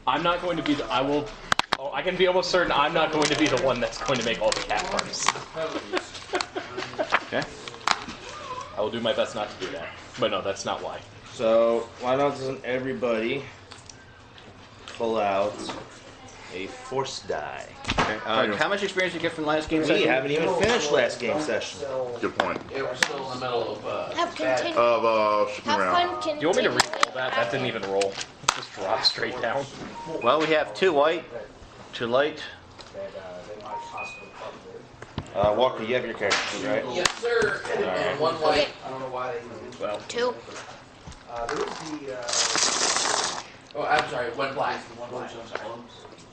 I'm not going to be the. I will. Oh, I can be almost certain I'm not going to be the one that's going to make all the cat parts. Okay. I will do my best not to do that. But no, that's not why. So why doesn't everybody pull out a force die? Okay. How much experience did you get from last game We session? haven't even finished last game session. Good point. Yeah, we're still in the middle of Have continue. Shipping Have around. fun. Do you want me to re-roll that? That didn't even roll. Just drop straight down. Well, we have 2 white, 2 light. Walker, you have your character sheet, right? Yes, sir. And one white. Well, 2. Oh, I'm sorry, one black.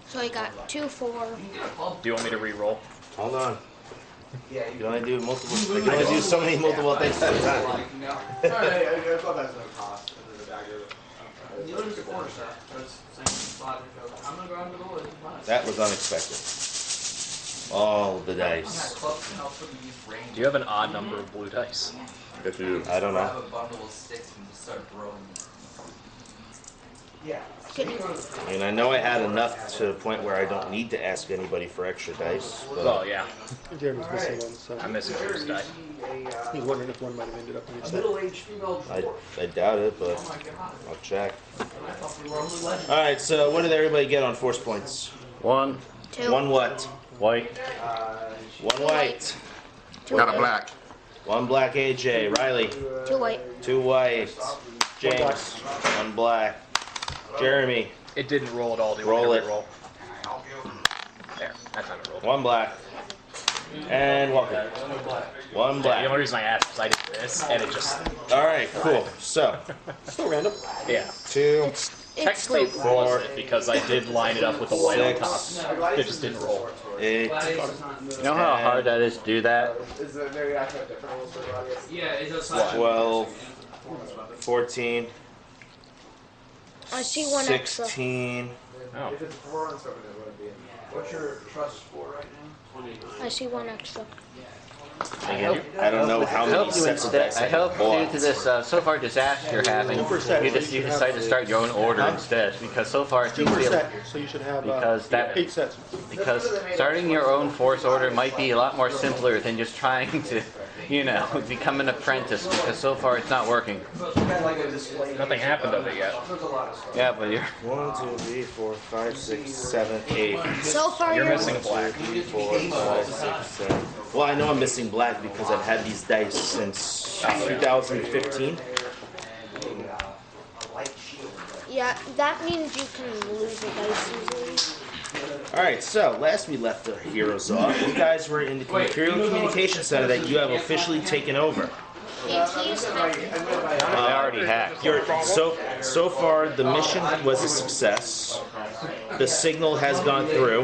So I got 2, 4. do you want me to re-roll? Hold on. You can only do multiple. You can only do so many multiple things at a time. That was unexpected. All the dice. Do you have an odd number of blue dice? Yes, you do. I don't know. I mean, I know I had enough to the point where I don't need to ask anybody for extra dice. But Oh, yeah. Jeremy's missing one, so I'm missing Bruce die. he's wondering if one might have ended up in his set. I doubt it, but I'll check. Alright, so what did everybody get on force points? 1 2. One what? white. One white. Got a black. One black AJ. Riley. 2 white. 2 white. James. 1 black. Jeremy. It didn't roll at all. Do you Roll want me it. to re-roll? There. That's how it rolled. 1 black. And Walker. 1 The black. only reason I asked was I did this, and it just... Alright, cool. So, Still random. Yeah. 2, It's Technically, it still, was it because I did line it up with the white on top. 6, It just didn't roll. 8, You know how hard that is to do that? Yeah, it does. 12, 14, I see 1 extra. 16. Oh. What's your trust score right now? I see 1 extra. I don't know how I many hope you sets of instead. dice I I hope bought. due to this so far disaster you're having, you decide to start your own order instead. Because so far it seems to be Set, so you should have because that 8 sets. because starting your own force order might be a lot more simpler than just trying to, you know, become an apprentice. Because so far it's not working. Nothing happened of it yet. Yeah, but you're 1, 2, 3, 4, 5, 6, 7, 8. So far, You're you're missing a black. 3, 4, 5, 6, 7. Well, I know I'm missing black because I've had these dice since 2015. Yeah, that means you can lose a dice easily. Alright, so last we left the heroes off, you guys were in the Imperial Communication Center that you have officially taken over. AT's hacking. I already hacked. So far, the mission was a success. The signal has gone through.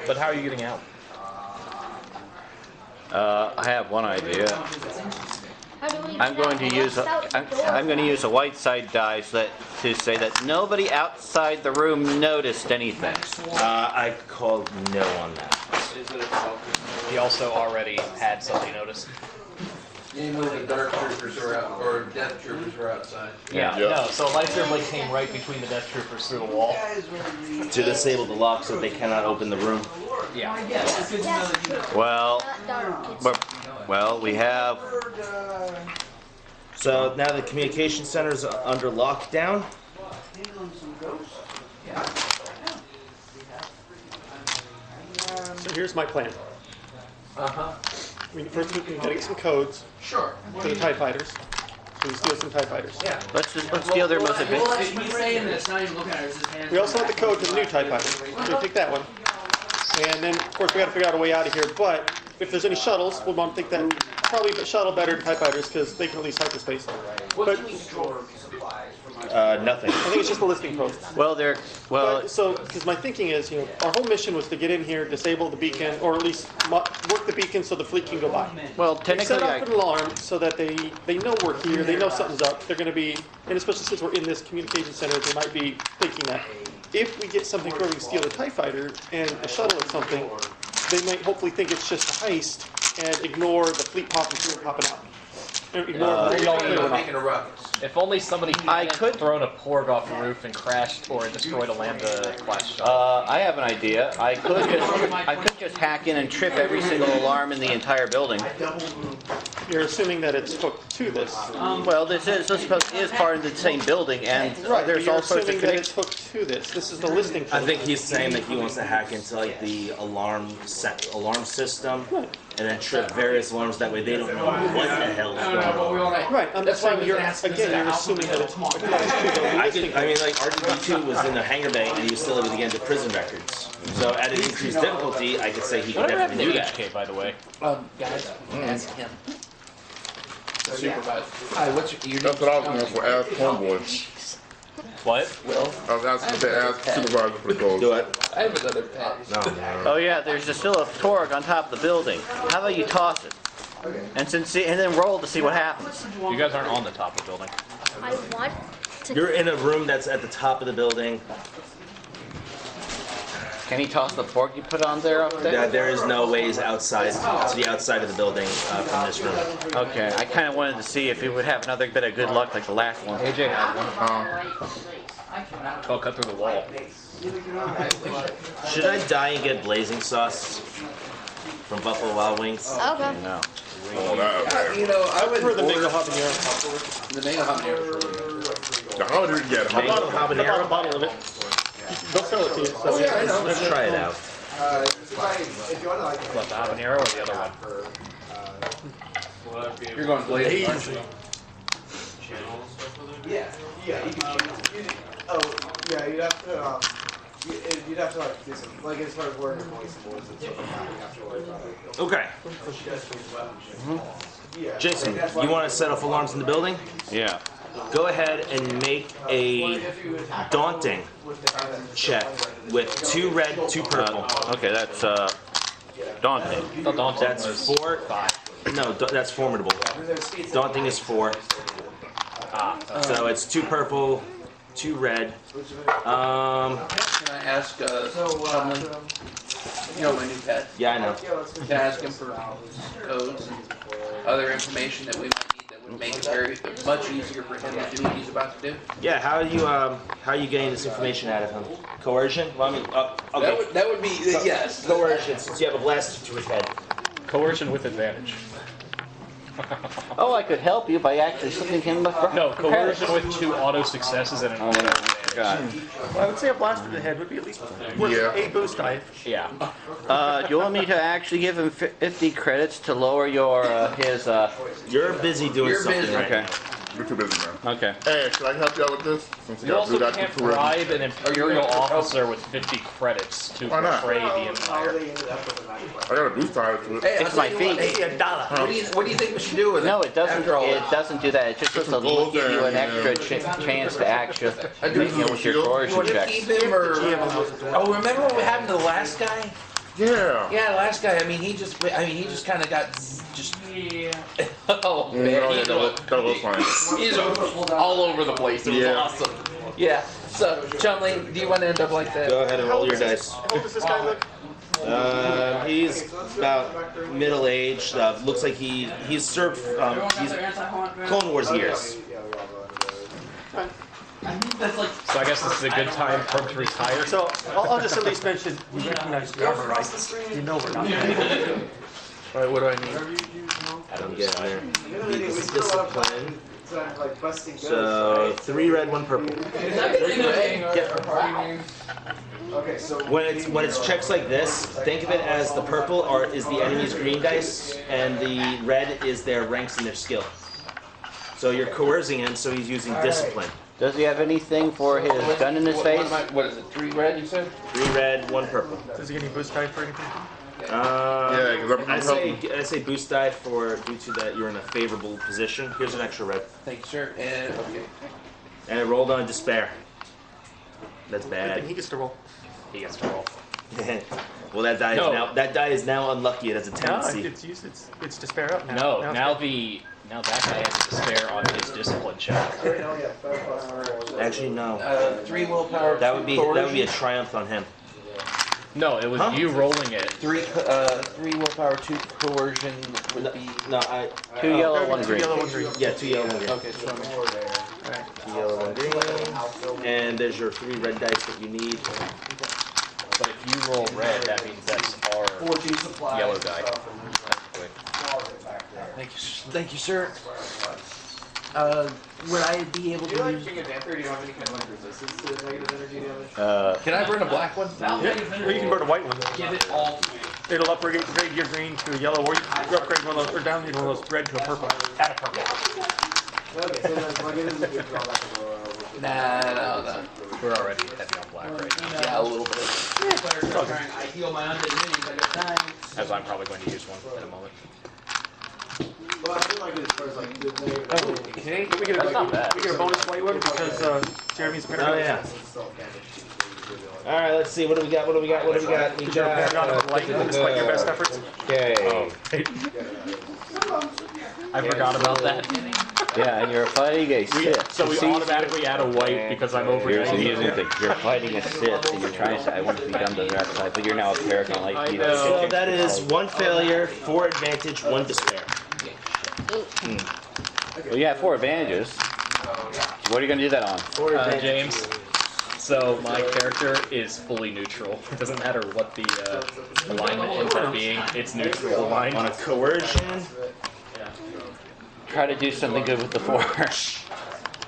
But how are you getting out? I have one idea. How do we I'm going to get use out? I'm going to use a white side die to say that nobody outside the room noticed anything. I called no on that. He also already had somebody notice. You know the dark troopers are out, or death troopers are outside. Yeah, Yeah. no, so lightsaber blade came right between the death troopers through the wall. To disable the lock so they cannot open the room. Yeah. Well, Dark. well, we have. So now the communication center is under lockdown. So here's my plan. First, we gotta get some codes Sure. for the TIE fighters. So we steal some TIE fighters. Yeah. Let's steal their most advanced. He's saying this, not even looking at it, it's his hands. We also want the code for the new TIE fighter. So we take that one. And then, of course, we gotta figure out a way out of here. But if there's any shuttles, we'll want to think that probably the shuttle better than TIE fighters because they can at least hyperspace. But Nothing. I think it's just the listing codes. Well, But, so, because my thinking is, our whole mission was to get in here, disable the beacon, or at least work the beacon so the fleet can go by. well, Set technically, off an alarm so that they know we're here, they know something's up. They're going to be, and especially since we're in this communication center, they might be thinking that if we get something where we can steal the TIE fighter and a shuttle or something, they might hopefully think it's just a heist and ignore the fleet popping through and popping out. Ignore we all clear know them up. Making a ruckus. If only somebody I hadn't could- thrown a porg off the roof and crashed or destroyed a Lambda class shuttle. I have an idea. I could just hack in and trip every single alarm in the entire building. You're assuming that it's hooked to this. Well, this is part of the same building, and Right, there's you're all sorts of assuming that connections. it's hooked to this. This is the listing I code. think he's saying that he wants to hack into like the alarm system, and then trip various alarms. That way they don't know what the hell is going on. Right, I'm just saying you're assuming that it's hooked to the listing I mean, like RGB2 was in the hangar bay, and he was still able to get into prison records. So at an increased difficulty, I could say he could Whatever happened definitely to do that. HK, by the way? Guys, ask him. Supervisor. Hi, what's your That's what I was going for. Ask homeboy. What? Will? I was asking to ask supervisor for the code. Do it. I have another pet. No. Oh yeah, there's still a torque on top of the building. How about you toss it, and then roll to see what happens? You guys aren't on the top of the building. I want to. You're in a room that's at the top of the building. Can he toss the fork you put on there up there? There is no ways outside to the outside of the building from this room. Okay, I kind of wanted to see if he would have another bit of good luck like the last one. AJ had one. Oh, cut through the wall. Should I die and get blazing sauce from Buffalo Wild Wings? Okay. No. Oh, that, You know, I would For the order mango habanero. the mango habanero. how did you get it? Mango I bought a habanero? bottle of it. They'll sell it to you. So I know. Let's try it out. What, the habanero or the other one? You're going blazing, aren't you? You'd have to, you'd have to like do some, like as far as working voice and stuff like that, you have to worry about it. Okay. Jason, you want to set off alarms in the building? Yeah. Go ahead and make a daunting check with 2 red, 2 purple. Okay, that's daunting. The daunting That's was 4. 5. No, that's formidable. Daunting is 4. So it's 2 purple, 2 red. Can I ask, Chumley? You know my new pet. Yeah, I know. Can I ask him for codes and other information that we might need that would make it very much easier for him to do what he's about to do? Yeah, how are you getting this information out of him? Coercion? Well, I mean, okay. That would be, yes. Coercion, since you have a blast to his head. Coercion with advantage. Oh, I could help you by actually slipping him the front. No, coercion with 2 auto successes and an auto advantage. God. I would say a blast to the head would be at least worth Yeah. a boost die. Yeah. Do you want me to actually give him 50 credits to lower your his? You're busy doing You're something busy. right Okay. now. You're too busy, man. Okay. Hey, can I help you out with this? Since You got also blue dot can't two red. bribe an Imperial officer with 50 credits to Why not? portray the Empire. I got a boost tie to it. Hey, I'll It's tell my you what, feet. hey, what do you think we should do with it? No, it doesn't. After all It this? doesn't do that. It just Put gives some give you an gold extra chance to actually, do with your You coercion want to checks. keep him or? Oh, remember what happened to the last guy? Yeah. Yeah, the last guy. I mean, he just kind of got just. Oh man, No, he's, that was fine. he's all over the place. It was Yeah. awesome. Yeah. So, Chumley, do you want to end up like that? Go ahead and roll your dice. How old does this guy look? He's about middle aged. Looks like he's served. He's Clone Wars years. So I guess this is a good time for him to retire. So I'll just at least mention you recognize the armor, right? You know we're not. All right, what do I need? I don't get there. This is discipline. Like busting So 3 red, 1 purple. Okay, so When it's checks like this, think of it as the purple is the enemy's green dice, and the red is their ranks and their skill. So you're coercing him, so he's using discipline. Does he have anything for his gun in his face? What is it? 3 red? You said? 3 red, 1 purple. Does he get any boost die for anything? Yeah, because I'm helping. I say boost die due to that you're in a favorable position. Here's an extra red, Thank you, sir. And okay. and it rolled on despair. That's Good bad. thing he gets to roll. He gets to roll. Well, that die is now unlucky. It has a No, tendency. it's used. It's despair up now. No, Now now that guy has to despair on his discipline check. Actually, no. 3 willpower. That would be a coercion. triumph on him. No, it was you rolling it. 3 willpower, 2 coercion would be. No, 2 yellow, 1 2 green. yellow, 1 green. Yeah, 2 yellow, 1 green. Okay, so Alright. 2 yellow, 1 green. And there's your 3 red dice that you need. But if you roll red, that means that's our 14 supplies. yellow die. Thank you, sir. Would I be able to use... King of Damper, do you have any kind of like resistance to negative energy damage? Can I burn a black one? Yeah, or you can burn a white one. Give it all to me. It'll upgrade your green to a yellow, or you can upgrade one of those, or downgrade one of those red to a purple. Add a purple. Okay, so that's like it is a good drawback of No. We're already heavy on black right now, Yeah, a little bit. I heal my undead minions, I got time. as I'm probably going to use one in a moment. Well, I feel like as far as like the Okay. We get That's not bad. we get a bonus white one because Jeremy's Oh, yeah. Alright, let's see. What do we got? We got. Despite your best efforts. Okay. I forgot about that. Yeah, and you're fighting a Sith. So we automatically add a white because I'm over Here's the 90. amusing thing. You're fighting a Sith, and you're trying to say, I want to be done to the dark side, but you're now a Paragon like you. So that is 1 failure, 4 advantage, 1 despair. Well, you have 4 advantages. What are you going to do that on? 4 advantage. James. So my character is fully neutral. It doesn't matter what the alignment ends up being. It's neutral aligned. On a coercion. Try to do something good with the 4.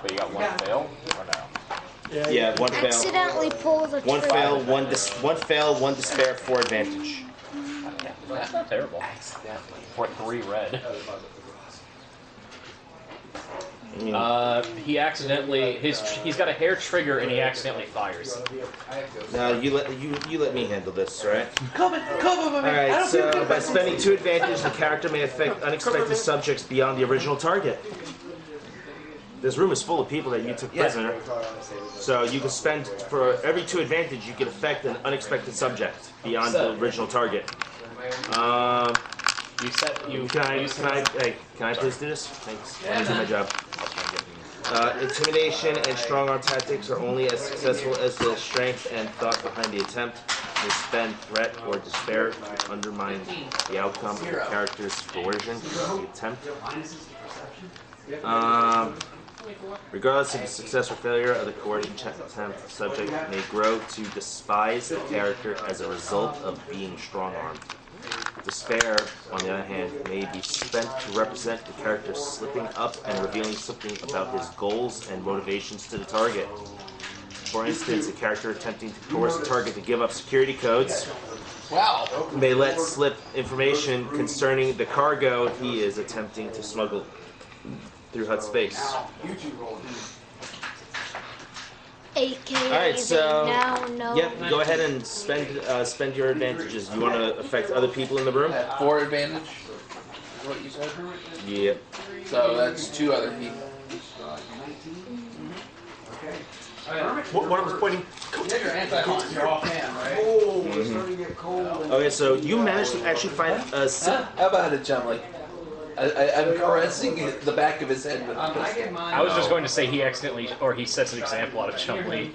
But you got 1 fail or no? Yeah, 1 fail. Accidentally pull the 1 trigger. fail, 1 fail, 1 despair, 4 advantage. That's not terrible. For 3 red. He accidentally he's got a hair trigger and he accidentally fires. Now you let me handle this, all right? Come on, All right. So by spending 2 advantage, the character may affect unexpected subjects beyond the original target. This room is full of people that you took prisoner, so you can spend for every 2 advantage you can affect an unexpected subject beyond the original target. You set you. Can I please do this? Thanks. Let me do my job. Intimidation and strong arm tactics are only as successful as the strength and thought behind the attempt. They spend threat or despair to undermine the outcome of the character's coercion of the attempt. Regardless of the success or failure of the coercion attempt, the subject may grow to despise the character as a result of being strong-armed. Despair, on the other hand, may be spent to represent the character slipping up and revealing something about his goals and motivations to the target. For instance, a character attempting to coerce a target to give up security codes may let slip information concerning the cargo he is attempting to smuggle through HUD space. AKA Alright, so now no. yep, go ahead and spend your advantages. You want to affect other people in the room? 4 advantage. Is what you said? Yep. So that's 2 other people. One of us pointing. You're anti-haunt, you're offhand, right? Oh, it's starting to get cold. Okay, so you managed to actually find a How about it, Chumley? I'm caressing the back of his head with a I pistol. get mine. I was just going to say he accidentally, or he sets an example out of Chumley.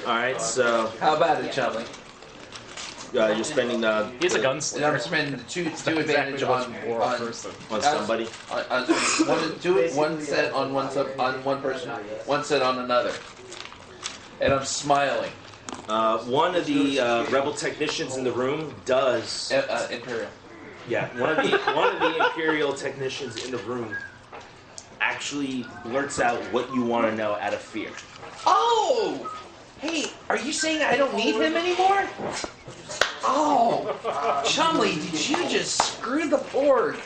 Alright, so How about it, Chumley? you're spending He's a And I'm gunslinger. spending 2 Exactly advantage what's on for a person. on somebody. one set on one person, 1 set on another, and I'm smiling. One of the rebel technicians in the room does. Imperial. Yeah, one of the Imperial technicians in the room actually blurts out what you want to know out of fear. Oh, hey, are you saying I don't need him anymore? Oh, Chumley, did you just screw the porg?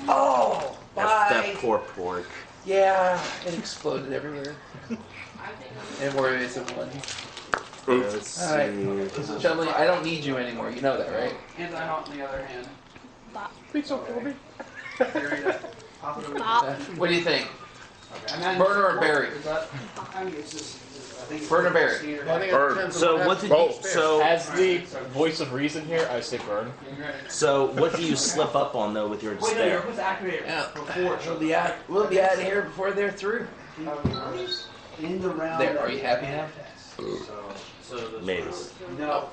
Oh, That bye. poor pork. Yeah, it exploded everywhere. And more is one. Let's Alright. see. Chumley, I don't need you anymore. You know that, right? Anti-haunt on the other hand. Please don't kill me. Carry that. Pop it over. What do you think? And then- Burner or berry? Is that- I think it's just- I think it's Burn or berry? standard. I think it Burn. depends on So what happens. did you? So As the voice of reason here, I say burn. what do you slip up on though with your Wait, no, you're despair? supposed to activate it Yeah. before. We'll be out of here before they're through. There, are you happy now? Maybe. No.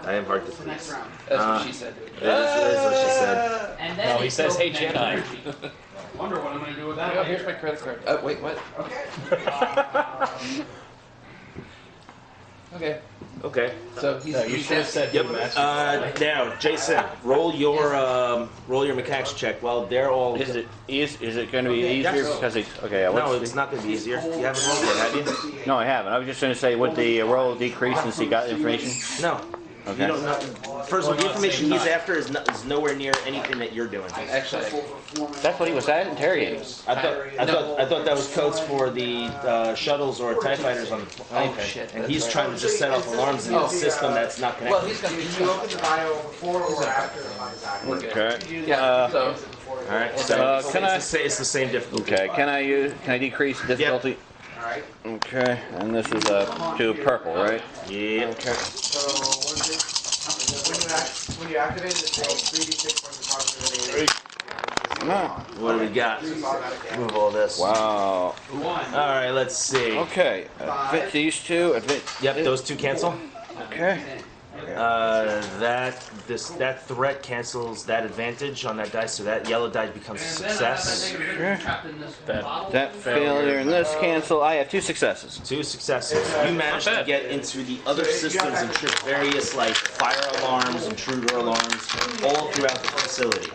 I am hard to please. That's what she said. That is what she said. No, he says, "Hey Jedi." Wonder what I'm gonna do with Oh, that. here's my credit card. Wait, what? Okay. Okay. So You should have said Yep. match. Now, Jason, roll your mechanics check. Well, they're all. Is it going to be easier because it's okay? No, it's not going to be easier. You haven't rolled yet, have you? No, I haven't. I was just going to say, would the roll decrease since he got information? No. Okay. You don't know. First of all, the information he's after is nowhere near anything that you're doing. Actually, That's what he was interrogating. I thought that was codes for the shuttles or TIE fighters on the plane. oh shit. And he's trying to just set off alarms in a system that's not Well, connected. he's gonna be. Did you open the bio before or after the exactly? We're good. Okay. Yeah. So All right. So can I- it's the same difficulty. Okay. Can I decrease difficulty? Alright. Okay. And this is to purple, right? Yeah. Okay. So what is it? When you activate it, it takes 3d6 points of positive. What do we got? Move all this. Wow. All right. Let's see. Okay. Advance these two. Advance. Yep. Those two cancel. Okay. That threat cancels that advantage on that dice, so that yellow die becomes a success. That failure and this cancel. I have 2 successes. 2 successes. You managed to get into the other systems and trip various like fire alarms, intruder alarms, all throughout the facility.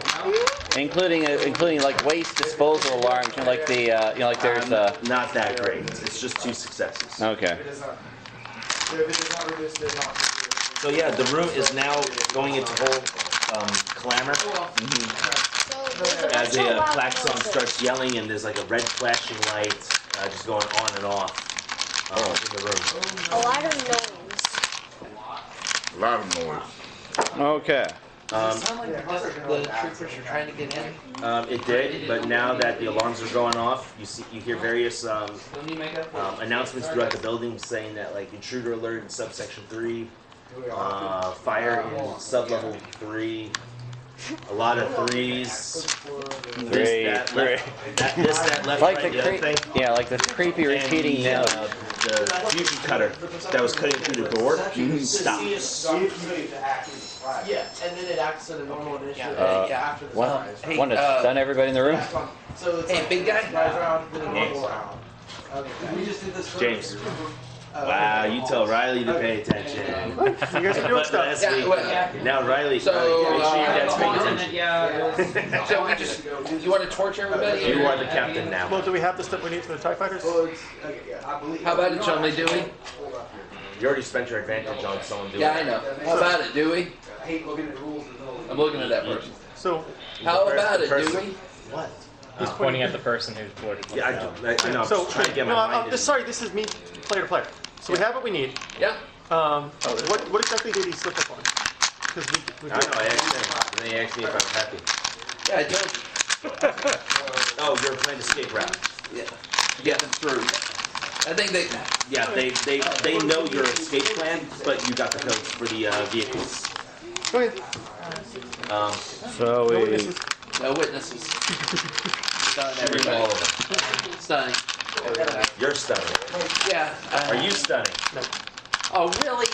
Including like waste disposal alarms, like the like there's Not that great. It's just 2 successes. okay. If it does not reduce, they're not. So yeah, the room is now going into whole clamor So there's a as bunch of a loud klaxon noises. starts yelling, and there's like a red flashing light just going on and off in the room. A lot of noise. A lot of noise. Okay. sound like the troopers are trying to get in. It did, but now that the alarms are going off, you hear various Don't you make up? announcements throughout the building saying that like intruder alert in subsection 3, fire in sublevel 3, a lot of 3s. Three. That, left, that, left, Like right, the the other thing. yeah, like this creepy And repeating note. the fusion cutter that was cutting through the door stopped. Yeah, and then it acts at a normal initiative after the One, surprise. Hey, one that's done everybody in the room. So it's Hey, like big guy. surprise round, then a normal round. Okay. We just did this first. James. Wow, you tell Riley to pay attention. You guys are doing But stuff. last Yeah, week, well, now Riley, So, make sure your dad's paying attention. So we just, you want to torch everybody? You are the captain now. Well, do we have the stuff we need for the TIE fighters? Well, it's, okay, yeah, I believe. How about it, Chumley, do we? You already spent your advantage on someone doing Yeah, I it. know. How about it, do we? I hate looking at rules in the middle of I'm looking at that person. So, How The about it, do person- we? What? He's pointing at the person who's boarded. Yeah, I know. I'm so just trying to get no, my I'm mind in. sorry. This is me, player to player. So we have what we need. Yeah. What exactly did he slip up on? Because we I know, I asked him. And then he asked me if I'm happy. Yeah, I told Oh, you're playing escape route. you. Yeah. Get them through. I think they. Yeah, they know your escape plan, but you got the codes for the vehicles. Okay. So No we. witnesses. No witnesses. Stun All everybody. of them. Stunning. You're stunning. Yeah. Are you stunning? Oh, really?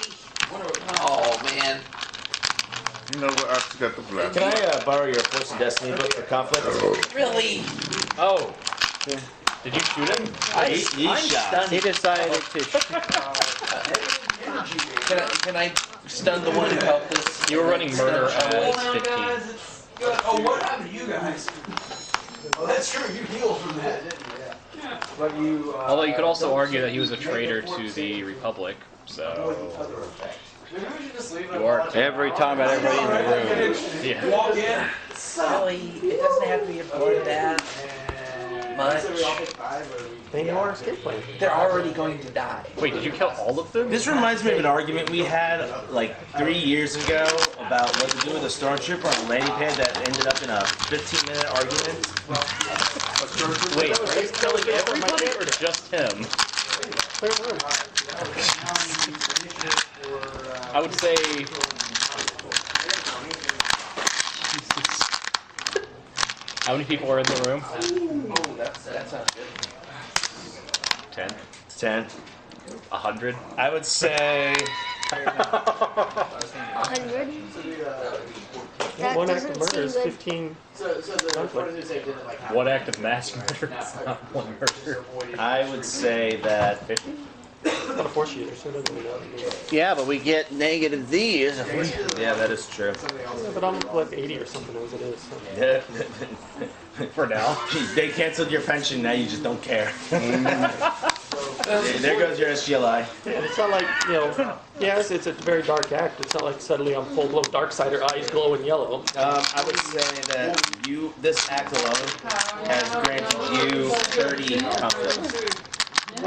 Oh, man. You know what? I forgot the black. Can I borrow your Force and Destiny book for conflict? Really? Oh, did you shoot him? I'm He shot. stunned. He decided to. Can I stun the one who helped us? You were running murder as 15. Oh, what happened to you guys? Oh, that's true. You healed from that, didn't you? Yeah. But you. Although you could also argue that he was a traitor to the Republic, so Maybe we should just leave it. you are. Every time about everybody in the room. Yeah. Walk in. Really? It doesn't have to be about that much. They know our escape plan. They're already going to die. Wait, did you kill all of them? This reminds me of an argument we had like 3 years ago about what to do with a stormtrooper on a landing pad that ended up in a 15-minute argument. Wait, are you killing everybody or just him? Clear the room. I would say. How many people are in the room? Oh, that sounds good. 10. 10. 100. I would say 100. That One act of doesn't murder seem is good. 15. So the what did it say? Didn't like One act of mass murder is not one murder. I would say that 50? Not a force shooter, so it doesn't really matter. Yeah, but we get negative Z's. If we... yeah, that is true. Yeah, but I'm like 80 or something as it is. So. For now. They canceled your pension, now you just don't care. There goes your SGLI. And it's not like, yes, it's a very dark act. It's not like suddenly I'm full-blown dark side or eyes glowing yellow. I would say that this act alone has granted you 30 conflict. So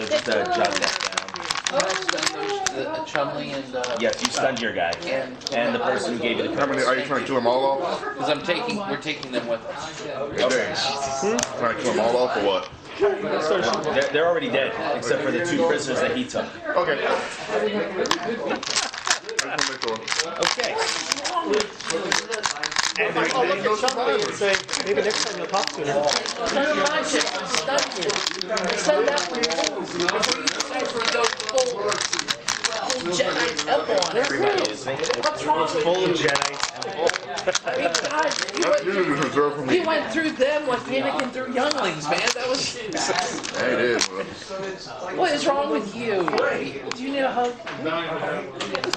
just jot that The Chumley and down. Yes, you stunned your guy. And the person who gave you the How many are you trying to kill them all off? because we're taking them with us. Okay. Trying to kill them all off or what? They're already dead, except for the 2 prisoners that he took. Okay. I just want to make sure. Okay. And I'll look at Chumley and say, maybe next time you'll talk sooner. None of my shit was stunned you. Send that one home. Before you decide for the full Jedi temple on it. What's wrong with Full you? Jedi. I mean, God, That's usually reserved for me. you went through them like Anakin through younglings, man. That was. Hey, it is. What is wrong with you? Do you need a hug?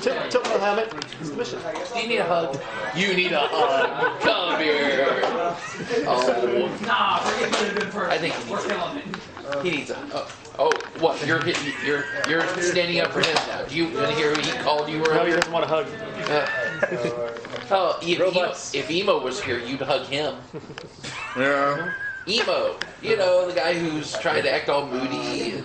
Tilt the helmet. It's the mission. Do you need a hug? You need a hug. Come here. Oh. I think he needs a. Oh, what? You're standing up for him now. Do you want to hear who he called you No, he earlier? doesn't want a hug. Oh, if Emo was here, you'd hug him. Yeah. Emo, the guy who's trying to act all moody.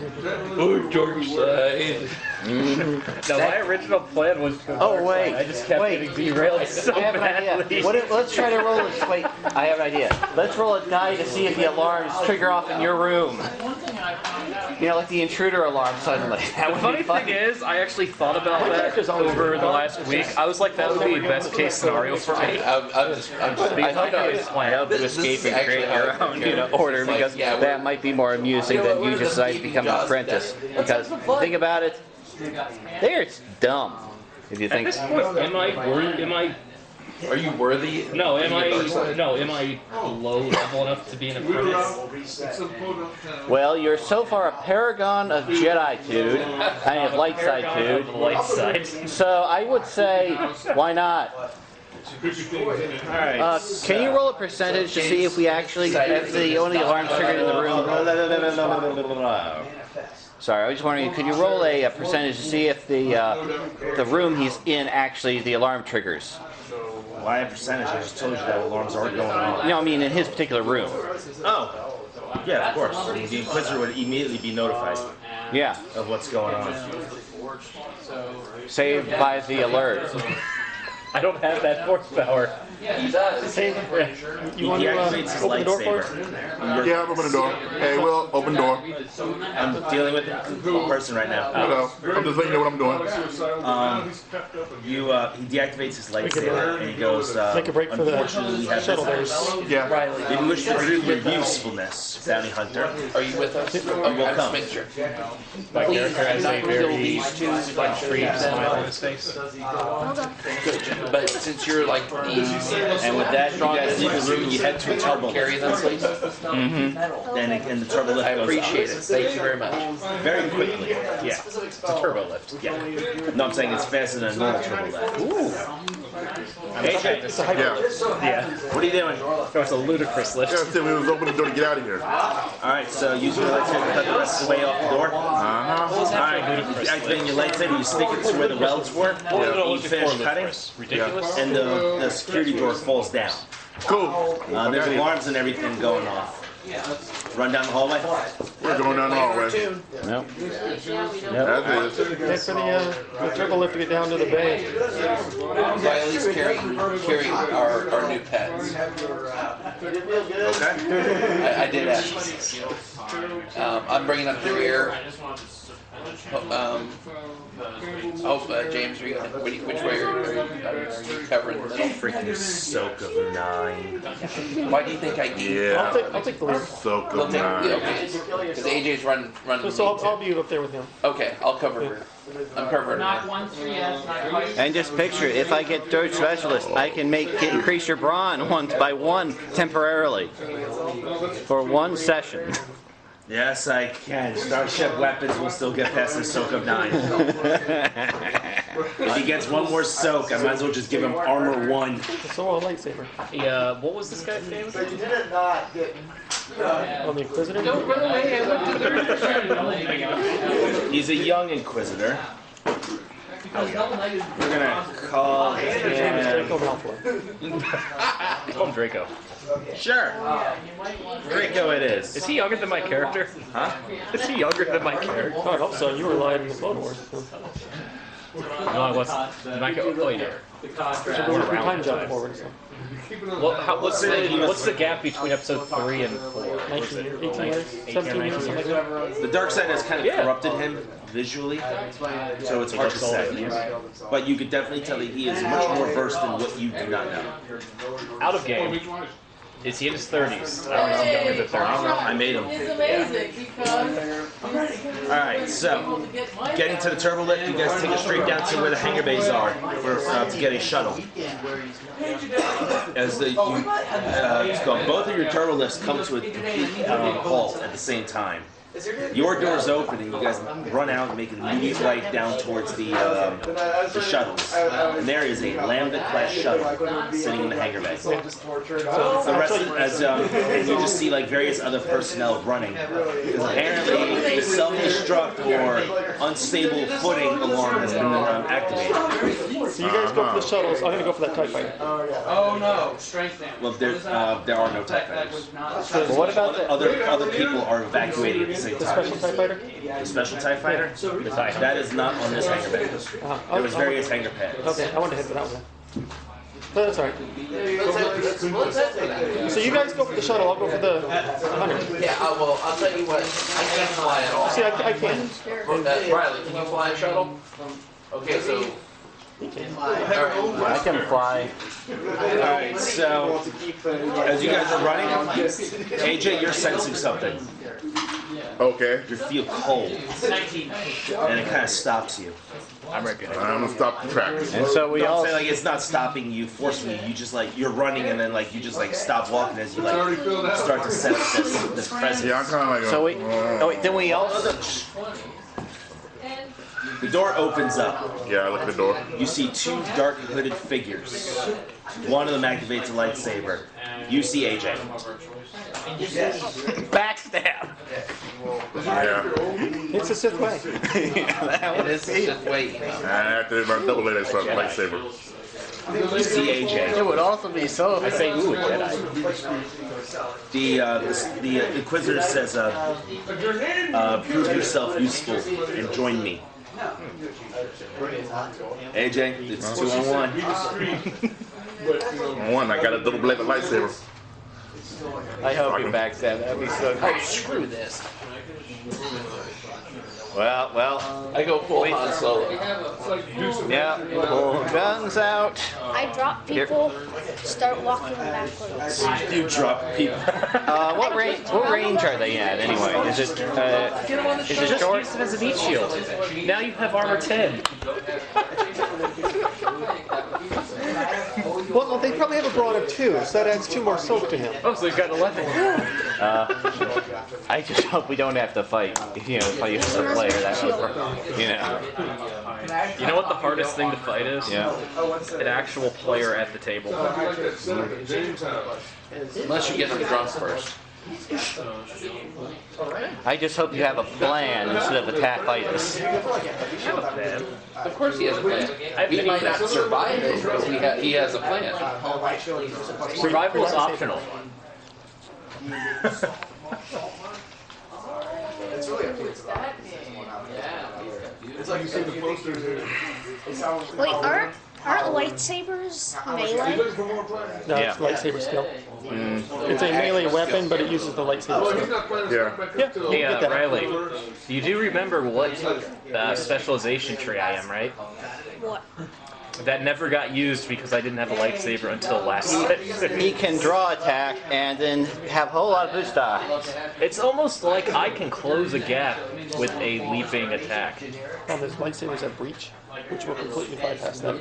Oh, dark side. No, my original plan was for Oh, wait. I just kept Wait. getting derailed so I have an idea. badly. Let's try to roll this. Wait, I have an idea. Let's roll a die to see if the alarms trigger off in your room. Like the intruder alarm suddenly. That The would funny be fun. thing is, I actually thought about that over the last week. I was like, that would be best case scenario for me. I'm just I thought I was plan to This is escape and actually create how your I own, figure. order It's like, because yeah, that might be more amusing You know than what, you we're decide to just become an keeping apprentice. Jaws Because Let's have some think about it, it's dumb. If you At think, this point, am I Are you worthy? low level enough to be an apprentice? well, you're so far a paragon of Jedi-tude, and of light side-tude. Light side. So I would say, why not? Alright. Can you roll a percentage to see if we actually, if the only alarms triggered in the room? Sorry, I was just wondering, could you roll a percentage to see if the room he's in actually the alarm triggers? Why a percentage? I just told you that alarms are going on. No, I mean in his particular room. Oh. Yeah, of course. The Inquisitor would immediately be notified Yeah, of what's going on. saved by the alert. I don't have that horsepower. He does. Hey, you want He to activates his open the door for us? lightsaber. Yeah, open the door. Hey, Will, open door. I'm dealing with a person right now. Hello. I'm just letting you know what I'm doing. He deactivates his lightsaber and he goes, Take a break for the unfortunately, we have shuttle visitors. there. Yeah. Riley, If you wish to prove your usefulness, bounty hunter, are you with us? Okay, I'm just making sure. My Please character has not a kill very these two. free smile on his face. Hold on. Good. But since you're like the and with that, you guys leave the room and you head to a turbo carry lift. them, please. And the turbo lift I goes appreciate up. it. Thank you very much. Very quickly. Yeah, it's a turbo lift. Yeah. No, I'm saying it's faster than a normal turbo lift. AJ, Yeah. Yeah, what are you doing? that was a ludicrous lift. Yeah, so we was opening the door to get out of here. Alright, so use your lightsaber to cut the rest of the way off the door. Uh-huh. Alright, activating your lightsaber, you stick it to where the welds were. You finish cutting, Ridiculous. and the security door falls down. Cool. There's alarms and everything going off. Run down the hallway. We're going down the hallway. Nope. That's it. Wait for the turbo lift to get down to the bay. Riley's carrying our new pets. Okay. I did that. I'm bringing up the rear. James, which way are you covering the middle? Freaking soak of 9. Why do you think I eat? Yeah. I'll take the lead. So We'll good, take, man. okay. Because AJ's running. So I'll be up there with him. Okay, I'll cover her. I'm covering Not her. one 3S, not twice. And just picture, if I get Dirt Specialist, I can increase your brawn by 1 temporarily for 1 session. Yes, I can. Starship weapons will still get past the soak of 9. If he gets 1 more soak, I might as well just give him armor 1. So a lightsaber. Yeah, what was this guy's name? So you didn't not get. Oh, the Inquisitor? Don't run away, I went to the He's a young Inquisitor. We're gonna call His name is him. Draco Malfoy. Call him Draco. Sure. Draco it is. Is he younger than my character? Huh? Is he younger than my character? Oh, I hope so. You were lying in the Clone Wars. No, I wasn't. My character. Oh, yeah. So there was a time jump forward. So. What's the gap between episode 3 and 4? 19 years, 18 years, 17 years, something like that. The dark side has kind of corrupted him visually, so it's hard to say. But you could definitely tell that he is much more versed in what you do not know. Out of game. Is he in his 30s? I don't know. I'm younger than 30s. I made him. It's amazing because Alright, so getting to the turbo lift, you guys take it straight down to where the hangar bays are to get a shuttle. As both of your turbo lifts come to a complete halt at the same time. Your door's open and you guys run out and make an immediate flight down towards the shuttles. And there is a Lambda-class shuttle sitting in the hangar bay. The rest and you just see like various other personnel running. Because apparently a self-destruct or unstable footing alarm has been activated. So you guys go for the shuttles. I'm going to go for that TIE fighter. oh no, strength damage. Well, there are no TIE fighters. Well, what about the Other people are evacuating at the same The time. special TIE fighter? The special TIE fighter? That is not on this hangar bay. There was various hangar pads. Okay, I wanted to hit for that one. But that's alright. So you guys go for the shuttle, I'll go for the hunter. Yeah, well, I'll tell you what. I can't fly at all. See, I can. Riley, can you fly a shuttle? Okay, so. I can fly. Alright, so as you guys are running, AJ, you're sensing something. Okay. You feel cold, and it kind of stops you. I'm ready. I'm gonna stop the track. And so we Don't all say like it's not stopping you forcefully. You just like you're running, and then like you just like stop walking as you like start to sense this presence. Yeah, I'm kind of like. So we then we all The door opens up. Yeah, I look at the door. You see 2 dark hooded figures. One of them activates a lightsaber. You see AJ. backstab. Yeah. It's the Sith way. It is just wait. And after my double bladed lightsaber. You see AJ. It would also be so. I say, ooh, a Jedi. The Inquisitor says, prove yourself useful and join me. AJ, it's 2 on 1. One, I got a double bladed lightsaber. I hope you backstab. That'd be so Oh, great. screw this. Well, I go full Han Solo. yeah. Pull guns out. I drop people, start walking backwards. You drop people. What range are they at anyway? Is it Just short? use it as a meat shield. Now you have armor 10. Well, they probably have a broad of 2, so that adds 2 more soap to him. Oh, so he's got 11. I just hope we don't have to fight. If I use a player, that would, You know what the hardest thing to fight is? Yeah. An actual player at the table. Unless you get them drunk first. I just hope you have a plan instead of attack itis. Of course he has a plan. We might not survive it, but he has a plan. Survival is optional. It's really a pizza. It's like you see the posters here. Wait, aren't lightsabers melee? No, Yeah. it's lightsaber skill. It's a melee weapon, but it uses the lightsaber skill. Yeah. Hey, Get that. Riley, you do remember what specialization tree I am, right? What? That never got used because I didn't have a lightsaber until last session. He can draw attack and then have a whole lot of boost die. It's almost like I can close a gap with a leaping attack. There's lightsabers at breach, which will completely bypass them.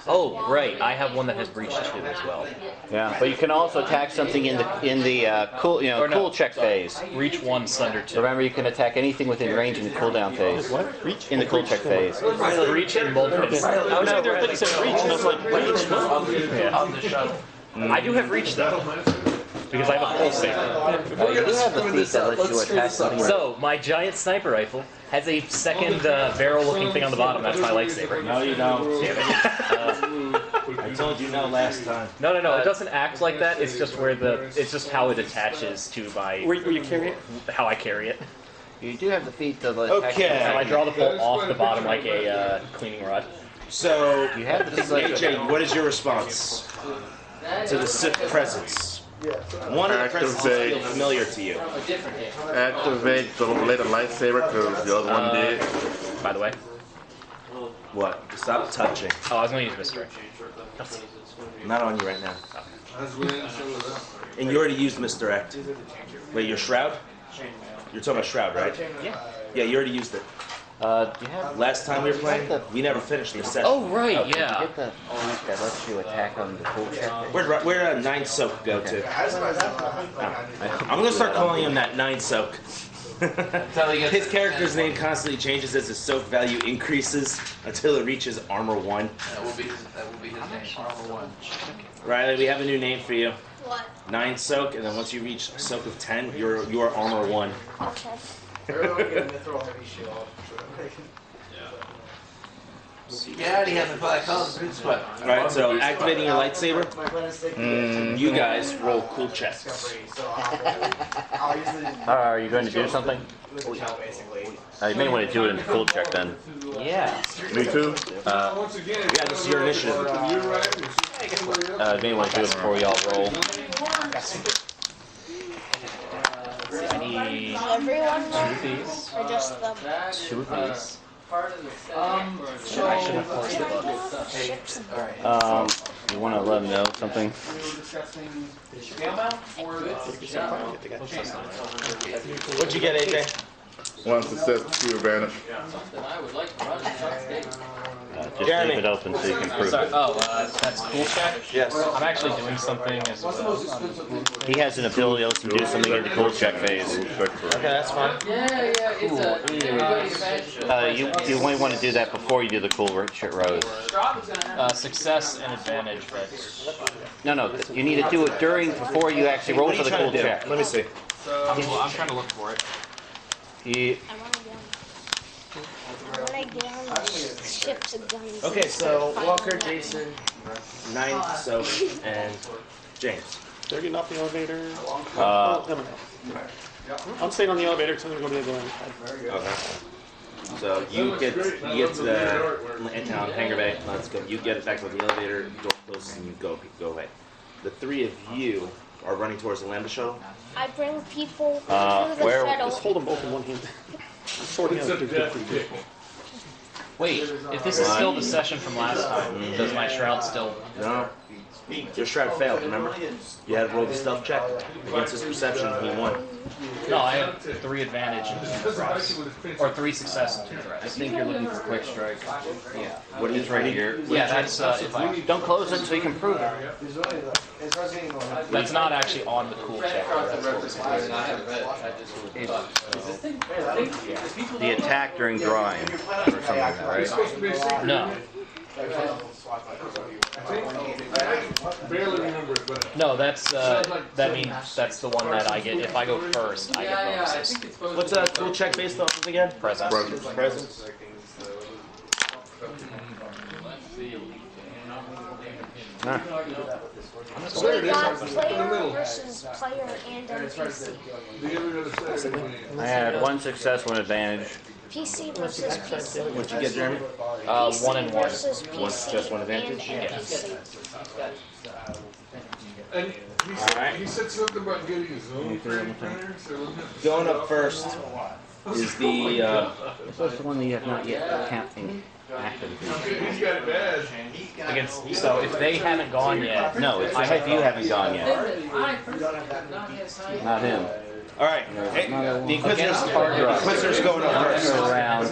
Oh, right. I have one that has breach too as well. Yeah, but you can also attack something in the cool cool check phase. Reach 1, Sunder 2. Remember, you can attack anything within range in the cooldown phase. What? Reach? In the cool check phase. Reach and multiple. I was either thinking it said reach, and I was like, reach? I do have reach though, because I have a pulse saber. You do have the feat that lets you attack something. So my giant sniper rifle has a second barrel-looking thing on the bottom. That's my lightsaber. No, you don't. Damn it. I told you no last time. No. It doesn't act like that. It's just it's just how it attaches to my. Where you carry it? How I carry it. You do have the feat that attack. Okay. And I draw the bolt off the bottom like a cleaning rod. So, You have the feat. AJ, what is your response to the Sith presence? One of the presences feel familiar to you. Activate the double-bladed lightsaber because the other one did. By the way. What? Stop touching. Oh, I was going to use misdirect. Not on you right now. And you already used misdirect. Wait, your shroud? You're talking about shroud, right? Yeah. Yeah, you already used it. Do you have? Last time we were playing, we never finished the session. Oh, right, Did you yeah. get the feat that lets you attack on the cool check phase? Where'd 9 soak go to? I'm gonna start calling him that 9 soak. His character's name constantly changes as his soak value increases until it reaches armor 1. That will be his name. Armor 1. Riley, we have a new name for you. What? 9 soak, and then once you reach soak of 10, you're armor 1. Okay. Everyone get a mithril heavy shield. Yeah, he has a 5 colors. Good sweat. Alright, so activating your lightsaber, My plan is to take you guys roll cool checks. so I'll use the Are you going to do something? shell basically. You may want to do it in the cool check then. Yeah. Me too. Yeah, this is your initiative. You may want to do it before y'all roll. I need Everyone 2 of these. or just them? 2 of these. I should have closed the book. Ships and You want to let them know something? What'd you get, AJ? 1 success, 2 advantage. Just Jeremy. leave it open so you can prove Sorry. it. Oh, that's cool check? Yes. I'm actually doing something as well. He has an ability that lets him do something in the cool check phase. Okay, that's fine. Yeah, it's everybody's advantage. You might want to do that before you do the cool shit rose. Success and advantage, but No, you need to do it before you actually roll What are for you the trying cool to do? check. Let me see. I'm trying to look for it. You, I want to get on the ships and guns. Okay, so Walker, Jason, 9 soak, and James. They're getting off the elevator. uh, I'm staying on the elevator because I'm going to go to the other Okay. So you get to the hangar bay. Let's go. You get back to the elevator. Door closes and you go away. The 3 of you are running towards the Lambda shuttle. I bring people Uh, through the where- shuttle. Just hold them both in one hand. Sorting out the good. Wait, if this is still the session from last time, does my shroud still? No. Your shroud failed, remember? You had to roll the stealth check. Against his perception, he won. No, I have 3 advantage and 2 threats. Or 3 success and 2 I threats. think you're looking for quick strike. What is right here? Yeah, that's if I. Don't close it so you can prove it. It's Resident Evil. That's not actually on the cool check. The attack during drawing or something like that, right? No. No, that's that means that's the one that I get. If I go first, I get bonuses. What's a cool check based off of again? Presents. Presence. So we got player versus player and NPC. I had 1 success, 1 advantage. PC versus PC. What'd you get, Jeremy? 1 and 1. Versus PC 1 success, 1 advantage? and NPC. And he said something about getting his own printers. Going up first is the This is the one that you have not yet He's got it bad. Against, so if they haven't gone yet, No, it's I if you haven't gone yet. Not him. All right. Hey, the Inquisitor's going up first. Around.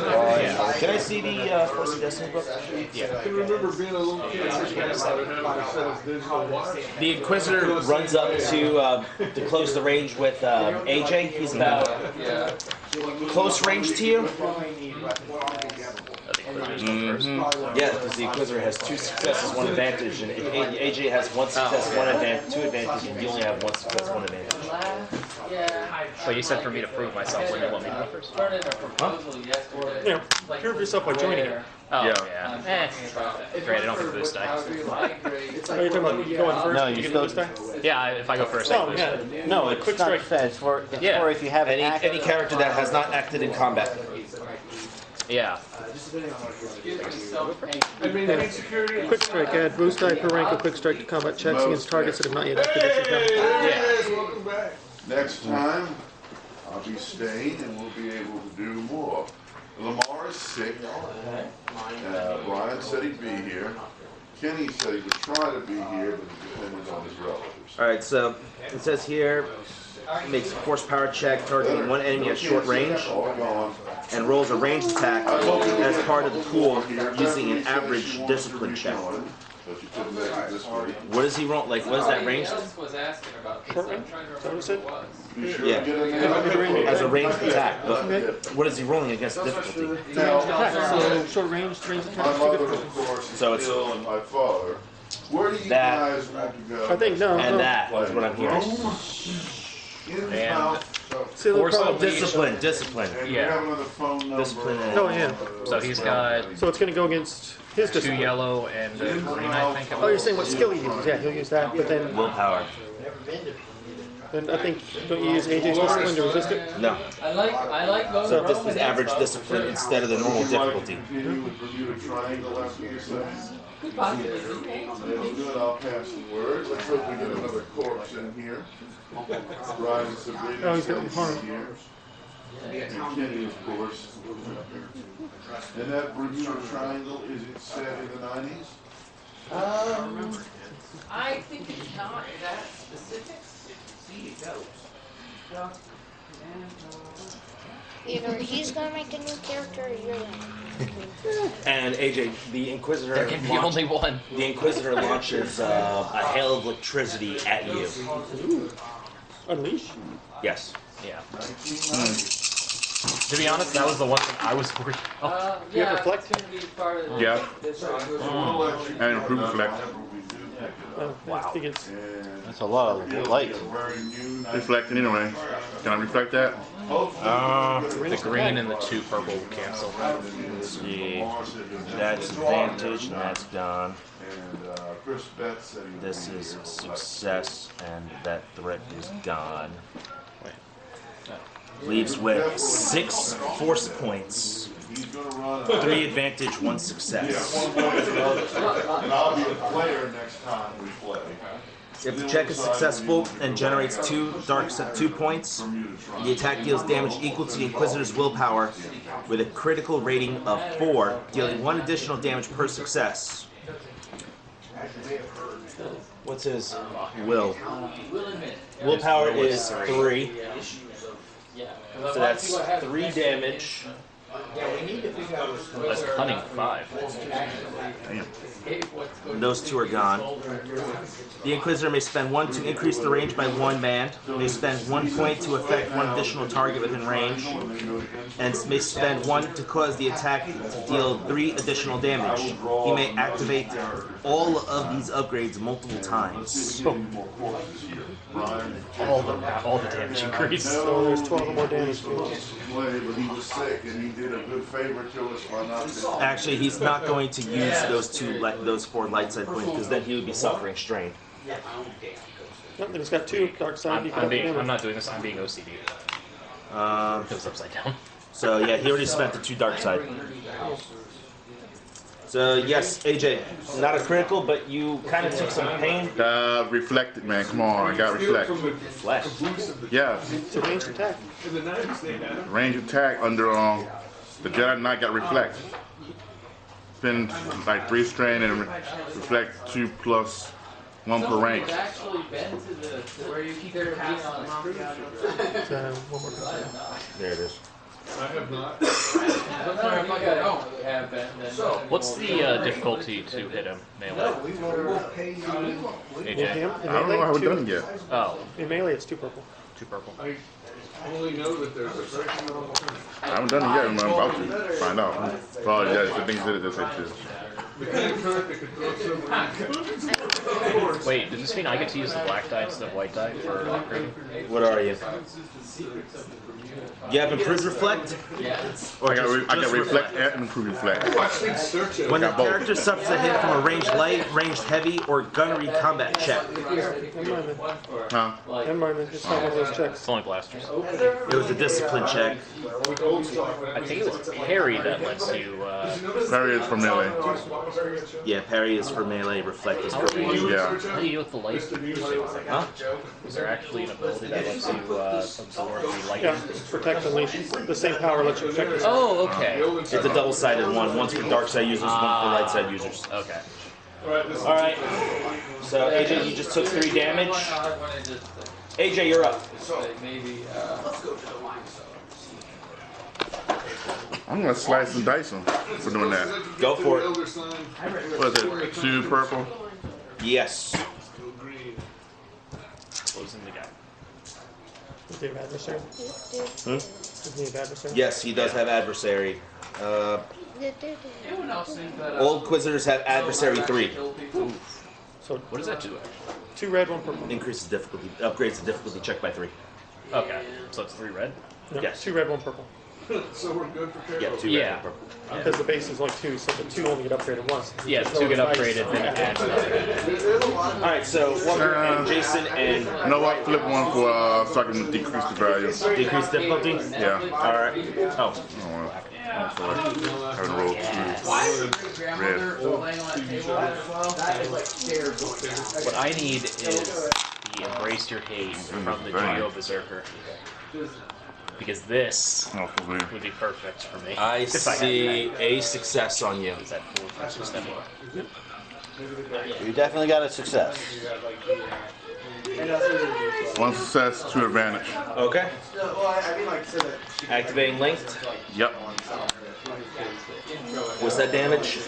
Can I see the Force of Destiny book? I can remember being a little kid. The Inquisitor runs up to close the range with AJ. He's about close range to you. Yeah, because the Inquisitor has 2 successes, 1 advantage, and if AJ has 1 success, 1 advantage, 2 advantage, and you only have 1 success, 1 advantage. But you said for me to prove myself, what do you want me to do first? You know, prove yourself by joining it. Oh, yeah. Great, I don't get the boost die. Are you talking about going first? No, you you get still. the boost die? Yeah, if I go first, I Oh, boost. yeah. No, it's Quick not strike. fair. It's for Yeah. if you have an act. Any character that has not acted in combat. Yeah. I mean, any security. Quick strike. Add boost die per rank of quick strike to combat checks against targets that have not yet activated. Hey, there it is. Welcome back. Next time, I'll be staying and we'll be able to do more. Lamar is sick. Brian said he'd be here. Kenny said he would try to be here, but he's dependent on his relatives. All right, so it says here, makes a force power check targeting 1 enemy at short range, and rolls a ranged attack as part of the pool using an average discipline check. But you couldn't make it this week. What is he roll? Like, what is that ranged? Short range? Is that what it said? Be sure Yeah. to get in there. As a ranged attack, but what is he rolling against difficulty? Ranged attack. So short range attack. My mother, of course, is So it's- ill, and my father. Where do you That- guys want to go? I think no. And no. that is what I'm hearing. In the And- house. See, the Force problem- of the- Discipline, discipline. And you Yeah. have another phone number. Discipline and- Oh, yeah. So he's got So it's going to go against his 2 discipline. yellow and a green, I think. Oh, you're saying what skill he uses? Yeah, he'll use that. But then Willpower. I think don't you use AJ's discipline to resist it? No. I like going So this was average discipline instead of the normal difficulty. Continue with Bermuda Triangle after this session. If good, I'll pass the word. Let's hope we get another corpse in here. Brian and Sabrina. Oh, he's getting said harmed. here. And Kenny, of course. And that Bermuda Triangle, is it set in the 90s? I think it's not that specific. Either he's gonna make a new character or you're gonna. And AJ, the Inquisitor. There can be only one. The Inquisitor launches a hail of electricity at you. Unleash. Yes. Yeah. To be honest, that was the one thing I was worried about. Do you have Yeah, reflect? it's gonna be part of Yeah. this. And improve reflect. I think it's. That's a lot of light. Reflecting anyway. Can I reflect that? The green and the 2 purple will cancel. Let's see. That's advantage, and that's gone. And Chris Betts said he This is success, and that threat is gone. Leaves with 6 force points, he's going to run 3 advantage, 1 success. and I'll be a player next time we play. If the check is successful and generates 2 points, the attack deals damage equal to the Inquisitor's willpower with a critical rating of 4, dealing 1 additional damage per success. What's his will? Willpower is 3. So that's 3 damage. That's cunning 5. Those 2 are gone. The Inquisitor may spend 1 to increase the range by 1 band, may spend 1 point to affect 1 additional target within range, and may spend 1 to cause the attack to deal 3 additional damage. He may activate all of these upgrades multiple times. All the damage increase. So there's 12 or more damage. Play, but he was sick, and he did a good favor to us by not being. Actually, he's not going to use those 4 light side points, because then he would be suffering strain. Nope, then he's got 2 dark side. I'm not doing this, I'm being OCD. It was upside down. So yeah, he already spent the 2 dark side. So yes, AJ, not a critical, but you kind of took some pain. Reflected, man. Come on, I got reflect. Flesh. Yeah, It's a ranged attack. In the 90s they had it. range attack under the Jedi Knight got reflect. spend like 3 strain and reflect 2 plus 1 per rank. Actually been to the where you keep your pass on One more time. There it is. I have not. What's the difficulty to hit him melee? AJ? Him, I don't know how we're done it yet. Oh, In melee, it's 2 purple. 2 purple. I only know that there's a very I haven't done it yet, and I'm about to find out. Well, yeah, the things that it does like this. Wait, does this mean I get to use the black die instead of white die for upgrading? What are you? You have improved reflect? I got reflect and improve reflect. When the Got both. character suffers a hit from a ranged light, ranged heavy, or gunnery combat check. Never mind then. Huh? Never mind then. It's not one of those checks. It's only blasters. It was a discipline check. I think it was parry that lets you. Parry is for melee. Yeah, parry is for melee, reflect is for ranged. Yeah. How do you deal with the light? Huh? Is there actually an ability that lets you absorb the light? Yeah, protect and leash. The same power lets you protect yourself. Oh, okay. It's a double-sided one. One's for dark side users, one for light side users. Okay. Alright. So, AJ, you just took 3 damage. AJ, you're up. I'm gonna slice and dice them for doing that. Go for it. What is it? 2 purple? Yes. Closing the gap. Does he have adversary? Hmm? Does he have adversary? Yes, he does have adversary. Old Quizzers have adversary 3. So What does that do? 2 red, 1 purple. Increases difficulty, upgrades the difficulty check by 3. Okay, so it's 3 red? No, Yes. 2 red, 1 purple. So we're good for Yeah, 2 Yeah. red, 1 purple. Because the base is like 2, so the 2 only get upgraded once. Yeah, There's 2 get no dice. upgraded, then you add another. Alright, so Walker and Jason and You know what? Flip 1 for so I can decrease the value. decrease difficulty? Yeah. Alright. Oh. I'm sorry. I haven't rolled 2 red. What I need is the Embrace Your Hate from the Geo Berserker. Because this Oh, for me. would be perfect for me. I If had see a success on you. that. Is that full system? You definitely got a success. 1 success, 2 advantage. Okay. Well, I mean, like, so that Activating linked. Yep. What's that damage?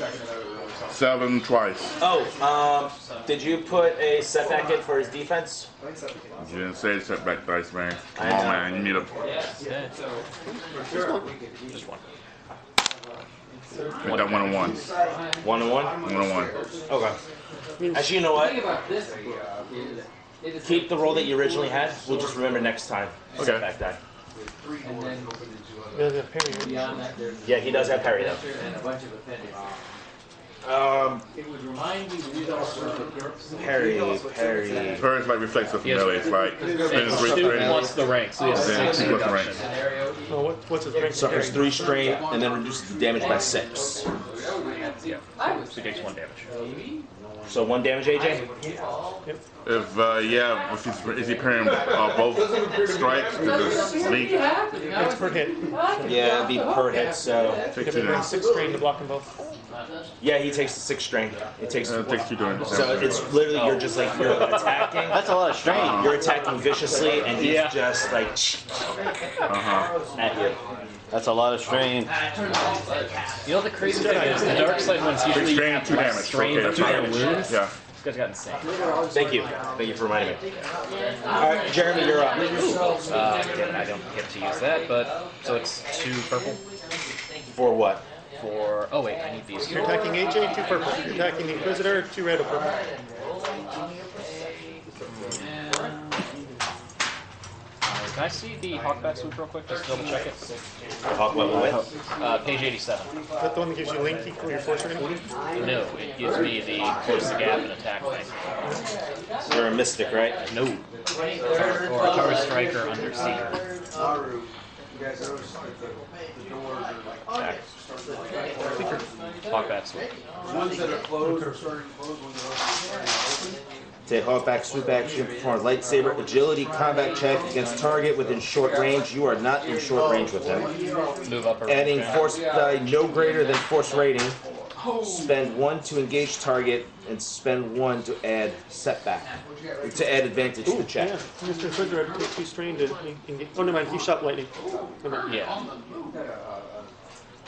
7 twice. Oh, did you put a setback in for his defense? You didn't say setback dice, man. Come I on, know. man. You need a. Just one. Make that 1 and 1. 1 and 1? 1 and 1. Okay. Actually, you know what? Keep the roll that you originally had. We'll just remember next time. Okay. Setback die. Yeah, parry. Yeah, he does have parry though. It would remind me to do that Parry. Parry is like reflexive from Yes. melee. It's like spend 3 2 strain. plus the rank, so it's Then 6 2 plus the rank. reduction. Oh, what's his rank? Suffers 3 strain and then reduces the damage by 6. Yeah, so he takes 1 damage. So 1 damage, AJ? If is he parrying both strikes? Because it's weak. It's per hit. Yeah, it'd be per hit. So Take If 2 it then. was 6 strain to block them both. yeah, he takes the 6 strain. It takes. It takes 2 damage. So it's literally you're just like you're attacking. That's a lot of strain. You're attacking viciously, and he's just like at you. That's a lot of strain. You know the crazy thing is, the dark side ones usually Strain, have 2 less damage. strain Okay, for that's 2 fine. wounds. Yeah. This guy's got insane. Thank you. Thank you for reminding me. All right, Jeremy, you're up. Damn it, I don't get to use that, but so it's 2 purple For what? for. Oh wait, I need these. You're attacking AJ, 2 purple. You're attacking the Inquisitor, 2 red, 1 purple. Can I see the Hawkback swoop real quick? Just double check it. Hawk level with? Page 87. Is that the one that gives you link equal your force rating? No, it gives me the close the gap and attack thing. You're a mystic, right? No. Or a Tower Striker under Seeker. you guys notice like the doors are like Attack. Hawkback swoop. ones that are closed are starting to close, ones that are open. Take Hawkback swoop action, perform lightsaber agility combat check against target within short range. You are not in short range with him. Move up or Adding down. force die no greater than force rating. spend 1 to engage target, and spend 1 to add setback, to add advantage to the check. Yeah, Mr. Refrigerator takes 2 strain to engage. Oh, no, mind, you shot lightning. Yeah.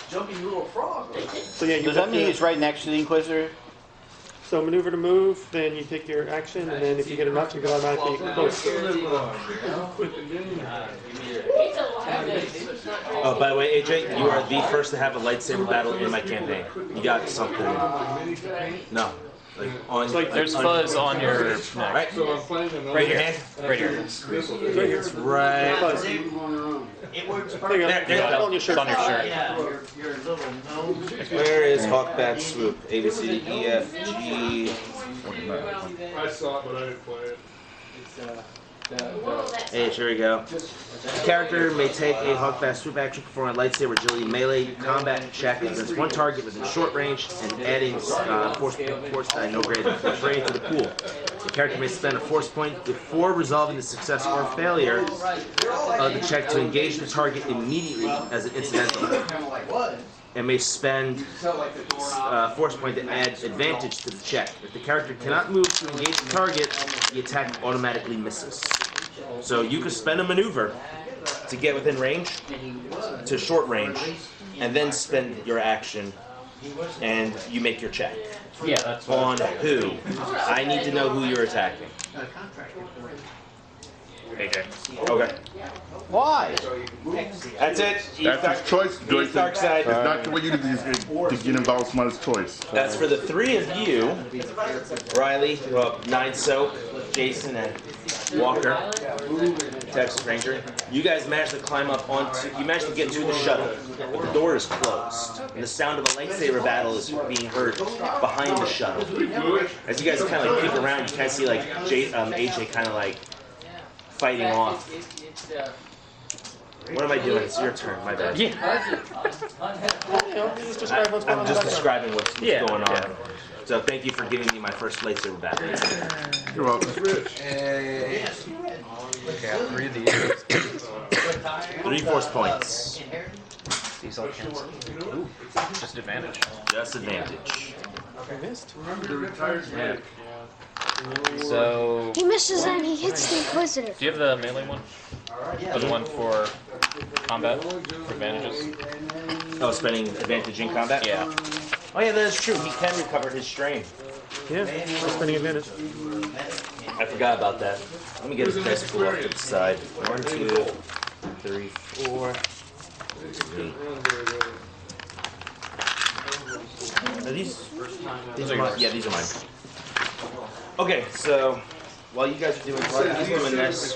Jumping little frog. So yeah, you Does that mean he's right next to the Inquisitor? So maneuver to move, then you take your action, and then if you get enough, you can automatically close. Oh, by the way, AJ, you are the first to have a lightsaber battle in my campaign. You got something. No. Like on, There's fuzz on your neck. Right? Right here. Right here. It's right. There you go. It's on your shirt. It's on your shirt. Where is Hawkbat Swoop? A, B, C, D, E, F, G. I saw it, but I didn't play it. Hey, here we go. The character may take a Hawkbat Swoop action, performing a lightsaber agility melee combat check against 1 target within short range and adding force die no greater than force range to the pool. The character may spend a force point before resolving the success or failure of the check to engage the target immediately as an incidental, and may spend force point to add advantage to the check. If the character cannot move to engage the target, the attack automatically misses. So you could spend a maneuver to get within range, to short range, and then spend your action, and you make your check. Yeah, that's On who? I need to know who you're attacking. AJ. Okay. Why? That's it. That's his choice, Joyce. Dark side. It's not the way you do this to get involved. It's not his choice. That's for the 3 of you, Riley, Nine Soap, Jason, and Walker, Texas Ranger. You guys managed to climb up onto, you managed to get to the shuttle, but the door is closed, and the sound of a lightsaber battle is being heard behind the shuttle. As you guys kind of like peek around, you kind of see like AJ kind of like fighting off. What am I doing? It's your turn. My bad. Yeah. I'm just describing what's Yeah, going on. yeah. So thank you for giving me my first lightsaber battle. You're welcome. Okay, 3 of these. 3 force points. These all cancel. Ooh, just advantage. Just advantage. Yeah. So, He misses and he hits the Inquisitor. do you have the melee one? Or the one for combat? For advantages? Oh, spending advantage in combat? Yeah. Oh yeah, that is true. He can recover his strain. Yeah, just spending advantage. I forgot about that. Let me get his dice pool off to the side. 1, 2, 3, 4. 8. Are these are mine? Yeah, these are mine. Okay, so while you guys are doing this,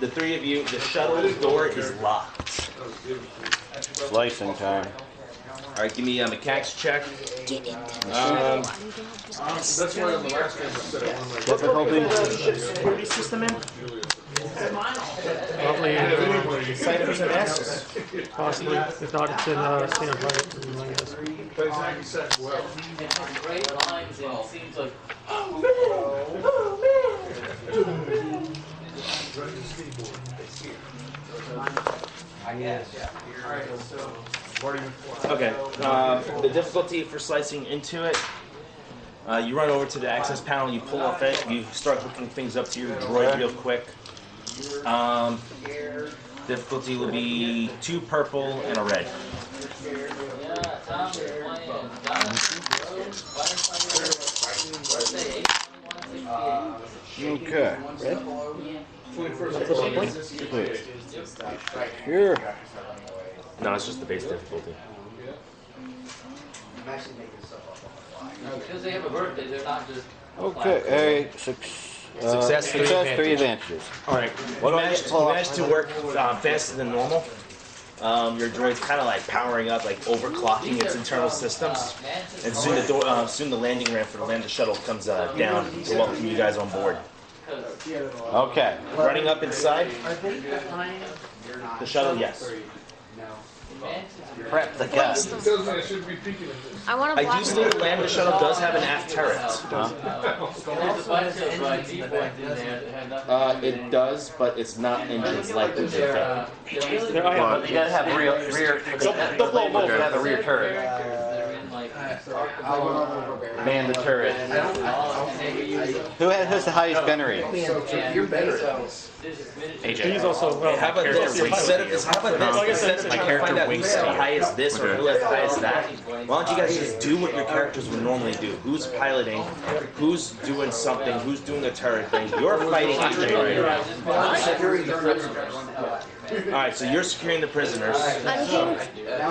the 3 of you, the shuttle door is locked. Slicing time. All right, give me a mechanics check. Get in That's why on the last game I said it. What the ship's security system in? Probably, Ciphers and S's. possibly. If not, it's in standard right. I guess. Plays hacky sack well. Great lines and it seems like Okay, the difficulty for slicing into it, you run over to the access panel, you pull off it, you start hooking things up to your droid real quick. Difficulty will be 2 purple and a red. Okay. Here. No, it's just the base difficulty. because they have a birthday, they're not just. Okay. Success, 3 3 advantages. All right. You managed to work faster than normal. Your droid's kind of like powering up, like overclocking its internal systems, and soon the landing ramp for the lander shuttle comes down to welcome you guys on board. Okay. Running up inside the shuttle, yes. Prep the gun. Tells me I should be peeking at this. I want to I do blast believe the lander shuttle does have an aft turret. There's a bunch of default in there that have nothing. It does, but it's not engines like the They're, thing. Well, you gotta have rear. Don't blow them over. You gotta have a rear turret. they're in like Man the turret. Who has the highest gun rate? You're better at AJ. He's also well. How about this? Instead of this, how about this? Instead of My trying to find character out winks who's to the you. highest this or who has the highest that, why don't you guys just do what your characters would normally do? Who's piloting? Who's doing something? Who's doing a turret thing? You're fighting AJ right now. securing the prisoners. All right, so you're securing the prisoners. I'm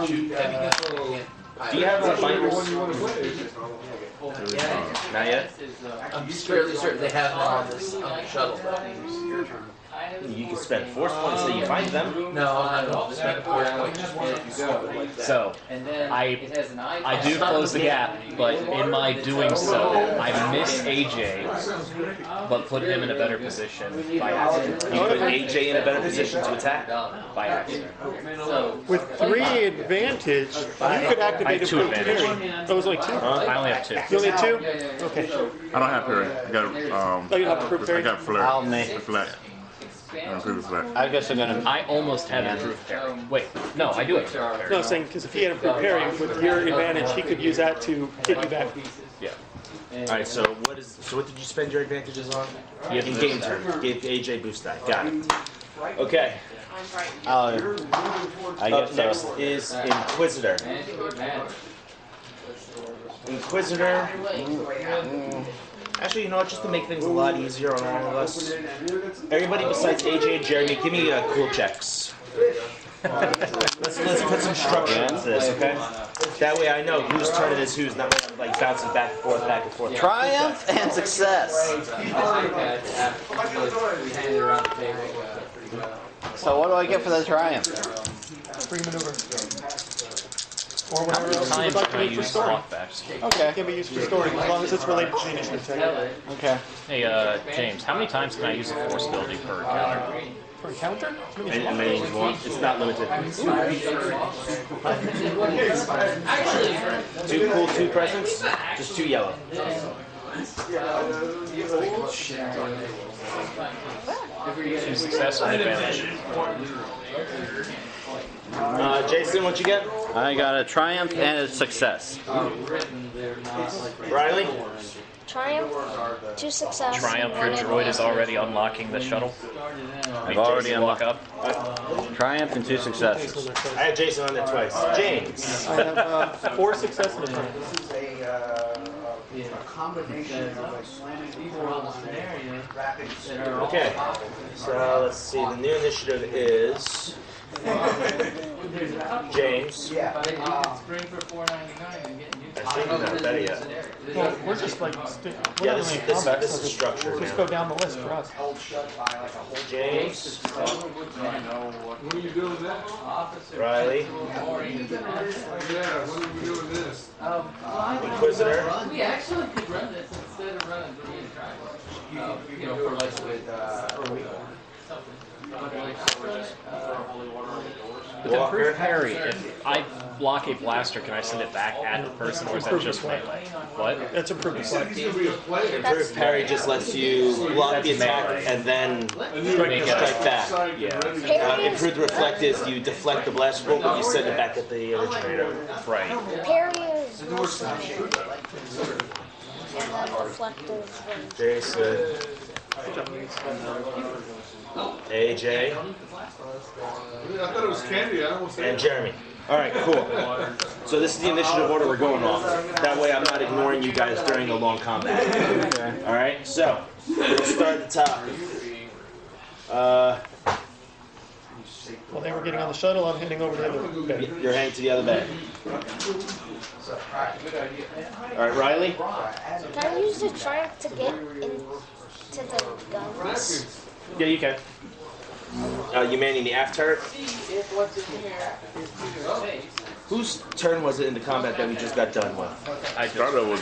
James. Do you have the binders? Not yet. I'm fairly certain they have them on this shuttle. You can spend force points till you find them. No, not at all. Spend force points. So, I do close the gap, but in my doing so, I miss AJ, but put him in a better position by accident. You put AJ in a better position to attack. By accident. With 3 advantage, you could activate I have a 2 parry. advantage. That was only 2? I only have 2. You only had 2? Okay. I don't have parry. I got Oh, you don't have to I parry? got flare. I'll make. Flat. Improve flat. I guess I'm gonna. I almost had improved parry. Wait, no, I do have improved parry. No, I'm saying because if he had a parry with your advantage, he could use that to hit you back. Yeah. All right, so what did you spend your advantages on? You have In to game boost turn. Give AJ boost die. Got it. Okay. I Up guess next so. is Inquisitor. Inquisitor. Actually, you know what? Just to make things a lot easier on all of us, everybody besides AJ and Jeremy, give me cool checks. Let's put some structure into this, okay? That way I know whose turn it is whose, not like bouncing back and forth, back and forth. Triumph and success. So what do I get for the triumph? Free maneuver. Or How whatever many else you times would like to can I make for use story. lockbacks? Okay. It can be used for story as long as it's related to the initiative check. Okay. Hey, James, how many times can I use a force ability per encounter? For encounter? And many as one. It's not limited. 2 cool, 2 presents, just 2 yellow. 2 success or advantage? Jason, what you get? I got a triumph and a success. Riley? Triumph, 2 success. Triumph, your droid is already unlocking the shuttle. I've already Walk unlocked up. triumph and 2 successes. I had Jason on there twice. James. I have 4 success and a triumph. A combination of like slamming people on the rapid. Okay, so let's see. The new initiative is James. Spring for $4.99 and get new. I think we're not better yet. Well, we're just like, we're Yeah, not this really is in combat, this so is just, structured just now. go down the list for us. James, What are you doing next? Riley, Yeah, when are we doing this? Inquisitor, We actually could run this instead of running the main track. You know, for like with With improved Walker. parry, if I block a blaster, can I send it back at the person, or is that just melee? What? That's improved reflect. He's gonna be a player. Improved parry just lets you block the attack and then strike back. Yeah. Improved reflect is you deflect the blast bolt, but you send it back at the originator. Right. Parry is mostly and then reflective. Jason, AJ, I thought it was candy. I almost said and Jeremy. All right, cool. So this is the initiative order we're going off. That way I'm not ignoring you guys during the long combat. All right, so we'll start at the top. While they were getting on the shuttle, I'm heading over to the other bed. You're heading to the other bed. All right, Riley. Can I use the triumph to get into the guns? Yeah, you can. You manning the aft turret. Whose turn was it in the combat that we just got done with? Started with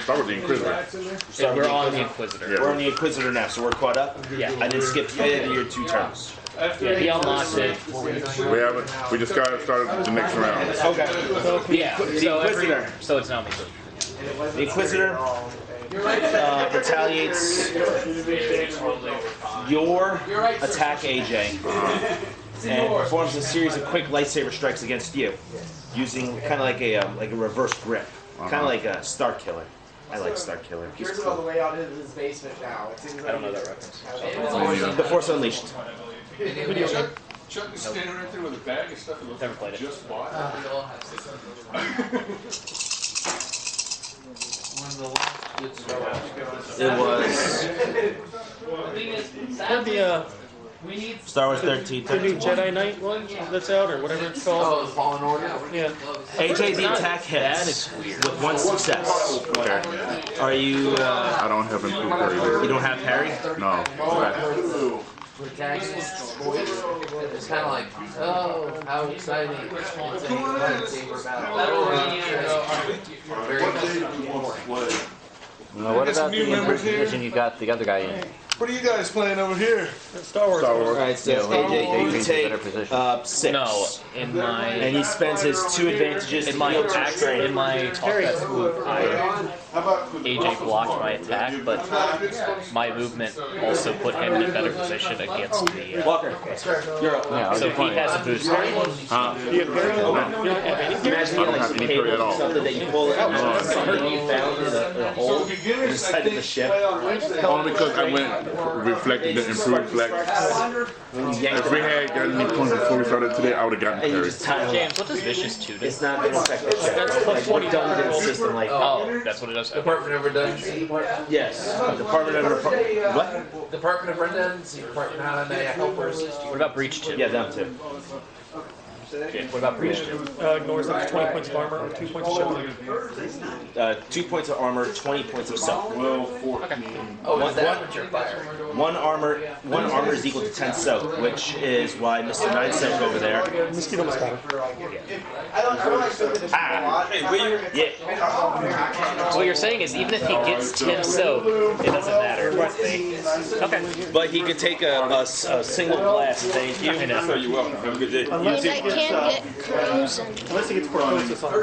start with the Inquisitor. So we're on the Inquisitor. We're on the Inquisitor now, so we're caught up. Yeah. I didn't skip either of your 2 turns. Yeah, he unlocked it. We haven't. We just started the next round. Okay. Yeah. So it's now me. The Inquisitor retaliates your attack, AJ, and performs a series of quick lightsaber strikes against you, using kind of like a reverse grip Kind of like a Star Killer. I like Star Killer. He's all the way out into his basement now. It seems like I don't know that reference. The Force Unleashed. Chuck is standing right there with a bag of stuff. Never played it. Just bought. It was Star Wars 13. The new Jedi Knight one that's out, or whatever it's called. Oh, the Fallen Order? Yeah. AJ, the attack hits with 1 success. Okay. Are you? I don't have improved parry. You don't have parry? No. It's kind of like, oh, how exciting. It's a lightsaber battle. Very What day do you want to play? Well, what about the improved position you got the other guy in? What are you guys playing over here? Star Wars. Alright, so AJ, you AJ's in a better take position. 6. No, in my And he spends his 2 advantages in to my heal to attack strain. in my talk move, AJ blocked my attack, but my movement also put him in a better position against the. Walker, you're up. Yeah, So he has a boost. You have parry? You don't have any parry? Imagine you I don't have any parry at all. something that you pull out, something you found in a hole inside of the ship. Only because I went reflected the improved flex. If we had gotten any points before we started today, I would have gotten And you parry. just tie James, what does Vicious 2 do? It's not going to affect the check. That's plus 20 done in a system like that. Oh, that's what it does. Okay. Department of Redundancy. Yes. Department of what? Department of Redundancy. Department how they help or assist you. What about Breach 2? Yeah, them too. What about Breach 2? Ignores up to 20 points of armor or 2 points of shield. 2 points of armor, 20 points of soak. 12, 14. Oh, is that what you're firing? 1 armor is equal to 10 soak, which is why Mr. 9 soak over there. Mosquito Moscato. I don't like thinking this a lot. Yeah. So what you're saying is even if he gets 10 soak, it doesn't matter. Okay. But he could take a single blast. Thank you. I know. You're welcome. Have a good day. But I can't get cruising. Unless he gets Portosis on the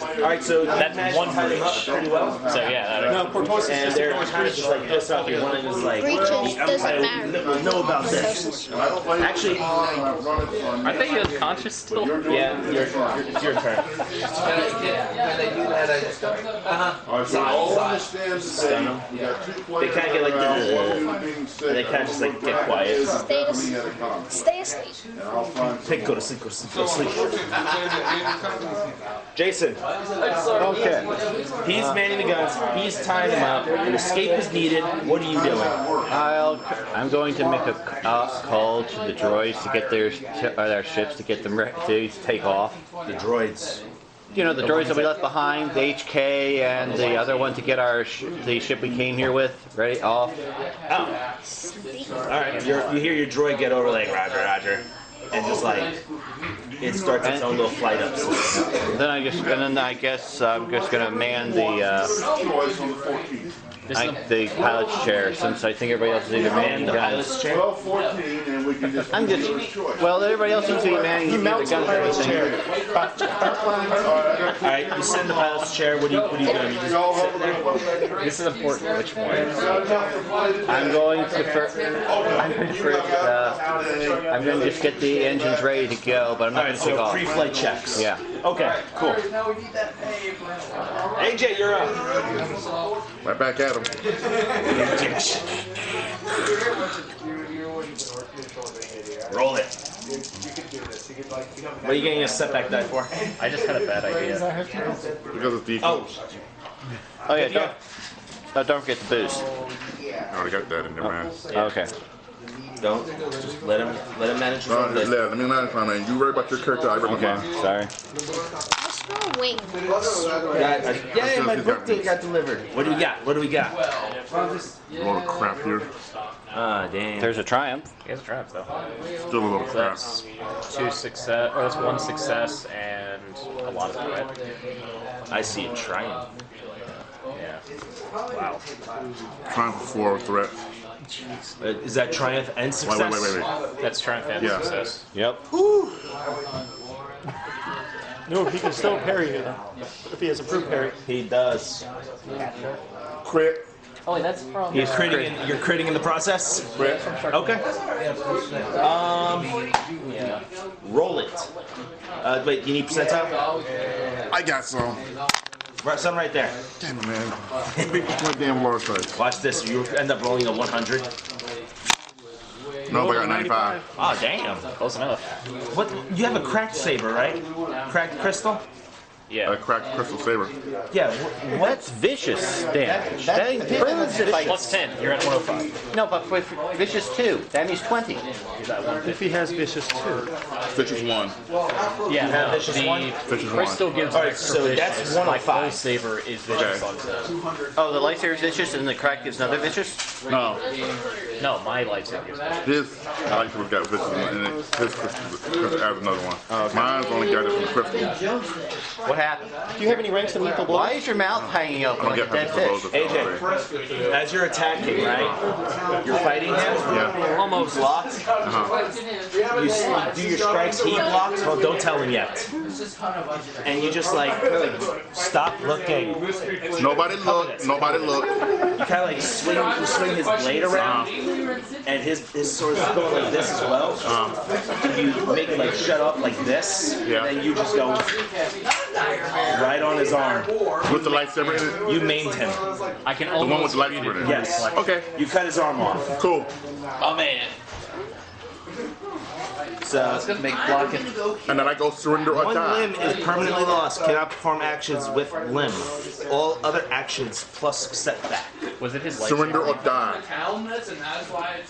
line. Alright, so That's one tied him up pretty well. So yeah, I don't know. No, Portosis And is they're just kind of just like this up here. One is like, Breaches the doesn't Empire matter. will know about this. Actually, Aren't they unconscious still? yeah, it's your turn. Can they do that? Alright, so all understand Stun today, them. we got 2 They players kind of get like around, the, one being sick. they kind of just like get quiet. Stay asleep. At a con. Stay asleep. And I'll find Pick, go to sleep, go to sleep, go to sleep. Jason, Okay. he's manning the guns, he's tying them up, an escape is needed, what are you doing? I'm going to make a call to the droids to get their ships to get them ready to take off. The droids. You know, the droids that we left behind, the HK and the other one to get our the ship we came here with ready off. Oh. Alright, you hear your droid get over like, Roger, Roger. And just like, it starts its own little flight up. Then I guess I'm just gonna man the choice on the 14th. the pilot's chair since I think everybody else is either manning The guns. pilot's chair? 12, 14, and we can just I'm just well, everybody else seems to be manning He either mounts the guns or pilot's anything. chair. Alright, you send the pilot's chair, what are you doing? You just sit there? This is important. Which one? I'm going to first. I'm going to just get the engines ready to go, but I'm not Alright, going to take so off. pre-flight checks. Yeah. Okay, cool. AJ, you're up. Right back at him. Roll it. What are you getting a setback die for? I just had a bad idea. Because of defense. Oh, Oh yeah, don't forget the boost. I already got that in there, man. Okay. don't. Just let him manage his own business. Let me manage my man. You worry about your character, I worry about mine. Sorry. I smell wings. Yeah, my birthday got delivered. What do we got? What do we got? A lot of crap here. Ah, damn. There's a triumph. He has a triumph though. Still a little crap. That's 2 success, or that's 1 success and a lot of threat. I see a triumph. Yeah. Wow. Trying for 4 threat. Is that triumph and success? Wait. That's triumph and Yeah. success. Yep. No, he can still parry you then, if he has approved parry. He does. Crit. Oh, wait, that's from. You're critting in the process? Okay. Yeah. Roll it. Wait, you need percentile? I got some. Right, some right there. Damn it, man. What damn large size? Watch this. You end up rolling a 100. No, I got 95. Oh, damn. Close enough. What? You have a cracked saber, right? Cracked crystal? Yeah. A cracked crystal saber. Yeah. That's vicious damage. That improves if I... Plus 10. You're at 105. No, but with vicious 2, that means 20. He's at 150. If he has vicious 2. Vicious 1. Yeah, no, vicious the one? Vicious crystal 1. gives Alright, extra so vicious. that's My 105. full saber is vicious Okay. on set. Oh, the lightsaber is vicious and the crack gives another vicious? No. No, my lightsaber gives vicious. His lightsaber's got vicious one, and then his crystal adds another one. Mine's only got it from crystal. What happened? Do you have any ranks in lethal blows? Why is your mouth hanging open I don't like a get dead crystal fish? blows. AJ, as you're attacking, right? You're fighting him. Yeah. Almost locked. You do your strikes. He blocks. Well, don't tell him yet. And you just like stop looking. Nobody look. Nobody look. You kind of like swing his blade around, and his sword is going like this as well. You make it like shut up like this, Yeah. and then you just go right on his arm. With the lightsaber in it? You maimed him. I can The one with almost the lightsaber in it? Yes. Okay. You cut his arm off. Cool. Oh man. So It's gonna make blocking. And then I go surrender or one die. limb is permanently lost. Cannot perform actions with limb. All other actions plus setback. Was it his lightsaber? Surrender or die.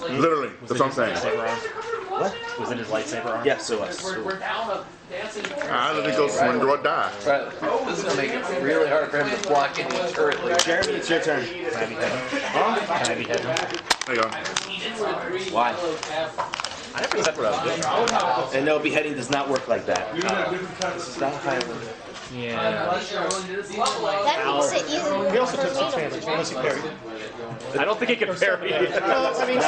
Literally. That's what I'm saying. What? Was it his lightsaber arm? Yes, it was. I let it go surrender or die. Right. This is gonna make it really hard for him to block any turret later. Jeremy, it's your turn. Can I be hit? Can I be hit? There you go. Why? I never thought what I was doing. And no, beheading does not work like that. Stop fighting. Yeah. That makes it easier. He also took for 6 me to damage, unless he parried. I don't think he can parry. No, I mean,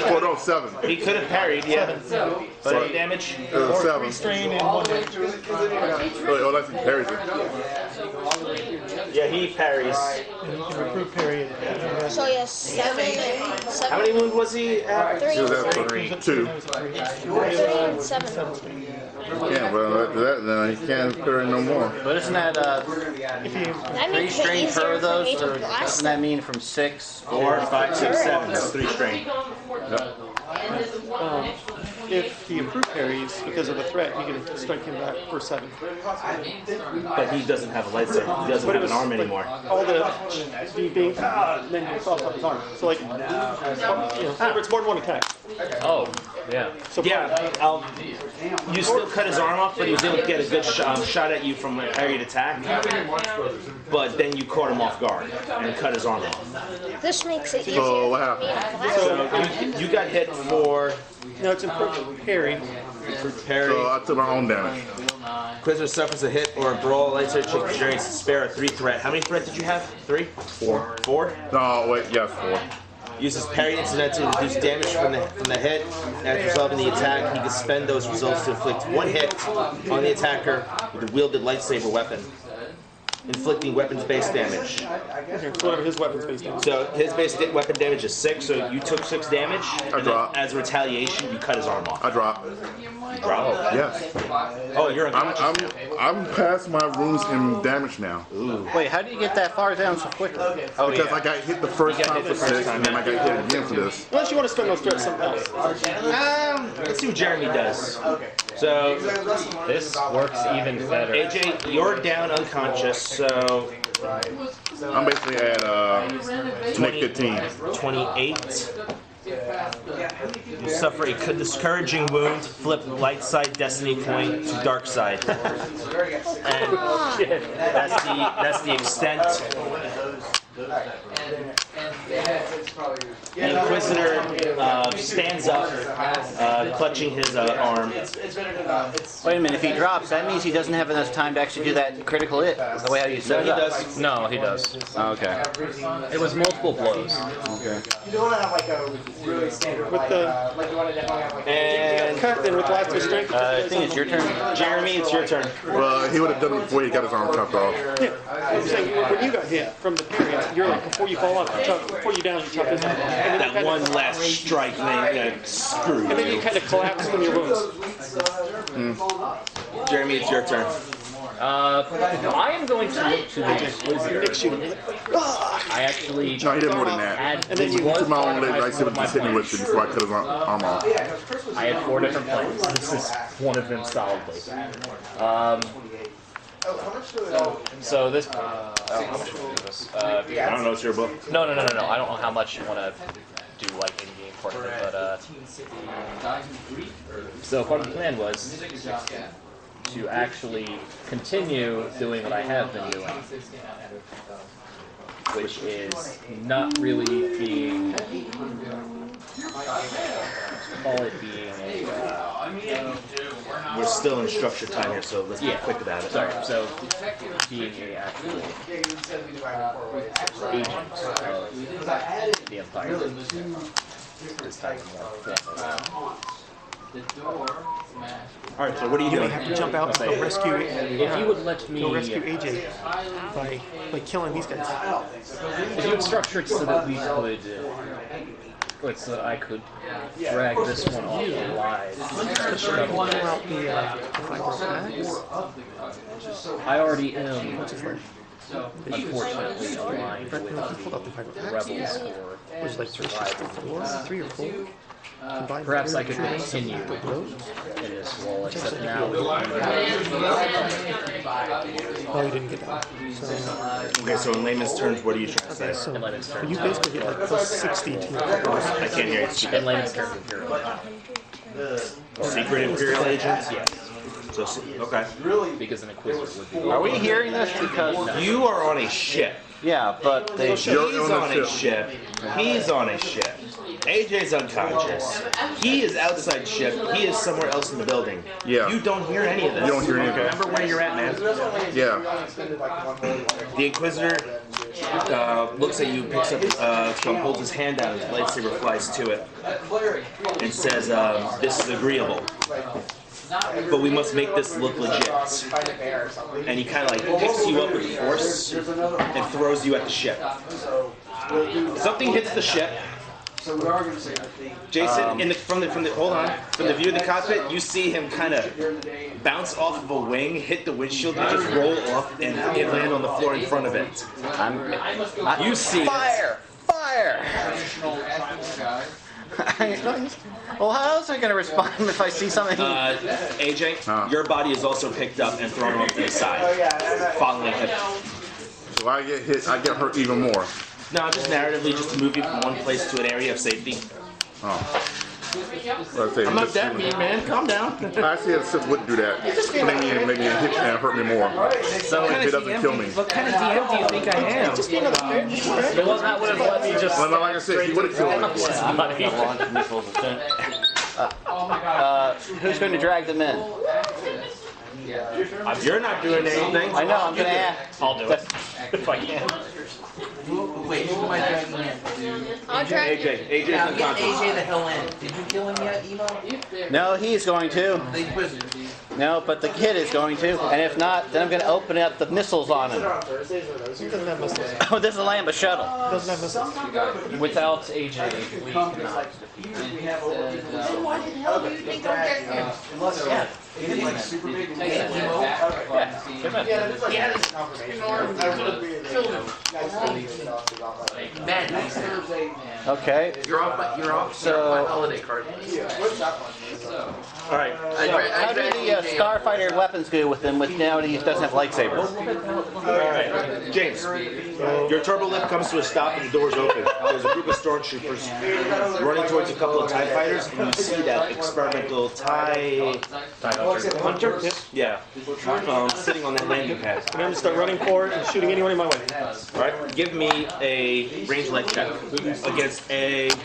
Oh, no, 7. He could have parried, yeah. 7 damage. 7. strain and 1 damage. Oh, that's he parries it. Yeah, he parries. And you can recruit parry. So yes, 7. How many wounds was he at? He was at 2. 7. Yeah, well, after that, then he can't parry no more. But isn't that That 3 makes it strain easier per for those? me to Or blast doesn't that mean from 6? 4, 5, 6, 7. That's 3 strain. If he improved parries because of the threat, you can strike him back for 7. But he doesn't have a lightsaber. He doesn't have an arm anymore. All the being then you fall off his arm. So like, remember it's more than 1 attack. Oh, yeah. So Yeah, you still cut his arm off, but he was able to get a good shot at you from a parried attack. But then you caught him off guard and cut his arm off. This makes it easier. So what for me happened? to blast. So you got hit for now it's improved parry. parry. So I took my own damage. Prisoner suffers a hit or a brawl. Lightsaber check experience to spare a 3 threat. How many threat did you have? 3? 4. 4? No, wait, yes, 4. Uses parry incident to reduce damage from the hit. After resolving the attack, he can spend those results to inflict 1 hit on the attacker with a wielded lightsaber weapon, inflicting weapons-based damage. Whatever his weapon's based on. So his base weapon damage is 6, so you took 6 damage, and then drop. as a retaliation, you cut his arm off. I drop. You drop. Yes. Oh, you're unconscious. I'm past my runes in damage now. Wait, how do you get that far down so quickly? Oh, Because yeah. I got hit the first You got time hit for the first 6, and then I got hit again for this. Unless you want to spend those threats something else. Let's see what Jeremy does. So, This works even better. AJ, you're down unconscious, so I'm basically at Nick 15. 28. You suffer a discouraging wound, flip light side destiny point to dark side. And that's the extent. The Inquisitor stands up, clutching his arm. Wait a minute, if he drops, that means he doesn't have enough time to actually do that critical hit, the way how you said He it. does. No, he does. Oh, okay. It was multiple blows. You don't want to have like a really standard With the like you want to definitely have like and cut then with last strength. I think it's your turn. Jeremy, it's your turn. Well, he would have done it before he got his arm chopped off. Yeah, I'm saying when you got hit from the parry, you're like before you fall off, before you down, you chop his arm. And then you That kinda- one last strike thing that screwed And then you you. kind of collapse from your wounds. Jeremy, it's your turn. I am going to look to the Inquisitor. I actually No, he did more than that. had And then you took my own leg, I said, just hit me with it before I cut his arm off. I had 4 different plans. This is one of them solidly. So this. How much should we do this? I don't know. It's your book. No. I don't know how much you want to do like in-game part of it, but so part of the plan was to actually continue doing what I have been doing, which is not really being, call it being a, We're still in structured time here, so let's be quick about it. sorry, so being a actual agent of the Empire this time more. Alright, so what are you doing? Have to jump out and go rescue. If you would let me, go rescue AJ by killing these guys. if you would structure it so that we could, so that I could drag this one off alive. I already am, unfortunately, aligned with the rebels for Which is like 3 or 4. perhaps I could continue in this role, except now with Oh, you didn't get that. Okay, so in layman's terms, what are you trying to say? So in layman's terms. you basically get like plus 60 to your I can't hear you. In layman's terms, Imperial. Secret Imperial agents? Yes. So, okay. Because an Inquisitor would be. Are we hearing this? Because You are on a ship. yeah, but they. He's on a ship. He's on a ship. AJ's unconscious. He is outside ship. He is somewhere else in the building. Yeah. You don't hear any of this. You don't hear anything. Remember where you're at, man. Yeah. The Inquisitor looks at you, picks up, holds his hand out, his lightsaber flies to it, and says, "This is agreeable, but we must make this look legit." And he kind of like picks you up with force and throws you at the ship. Something hits the ship. Jason, from the view of the cockpit, you see him kind of bounce off of a wing, hit the windshield, and just roll off and land on the floor in front of it. You see Fire! Fire! Well, how else am I going to respond if I see something? AJ, your body is also picked up and thrown off to the side, following him. So I get hit, I get hurt even more. No, just narratively, just to move you from one place to an area of safety. Oh. I'm not that mean, man. Calm down. I see a Sith wouldn't do that. Make me hit and hurt me more. So if it doesn't kill me. What kind of DM do you think I am? Just be another player. It was not would have let me just. Well, like I said, he would have killed me. Who's going to drag them in? You're not doing anything. I know, I'm going to ask. I'll do it if I can. Wait, who am I dragging in? I'll drag you. AJ's Now, get unconscious. AJ the hell in. Did you kill him yet, Emo? No, he's going to. The Inquisitor. No, but the kid is going to. And if not, then I'm going to open up the missiles on him. He doesn't have missiles. Oh, this is a Lambda shuttle. Doesn't have missiles. Without AJ, we cannot defeat him. Why the hell do you think I'm getting here? Unless, yeah. Is it like super big? Yeah, Okay. You're off my So, holiday card. All right. how do the Starfighter weapons go with him now that he doesn't have lightsabers? James, your turbo lift comes to a stop and the doors open. There's a group of stormtroopers running towards a couple of TIE fighters, and you see that experimental TIE Hunter? Yeah. Sitting on that landing pad. I'm going to start running forward and shooting anyone in my way. All right. Give me a range light check against a 3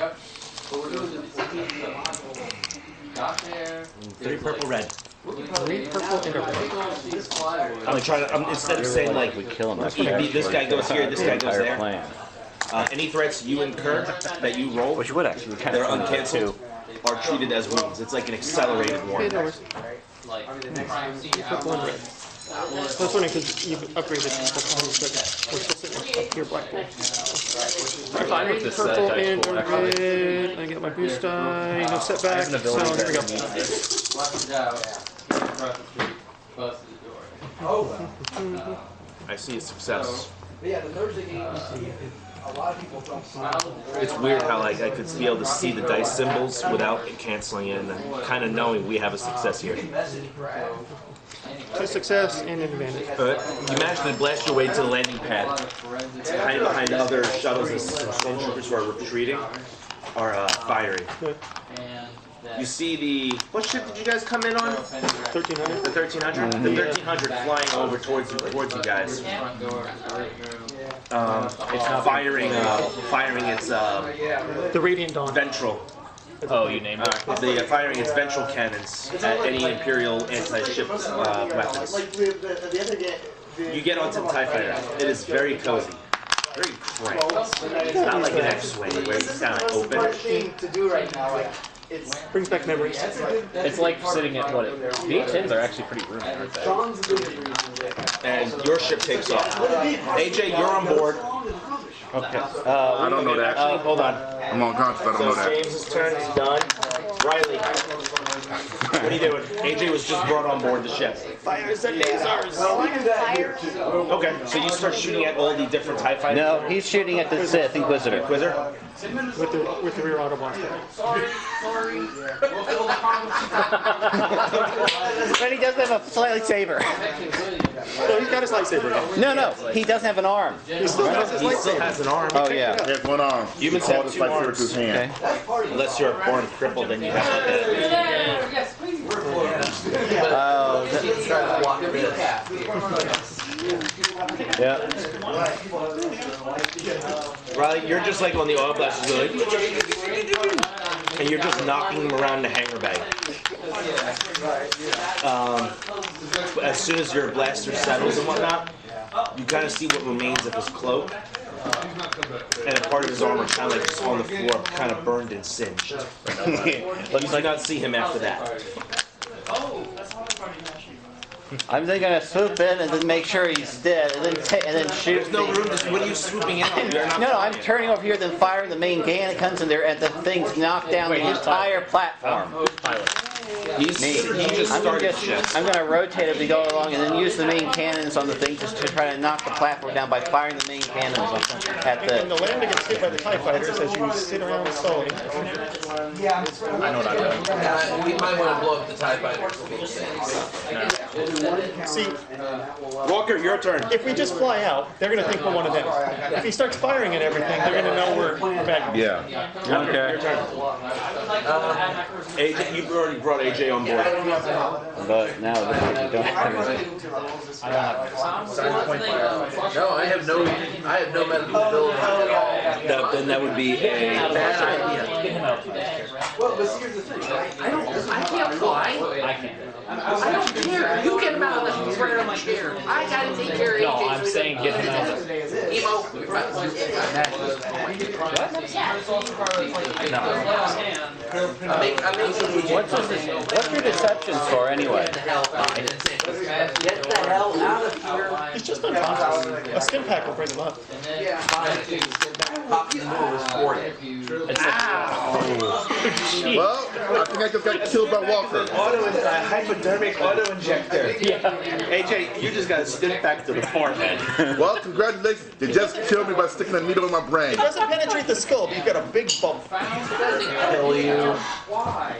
purple red. 3 purple and a red. I'm trying to. Instead of saying like We kill him. this guy goes here, this guy goes there. Plan. Any threats you incur that you roll, Which would actually kind they're of uncanceled, are treated as wounds. It's like an accelerated warning. Purple and red. I was wondering because you've upgraded to purple, but we're still sitting up here, black bull. I'm fine with this Purple dice and pool, actually. red. I get my boost die, no I setback. have an ability So here we go. that needs this. Across the street, busted the door. I see a success. Yeah, the Thursday game, a lot of people don't smile. It's weird how like I could be able to see the dice symbols without it canceling in and kind of knowing we have a success here. Two success and an advantage. You managed to blast your way to the landing pad. Hiding behind other shuttles as stormtroopers who are retreating are firing. You see the... What ship did you guys come in on? 1300. The 1300? The 1300 flying over towards you guys. It's firing its... The Radiant Dawn. Ventral. Oh, you named it. The firing its ventral cannons at any Imperial anti-ship weapons. You get onto the TIE Fighter. It is very cozy. Very cramped. It's not like an X-Wing where it's kind of open. To do right now, Brings back memories. It's like sitting at what? V10s are actually pretty roomy, aren't they? And your ship takes off. AJ, you're on board. Okay. I don't know that. Hold on. I'm unconscious. I don't know So that. James' turn is done. Riley, what are you doing? AJ was just brought on board the ship. Fires and lasers. Okay, so you start shooting at all the different TIE fighters? No, he's shooting at the Sith Inquisitor. Inquisitor? With the rear auto blaster. But he doesn't have a lightsaber. No, he's got his lightsaber. No, he doesn't have an arm. He still has his He still lightsaber. has an arm. Oh yeah. He has one arm. Humans He have called his two lightsaber arms. to his hand. Okay. Unless you're born crippled, then you have like a... Oh. Yeah. Riley, you're just like on the oil blasters, like, and you're just knocking them around the hangar bay. As soon as your blaster settles and whatnot, you kind of see what remains of his cloak, and a part of his armor kind of like just on the floor, kind of burned and singed. But you do not see him after that. I'm then gonna swoop in and then make sure he's dead, and then shoot. There's no room. What are you swooping in on? You're not No, I'm turning over here, then firing the main cannon. It comes in there, and the thing's knocked down the entire platform. He just started shit. I'm gonna rotate as we go along, and then use the main cannons on the thing just to try to knock the platform down by firing the main cannons at And the the. lambda gets hit by the TIE fighters as you sit around stalling. I know what I'm doing. We might want to blow up the TIE fighters. See, Walker, your turn. if we just fly out, they're going to think we're one of them. If he starts firing at everything, they're going to know we're back. Yeah. Okay. Your turn. AJ, you've already brought AJ on board. But now we don't have it. No, I have no medical ability at all. Then that would be a Bad idea. Well, but here's the thing. I can't fly. I can't. I don't care. You get him out of the prayer in my chair. I gotta take care of No, AJ. I'm saying get him out of Emo. What's your deception score anyway? Get the hell out of here. He's just unconscious. A stim pack will bring him up. Well, I think I just got killed by Walker. Hypodermic auto injector. AJ, you just got a stint back to the forehead. Well, congratulations. You just killed me by sticking a needle in my brain. It doesn't penetrate the skull, but you've got a big bump. Kill you.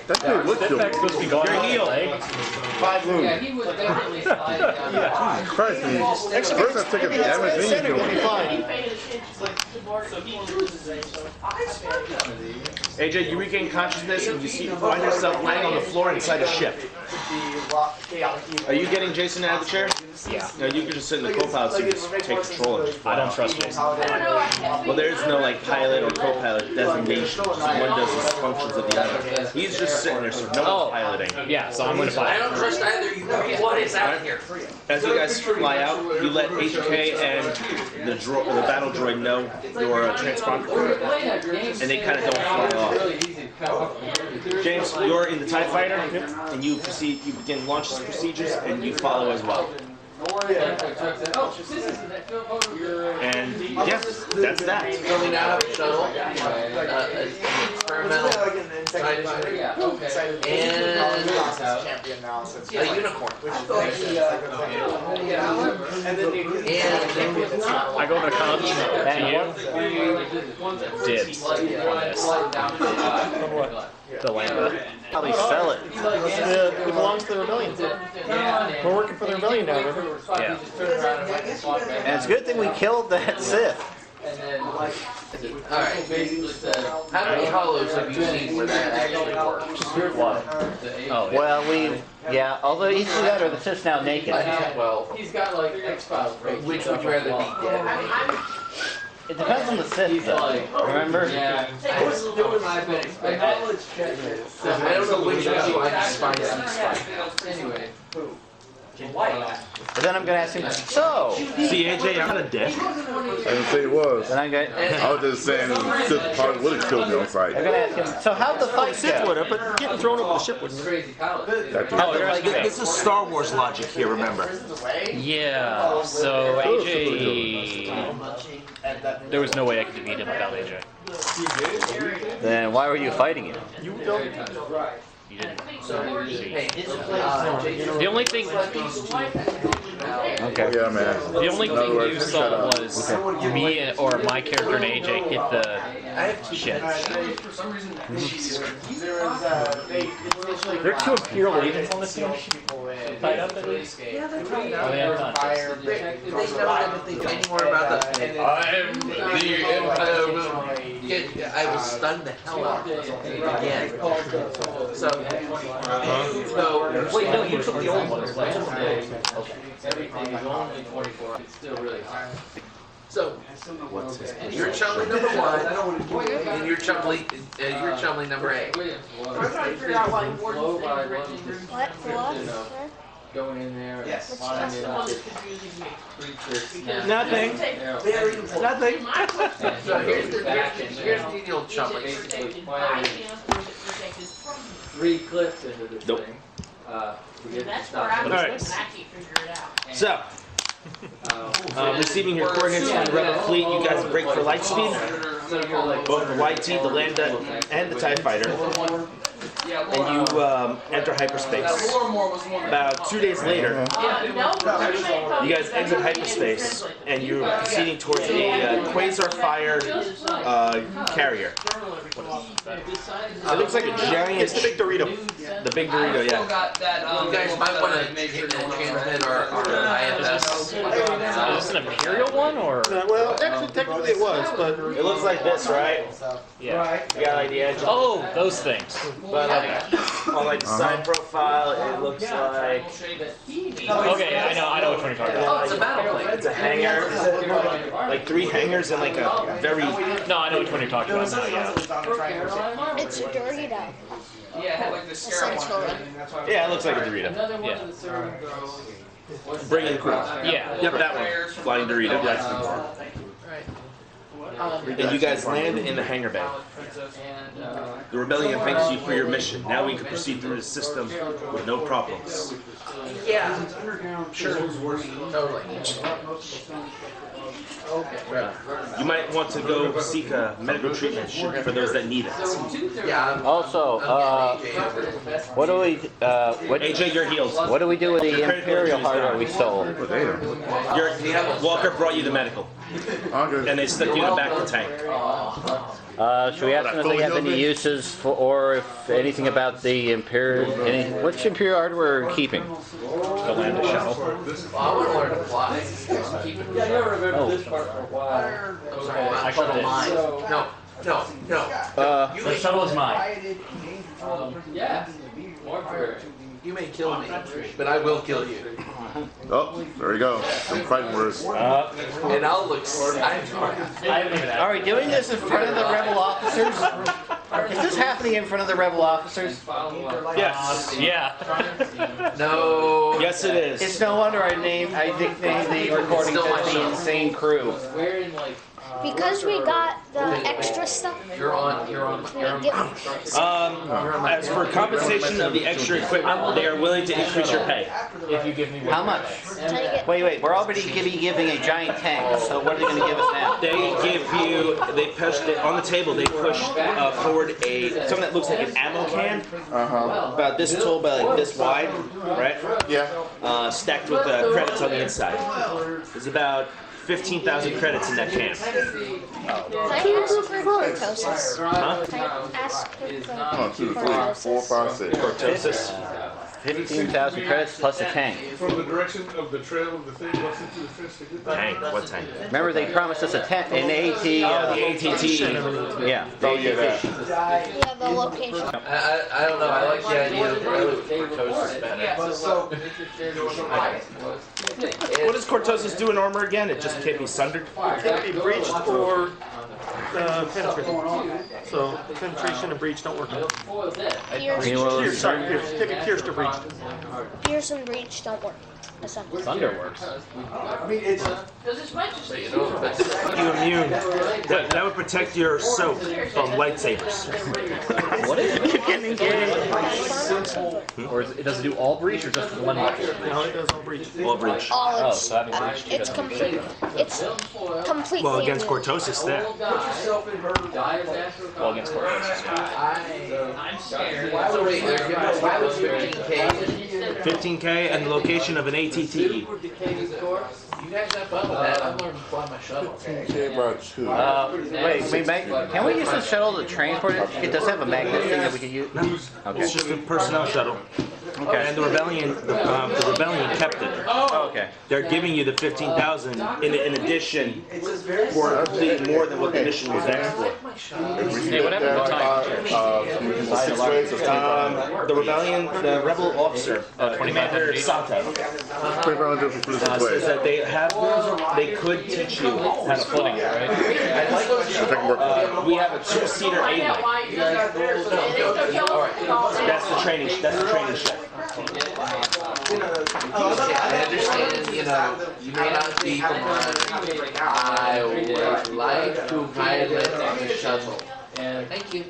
That dude would kill me. supposed to be going You're healed. 5 wounds. Yeah, he was definitely sliding down. Christ, man. Actually, First I take a damage, then you center kill will be me. fine. AJ, you regain consciousness and you find yourself lying on the floor inside a ship. Are you getting Jason out of the chair? Yeah. No, you can just sit in the co-pilot seat and just take control and just fly I don't off. trust Jason. Well, there's no like pilot or co-pilot designation. Just one does the functions of the other. He's just sitting there, so no one's piloting. Yeah, so I'm going to fly. I don't trust either. You what is out of here? As you guys fly out, you let HK and the battle droid know your transponder, and they kind of don't fly off. James, you're in the TIE Fighter, and you begin launch procedures, and you follow as well. And yeah, that's that. Coming out of the shuttle, experimental Insain fighter. Yeah, okay. And champion now. So it's A unicorn. which is the and then the I go to cons to you. Dibs on this. The Lambda. Probably sell it. It belongs to the rebellion. We're working for the rebellion now, remember? Yeah. And it's a good thing we killed that Sith. Alright. How many hollows have you seen where that actually works? What? Oh, yeah. Well, yeah, although either that or the Sith's now naked. Well, He's got like X-Files. which would you rather be dead or naked? It depends on the Sith, though. Remember? Yeah. I've been expecting. I don't know which one you despise. Anyway. But then I'm gonna ask him, so. See, AJ, I'm not a dick. I didn't say it was. Then I'm gonna I was just saying Sith probably would have killed me on sight. ask him, so how'd the fight Sith go? would have, but getting thrown over the ship wouldn't. Crazy college. That Oh, dude. you're asking me. This is Star Wars logic here, remember. Yeah, so AJ... There was no way I could defeat him without AJ. Then why were you fighting him? You don't. You didn't see. The only thing... Okay. Yeah, man. The only In other thing words, you shut saw up. was me or my character and AJ hit the shit. There are 2 Imperial agents on this team. Tied up at least. Yeah, they're trying to fire. Did they know anything more about the... I'm the Empire. I was stunned the hell out of it again. So, Wait, no, you took the old one. Everything is only 24. It's still really high. so you're chumbling number 1, and you're chumbling number 8. I'm trying to figure out why Gordon's What? What? Going in there. Yes. Finding That's the one it. that's confusing me. Nothing. Very Nothing. So here's the deal, chumbling. Basically, planning 3 clips into this Nope. thing. To get That's the where stuff. I was Alright. looking, I can't figure it out. So, receiving your coordinates from the Rebel fleet, you guys break for light speed. Both the YT, the Lambda, and the TIE Fighter. And you enter hyperspace. About 2 days later, you guys exit hyperspace, and you're proceeding towards a quasar-fired carrier. It looks like a giant... It's the big Dorito. The big Dorito, yeah. You guys might want to transmit our IFS. Is this an Imperial one, or...? Well, actually, technically it was, but It looks like this, right? Yeah. You got like the edge. Oh, those things. But on like the side profile, it looks like Okay, I know which one you're talking about. Oh, it's a battle plane. it's a hangar, like 3 hangars and like a very. No, I know which one you're talking about now, yeah. It's a Dorito. Yeah, it had like the scare Essentially. Yeah, it looks like a Dorito. Another one Yeah. of the serving girls. Bringing crew. Yeah. Yep, that one. Flying Dorito. And you guys land in the hangar bay. And The rebellion thanks you for your mission. Now we can proceed through the system with no problems. Yeah. Sure. Totally. You might want to go seek a medical treatment for those that need it. Yeah. Also, what do we, what AJ, you're healed. do we do with the Imperial hardware we stole? Walker brought you the medical, Okay. and they stuck you in the back of the tank. Should we ask them if they have any uses for, or if anything about the Imperial, which Imperial hardware we're keeping? The Lambda shuttle. Well, I want to learn to fly. Keep it. yeah, I never remember this part for a while. I'm sorry. I called it. No. The shuttle is mine. Yeah. Warfare. You may kill me, but I will kill you. Oh, there we go. Some fighting words. And I'll look. I haven't even Are we doing this in front of the rebel officers? Is this happening in front of the rebel officers? Yes. Yeah. No. Yes, it is. It's no wonder I nicknamed the recording as the Insane Crew. Wearing like Because we got the extra stuff? You're on. As for compensation of the extra equipment, they are willing to increase your pay. If you give me How much? Wait, we're already giving a giant tank, so what are they going to give us now? They give you, they pushed it on the table, they pushed forward something that looks like an ammo can. About this tall, about like this wide, right? Yeah. Stacked with credits on the inside. There's about 15,000 credits in that can. Can I ask for cortosis? Huh? Can I ask for 1, 2, 3, 4, 5, 6. Cortosis. 15,000 credits plus a tank. From the direction of the trail of the thing, what's into the fish to get that? Tank, what tank? Remember they promised us an AT. The ATT. Yeah. Oh, yeah, that. Yeah, the location. I don't know. I like the idea of cortosis better. What does cortosis do in armor again? It just can't be sundered? It can't be breached or penetrated. So penetration and breach don't work. Pierce Can't be pierced or breached. and breach don't work. Essentially. Thunder works. You immune. That would protect your soap from lightsabers. What is it? Or does it do all breach or just one breach? No, it does all breach. All breach. Oh, so that means breach It's complete. It's complete. Well, against cortosis there. well against cortosis. So wait, they're giving us 15K. 15K and the location of an ATTE. You guys have fun with that. I'm learning to fly my shuttle. Okay, about 2. Can we use the shuttle to transport it? It does have a magnet thing that we can use. Okay. It's just a personnel shuttle. Okay. And the rebellion kept it. Oh, okay. They're giving you the 15,000 in addition for completing more than what the mission was asked for. Hey, what happened to time? The rebel officer, Commander Santa, says that they could teach you how to fly. Right? We have a 2-seater A-wing. That's the training ship. I understand, you may not be from I would like to pilot the shuttle. Thank you.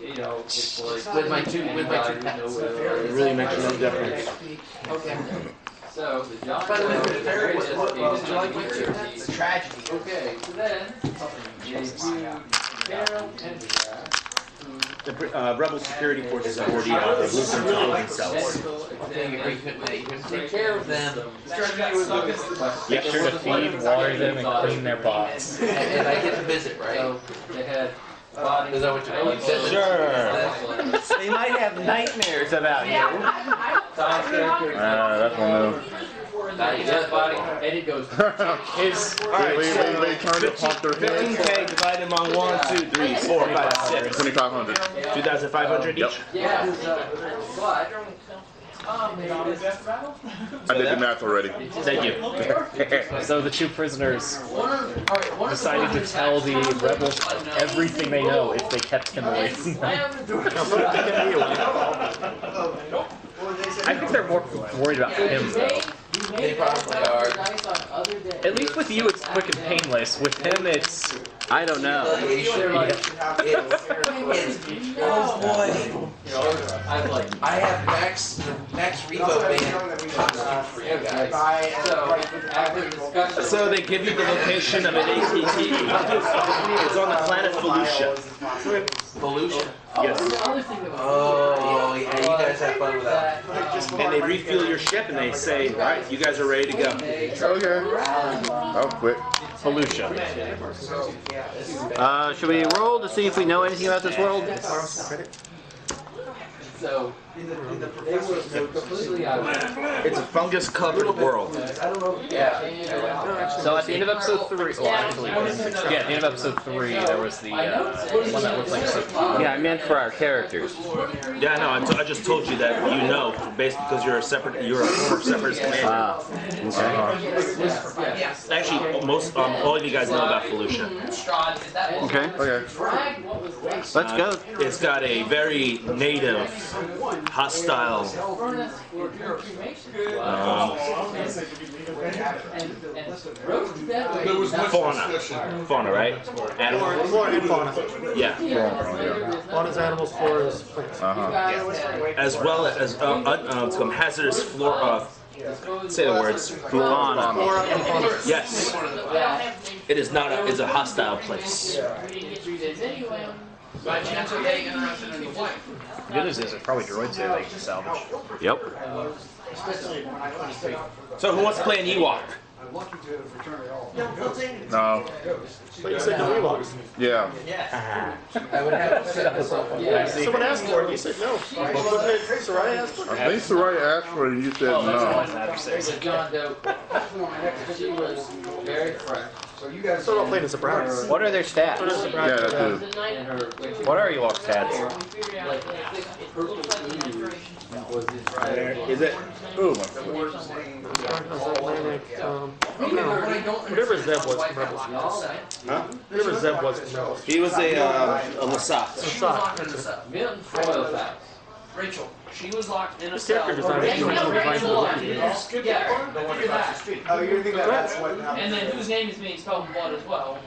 With my two pets. It really makes no difference. Okay. So, the John By the way, the ferry was what would you like my two pets? Tragedy. Okay, so then, The rebel security forces have already loosened the holding cells. Take care of them. Make sure to feed, water them, and clean their box. And I get to visit, right? they had Is that what you call it? Sure. They might have nightmares about you. That's one of them. Eddie goes. They trying to pump their heads. 15K divided among 1, 2, 3, 4, 5, 6. 2,500. 2,500 each? Yeah. I did the math already. Thank you. So the 2 prisoners decided to tell the rebels everything they know if they kept him away from them. I think they're more worried about him, though. They probably are. At least with you, it's quick and painless. With him, it's... I don't know. Oh boy. I have Max Revo band costume for you guys. So they give you the location of an ATT. It's on the planet Felucia. Felucia? Yes. Oh, yeah, you guys have fun with that. And they refuel your ship and they say, alright, you guys are ready to go. Okay. Oh, quick. Felucia. Should we roll to see if we know anything about this world? So, they were completely out of it. It's a fungus-covered world. So at the end of episode 3, well actually, at the end of episode 3, there was the one that looked like a... Yeah, I meant for our characters. Yeah, no, I just told you that you know, based because you're a former separatist commander. Actually, all of you guys know about Felucia. Okay. Okay. Let's go. It's got a very native hostile. Fauna, right? Animal. Flora and fauna. Yeah. Fauna's animals, flora is plants. As well as hazardous flora. Say the words. Flora and fauna. Yes. It is not. It's a hostile place. By chance are they interested in the wife? The good news is there's probably droids there that you can salvage. Yep. So who wants to play an Ewok? No. But you said no Ewoks. Yeah. Someone asked for it, you said no. Soraya asked for it? I think Soraya asked for it and you said no. John Doe. She was very fresh. So don't play as a brown. What are their stats? Yeah, that's it. What are your stats? Is it? Ooh. Whatever Zeb was from Rebels. Huh? Whatever Zeb was from Rebels. He was a Lasat. Milton Foyle's house. Rachel. She was locked in a This cell. character design is Yeah, Oh, you think that's what happened? and then whose name is being spelled in blood as well.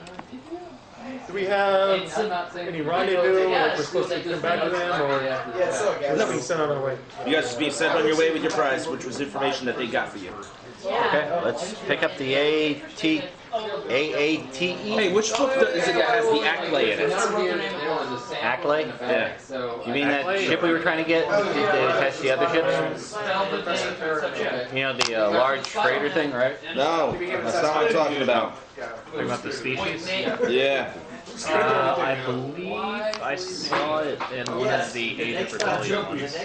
Do we have It's not saying- any rendezvous, like we're supposed to come back to them, or Yeah, so is that being sent on our way? You guys are being sent on your way with your prize, which was information that they got for you. Okay, let's pick up the AATE. Hey, which book is it that has the Acklay in it? Acklay? Yeah. You mean that ship we were trying to get? Did they attach the other ships? You know, the large freighter thing, right? No, that's not what I'm talking about. Talking about the species? Yeah. I believe I saw it in one of the Age of Rebellion ones.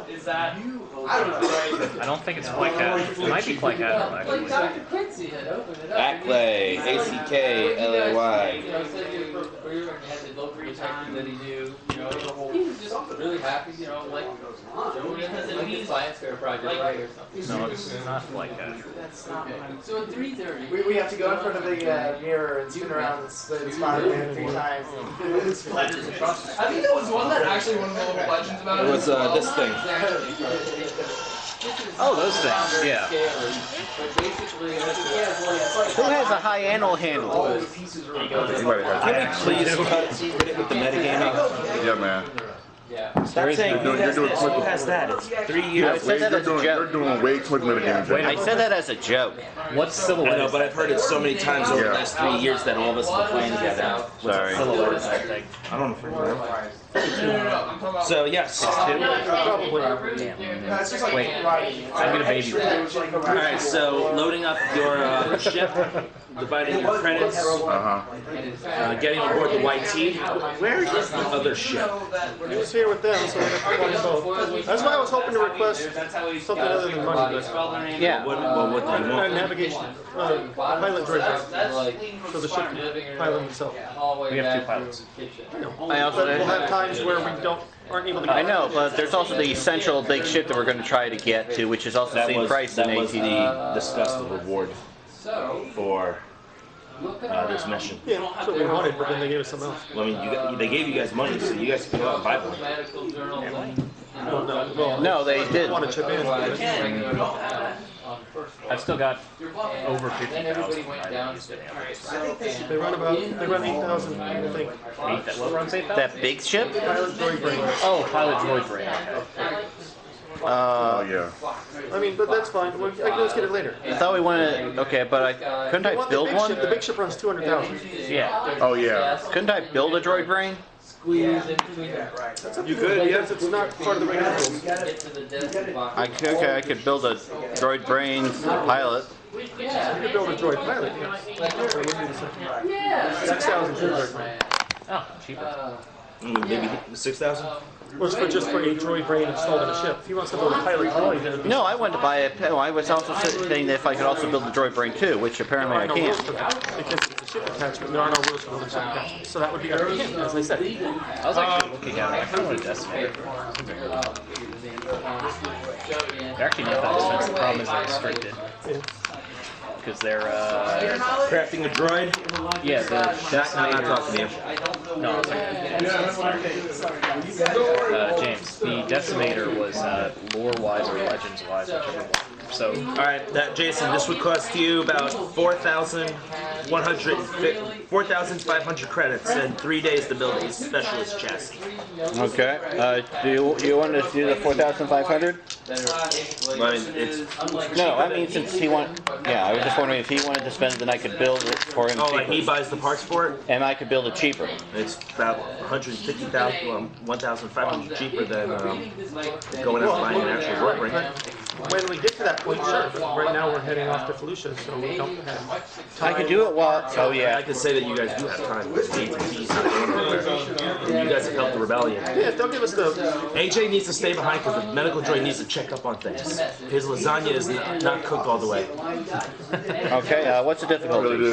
Is that? I don't think it's Flight Cat. It might be Flight Cat, actually. Dr. Quincy had opened it up. Acklay, ACKLAY. You know, said you were queer and had the local detective that he knew. You know, he was just really happy. You know, like showing it as a science fair project, right, or something. No, it's not Flight Cat. So at 3:30. We have to go in front of the mirror and spin around the Spider-Man 3 times. I think there was one that actually one of the local legends about It was this thing. Oh, those things, yeah. Who has a high anal handle? Can we please cut it with the metagaming? Yeah, man. Stop saying who has this, who has that? It's 3 years. I said that as a You're joke. doing way too much metagaming. I said that as a joke. What silhouette? I know, is but I've heard it so many times over the Yeah. last 3 years that all of us have been playing together. Sorry. silhouette is that thing? I don't know. So yes. Probably. It's just like Wait, I'm gonna baby that. All right. So loading up your ship, dividing your credits, getting on board the YT. Where is the other ship? He was here with them, so we have to find both. That's why I was hoping to request something other than money, but Yeah. What do you want? navigation, pilot droid, so the ship can pilot himself. We have 2 pilots. I also But we'll have times where we aren't able to get I know, but there's also the essential big ship that we're going to try to get to, which is also the same price in that was ATD. the discussed reward for this mission. Yeah, that's what we wanted, but then they gave us something else. Well, I mean, they gave you guys money, so you guys can go out and buy one. No, they did. Want to chip in? I've still got over 50,000. They run 8,000, I think. What runs 8,000? That big ship? Pilot droid brain. Oh, pilot droid brain. Okay. Oh, yeah. I mean, but that's fine. I can always get it later. I thought we wanted. Okay, but couldn't I build one? The big ship runs 200,000. Yeah. Oh, yeah. Couldn't I build a droid brain? Squeeze in between them. You could, yes. It's not part of the regular rules. I could build a droid brain pilot. You could build a droid pilot. Yeah. 6,000 for a droid brain. Oh, cheaper. Maybe 6,000. Was for just for a droid brain installed in a ship. If he wants to build a pilot, No, I wanted to buy it. No, I was also saying that if I could also build a droid brain too, which apparently I no rules can't. for that because it's a ship attachment. There are no rules for building ship attachments. So that would be up to him, as I said. I was actually looking at it. I kind of want to decimate it. They're actually not that expensive. The problem is they're restricted. because they're Crafting a droid? yeah, the I'm not talking to you. no, it's okay. James, the Decimator was lore-wise or legends-wise, whichever one. So, all right, Jason, this would cost you about 4,500 credits and 3 days to build a specialist chassis. Okay. Do you want to do the 4,500? No, I mean since he want. Yeah, I was just wondering if he wanted to spend it, then I could build it for him. Oh, cheaper. like he buys the parts for it? And I could build it cheaper. It's about 150,000, 1,500 cheaper than going out and buying an actual work ring. When we get to that point, sure. But right now we're heading off to Felucia, so we don't have time. I could do it while. Oh yeah. I can say that you guys do have time. You guys have helped the rebellion. Yeah, don't give us the. AJ needs to stay behind because the medical droid needs to check up on things. His lasagna is not cooked all the way. Okay. What's the difficulty?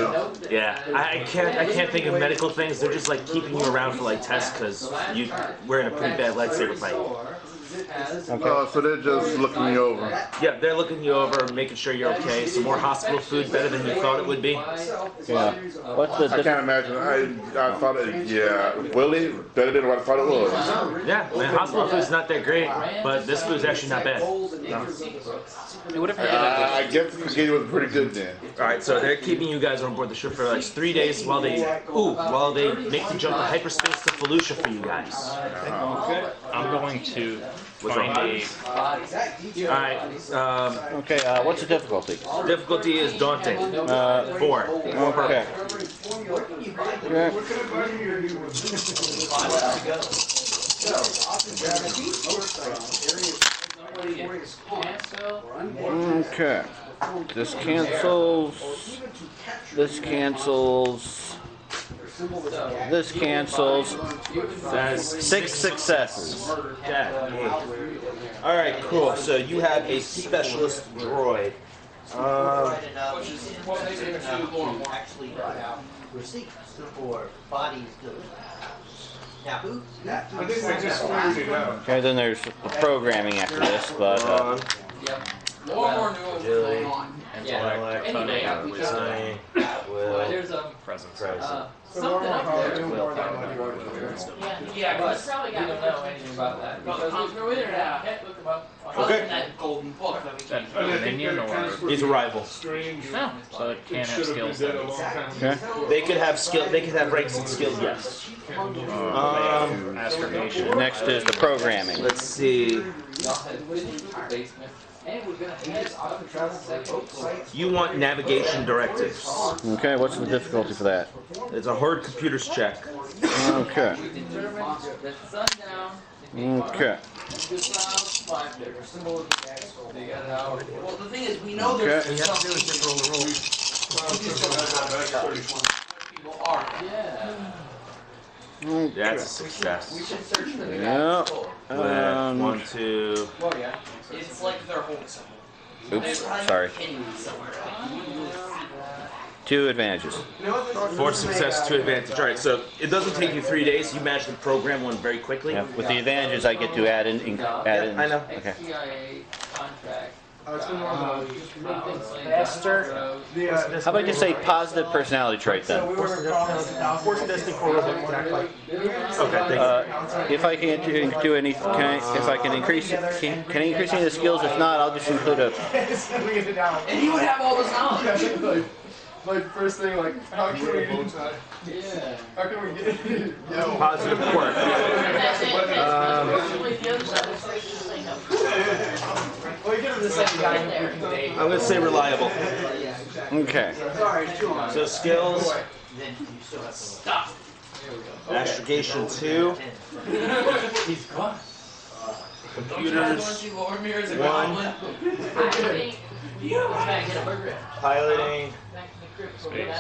Yeah, I can't think of medical things. They're just like keeping you around for like tests because we're in a pretty bad lightsaber fight. Okay. So they're just looking me over. Yeah, they're looking you over, making sure you're okay. Some more hospital food, better than you thought it would be. Yeah. What's the? I can't imagine. I thought it. Yeah. Really better than what I thought it was. Yeah, man, hospital food's not that great, but this food's actually not bad. I guess the spaghetti was pretty good then. All right, so they're keeping you guys on board the ship for like 3 days while they make the jump to hyperspace to Felucia for you guys. I'm going to find a. All right. Okay. What's the difficulty? Difficulty is daunting. 4. Okay. Okay. This cancels. This cancels. This cancels. That's 6 successes. All right, cool. So you have a specialist droid. Actually, receipts for bodies Okay, then there's the programming after this, but More new going on. Yeah. Anyway, there's a Presence. something up there. Yeah, but we don't know anything about that. Because we go in there now. Look them up. Okay. That golden book that we That minion or He's a rival. no, so it can't have skills. Then. okay. They could have skill. They could have ranks and skills. Yes. Astrogation. Next is the programming. Let's see. You want navigation directives. Okay, what's the difficulty for that? It's a hard computers check. Okay. Okay. Well, the thing is, we know there's Okay. people are. That's a success. Yeah. With 1, 2. It's like their whole symbol. Oops. Sorry. 2 advantages. 4 success, 2 advantage. All right, so it doesn't take you 3 days. You manage to program one very quickly. Yeah. With the advantages, I get to add in. Add in. I know. Okay. Contract. Esther. How about you say positive personality trait then? Force testing for robot attack like. Okay, thank you. If I can do any, if I can increase, can I increase any of the skills? If not, I'll just include a. And you would have all this knowledge. Like first thing, like how can we Yeah. how can we get Positive quirk. I'm going to say reliable. Okay. So skills. Astrogation 2. Computers 1. Piloting.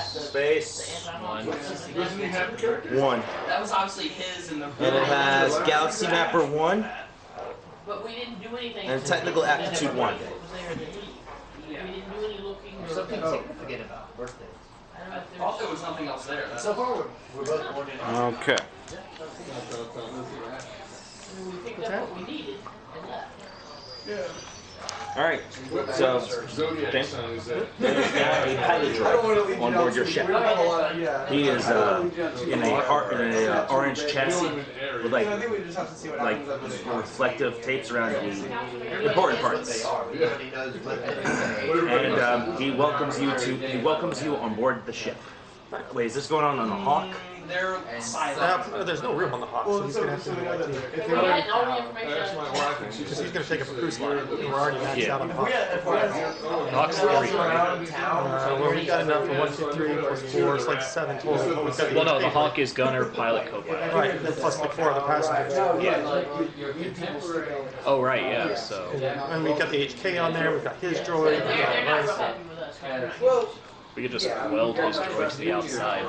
Space. 1. That was obviously his in the. And it has Galaxy Mapper 1 But we didn't do anything. and Technical Aptitude 1. We didn't do any looking. Something significant about birthdays. I thought there was something else there. So far, we're both born in. Okay. We picked up what we needed and left. Yeah. Alright, so there's now a pilot droid on board your ship. He is in a orange chassis with like reflective tapes around the important parts. And he welcomes you on board the ship. Wait, is this going on the Hawk? There's no room on the Hawk, so he's going to have to because he's going to take up a cruise line. We're already maxed out on the Hawk. Hawk's 3. Well, we got enough for 1, 2, 3, plus 4. It's like 7 total. Well, no, the Hawk is gunner, pilot, co-pilot. Right, plus like 4 other passengers. Yeah. Oh, right, yeah, so. And we got the HK on there. We've got his droid. We could just weld his droid to the outside.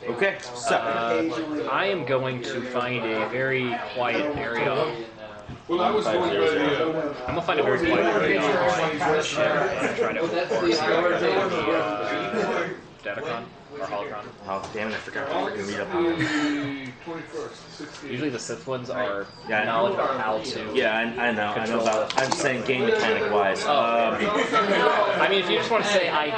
Okay, so I am going to find a very quiet area. I'm gonna find a very quiet area on the ship and try to force Datacon or Holocron. Oh damn it! I forgot to read up on them. Usually the Sith ones are knowledge about how to. Yeah, I know about. I'm saying game mechanic wise. I mean, if you just want to say I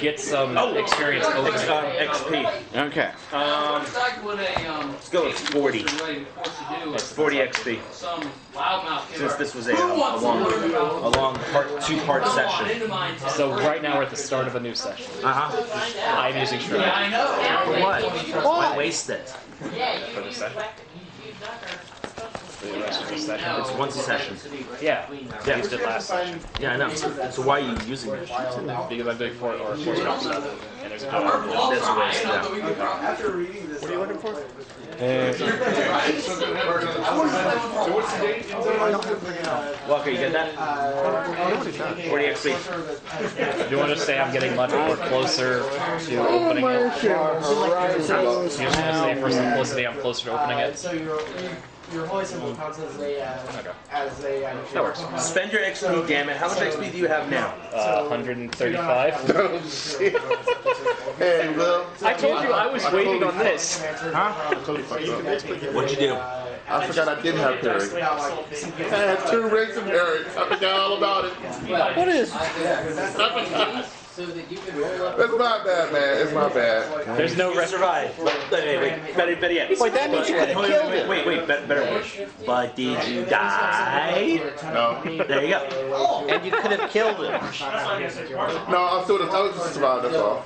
get some experience opening XP. Okay. Let's go with 40. That's 40 XP. Since this was a long two-part session. So right now we're at the start of a new session. I'm using Shred. I know. For what? Why waste it? For the session. For the rest of the session. It's once a session. Yeah. I used it last session. Yeah, I know. So why are you using it? Because I'm doing force drop stuff. And there's a that's a waste. Yeah. What are you looking for? Walker, you get that? 40 XP. Do you want to say I'm getting much more closer to opening it? You just want to say for simplicity I'm closer to opening it? Your holy symbol counts as a That works. Spend your XP, damn it. How much XP do you have now? 135. Hey, Will. I told you I was waiting on this. Huh? What'd you do? I forgot I didn't have Perry. I had 2 rings of Perry. I forgot all about it. What is? I forgot. It's my bad, man. It's my bad. There's no rest. Survive. Wait. Better yet. Wait, that means you could have killed him. Wait. Better. But did you die? No. There you go. And you could have killed him. No, I was just survived, that's all.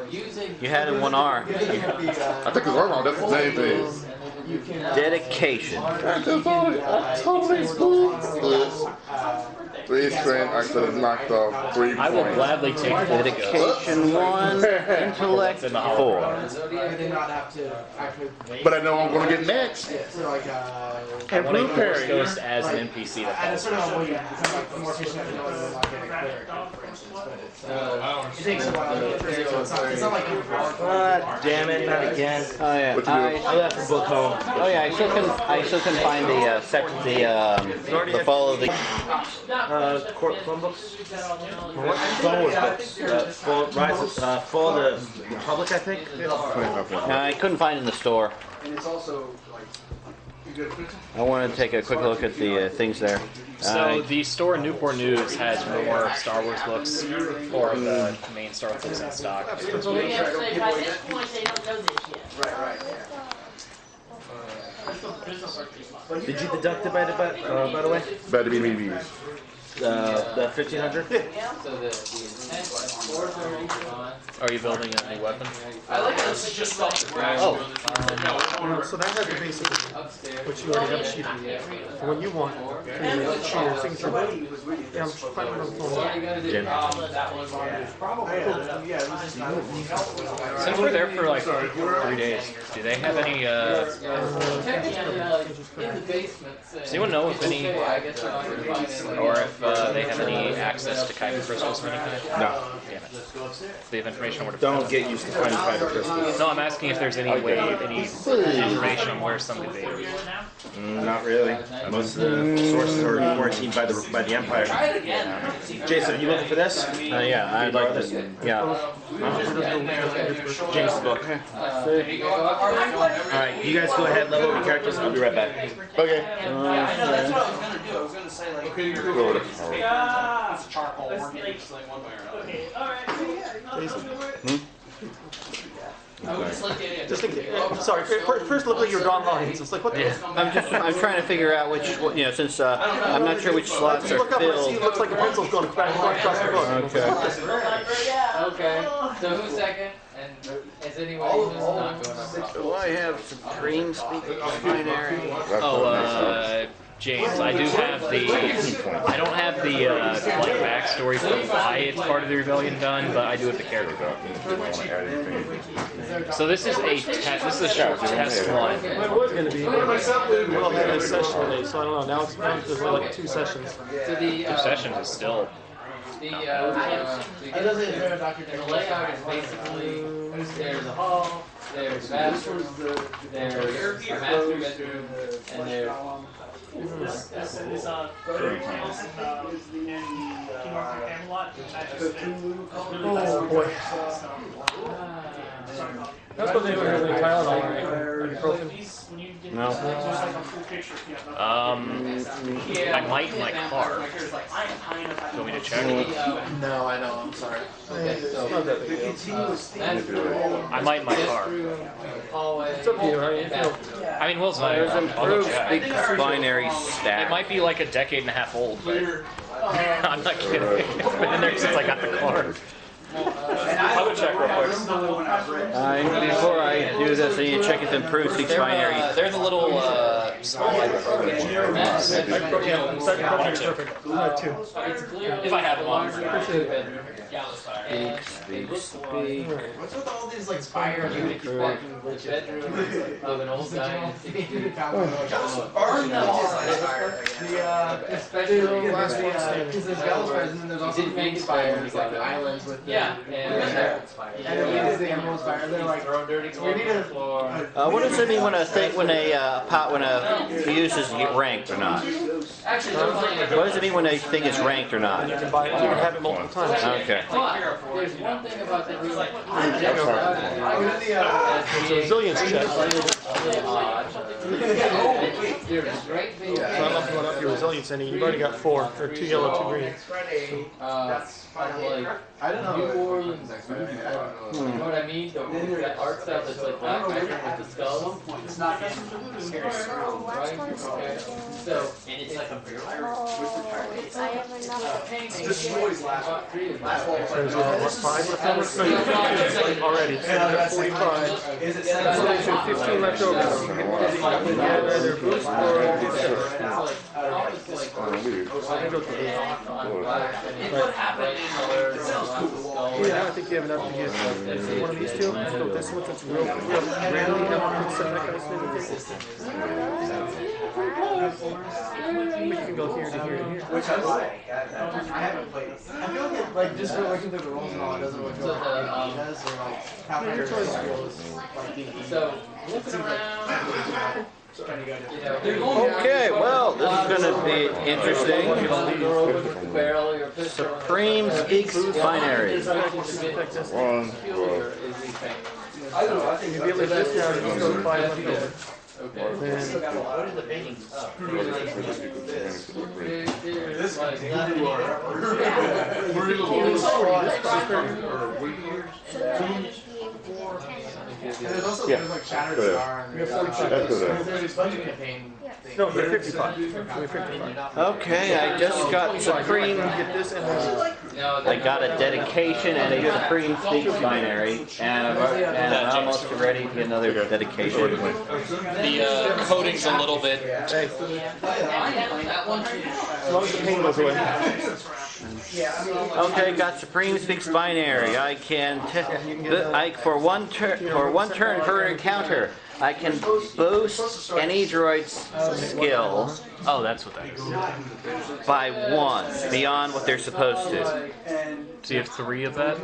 You had him 1R. I think it's wrong. That's the same thing. Dedication. I totally smooth. 3 strength, I could have knocked off 3 points. I will gladly take Dedication 1, intellect 4. But I know I'm going to get next. I want to Force Ghost as an NPC. Damn it, not again. Oh yeah. I left the book home. Oh yeah, I still can find the fall of the Clone books? Clone Wars books. Fall of the Republic, I think? I couldn't find it in the store. And it's also I want to take a quick look at the things there. So the store in Newport News has more Star Wars books, or the main Star Wars books in stock. By this point, they don't know this yet. right. Did you deduct it by the way? Better be BBs. The 1500? Are you building a new weapon? I like this. It's just stuff. So that has the basic, which you already have a sheet of. For what you want, your signature. Yeah, I'm finding what I'm pulling. Since we're there for like 3 days, do they have any? Does anyone know if any, or if they have any access to Kyber crystals of any kind? No. Damn it. They have information on where to Don't get used to finding Kyber crystals. No, I'm asking if there's any way, any information on where some could be. Not really. Most of the sources are former team by the Empire. Jason, are you looking for this? Yeah, I'd like this. Yeah. James' book. Alright, you guys go ahead, level up your characters, I'll be right back. Okay. I know, that's what I was gonna do. I was gonna say, like, Okay, you're good. it's charcoal working just like one way or another. Okay, alright. Just think, sorry, first look like you're Don Lines. It's like, what the I'm trying to figure out which, since I'm not sure which slots are look up and see, filled. it looks like a pencil's going across the book. Okay. Okay, so who's second? And is anyone who's not going up? Do I have Supreme Speaking Binary? James, I do have I don't have the backstory for why it's part of the rebellion done, but I do have the character. So this is a test. This is a short test one. Well, it was going to be. We'll have this session today, so I don't know. Now there's only like 2 sessions. So the 2 sessions is still. The layout is basically there's a hall, there's a bathroom, there's a master bedroom, and there's Oh boy. That's what they were really Tylenol, right? No. I might in my car. Do you want me to check? No, I know, I'm sorry. okay, so I might in my car. It's up to you, how you feel. I mean, Will's not. There's I'll go improved check. Speak Binary It stat. might be like a decade and a half old, but I'm not kidding. It's been in there since I got the car. I would check real quick. Before I do this, I need to check if improved Speak Binary. They're the little small programs. If I have one. Speak. What's with all these, like, fire units? the bedroom of an old guy. Especially the last one standing. Because there's Gallifrey's and then there's also the big spires, like the islands with the... Yeah, and we did the Emerald Spire. They're like, throw dirty we need a... What does it mean when a use is ranked or not? What does it mean when a thing is ranked or not? You can have it multiple times. Okay. But there's one thing about that. It's a resilience check. So I'm up your resilience, and you've already got 4, or 2 yellow, 2 green. I don't know. New Orleans. You know what I mean? That art stuff that's like black background with the skulls. It's not Right? Okay. So, and it's like a beer I have enough. This is always last one. So is it, what, 5 left over? So you've got already. So you've got 45. Is it So there's 15 left over. You can get either boost or... I can go to boost. Yeah, I don't think you have enough to get one of these 2. Let's go with this one that's real randomly have set that kind of thing. We can go here to here to here. Which I like. I haven't played it. I feel like just for looking through the rules and all, it doesn't look like does or like how players so looking around. Okay, well, this is going to be interesting. Supreme Speaks Binary. One. I don't know. I think If you leave this now, you just go 5 left over. Okay. What is the painting? This is like there's also there's like Shattered Star and there's a bunch of campaign things. No, you're 55. You're 55. Okay, I just got Supreme. Get this and then... I got a dedication and a Supreme Speaks Binary, and I'm almost ready to get another dedication. The coding's a little bit. Hey. As long as the pain goes away. Okay, got Supreme Speaks Binary. I can for one turn per encounter, I can boost any droid's skill Oh, that's what that is. by 1 beyond what they're supposed to. So you have 3 of that?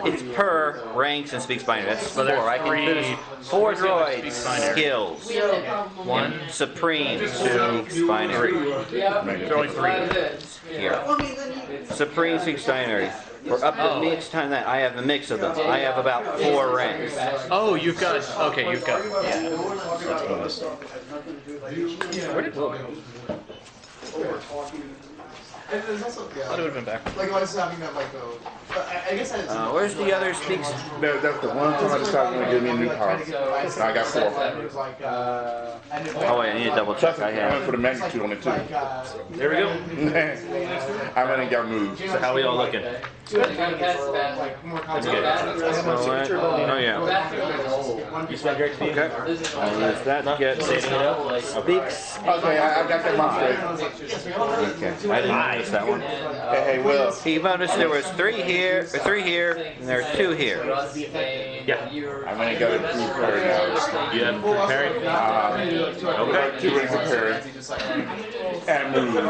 It's per ranks and speaks binary. That's 4. I can 3 boost 4 droids skills. 1, Supreme speaks binary. There's only 3. Here. Supreme speaks binary. Or up to each time that I have a mix of them. I have about 4 ranks. Oh, you've got. Okay, you've got. Where did Will go? And there's also, I thought it would have been back. like, I was having that, like, I guess I Where's the other speaks? That's the one time I decided to give me a new power. I got 4. Oh wait, I need to double check. I I went have. for the magnitude on it too. There we go. I went and got moved. So how are we all looking? That's good. Oh yeah. You spent great Okay. I'll use that to get Saving it up. speaks. Okay, I got that one straight. Okay. I didn't notice that one. Hey, Will. He noticed there was 3 here, or 3 here, and there's 2 here. Yeah. I'm gonna go to prepare now. You have preparing? Okay. 2 in preparing. And move. With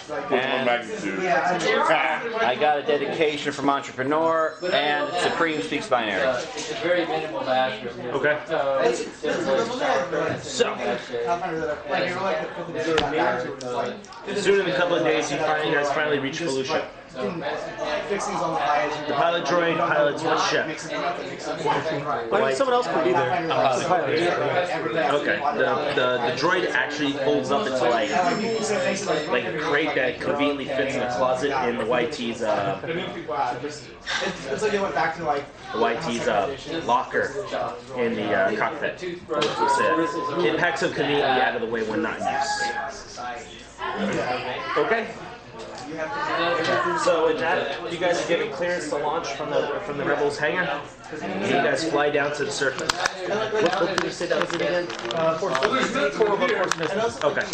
1 magnitude. I got a dedication from Entrepreneur and Supreme speaks binary. It's a very minimal dash. Okay. So, Soon in a couple of days, you guys finally reach Felucia. The pilot droid pilots what ship? Someone else could be there. Okay. The droid actually folds up into like a crate that conveniently fits in a closet in the YT's It's like they went back to like the YT's locker in the cockpit. It packs so conveniently out of the way when not in use. Okay. So with that, you guys are getting clearance to launch from the Rebels hangar. And you guys fly down to the surface. What did you say that was it again? Okay.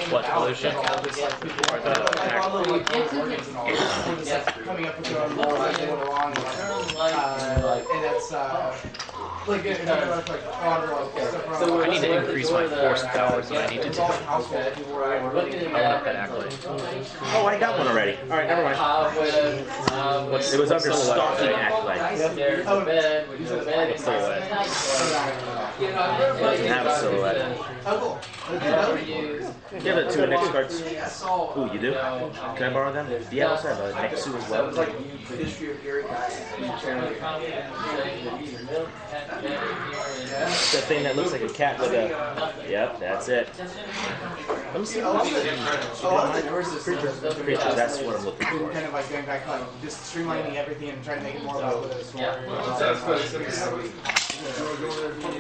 What, pollution? Or the coming up with their own rules as they went along. And that's like I need to increase my force powers, and I need to do. I want that accolade. Oh, I got one already. All right, never mind. It was under stalking accolade. What's silhouette? It doesn't have a silhouette. Give it to Nick's cards. Ooh, you do? Can I borrow them? Yeah, I also have a Nexu as well. The thing that looks like a cat with a... Yep, that's it. Let me see. Creatures, that's what I'm looking for. Kind of like going back, like just streamlining everything and trying to make it more about what it's for.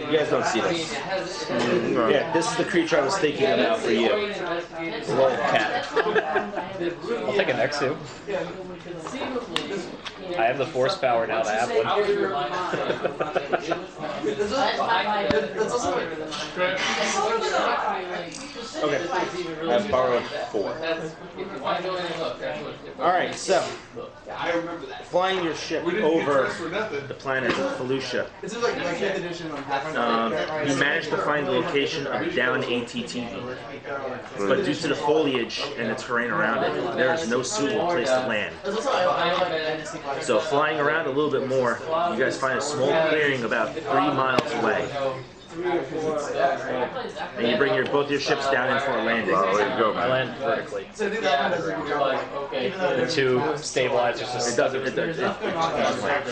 You guys don't see this. Yeah, this is the creature I was thinking about for you. It's a little cat. I'll take an X2. I have the force power now to have one. Okay, I've borrowed 4. Alright, so, flying your ship over the planet of Felucia, you managed to find the location of downed ATTV, but due to the foliage and the terrain around it, there is no suitable place to land. So flying around a little bit more, you guys find a small clearing about 3 miles away. And you bring both your ships down in for a landing. Oh, there you go, man. I land vertically. The 2 stabilizers just... It doesn't land.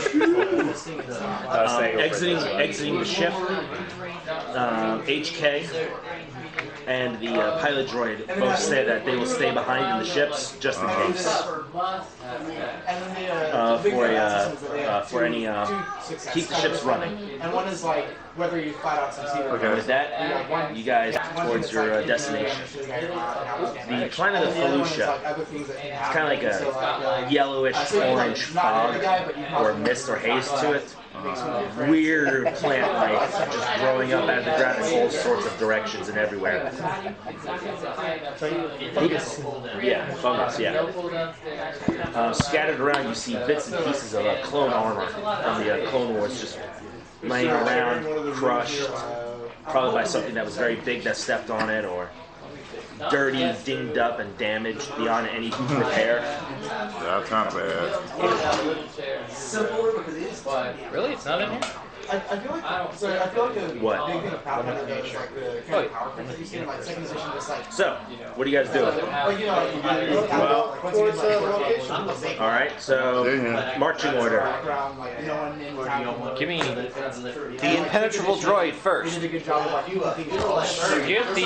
Exiting the ship, HK and the pilot droid both say that they will stay behind in the ships just in case. For any keep the ships running. And one is like whether you fight out some Okay. With that, you guys towards your destination. The planet of Felucia, it's kind of like a yellowish orange fog or mist or haze to it. Weird plant life just growing up out of the ground in all sorts of directions and everywhere. Yeah, fungus, yeah. Scattered around, you see bits and pieces of clone armor from the Clone Wars just laying around, crushed, probably by something that was very big that stepped on it, or dirty, dinged up, and damaged beyond any repair. Yeah, that's kind of bad. Simpler because it is fun. Really? It's not in here? I feel like so I feel like the What? big thing of Pathfinder though is like the kind of power creep that you see in like second edition, just like So, what do you guys do? like Well, like once you get to the location, all right. So, marching order. background, like no one in town. Give me. The impenetrable droid You first. did a good job of like you Do you have the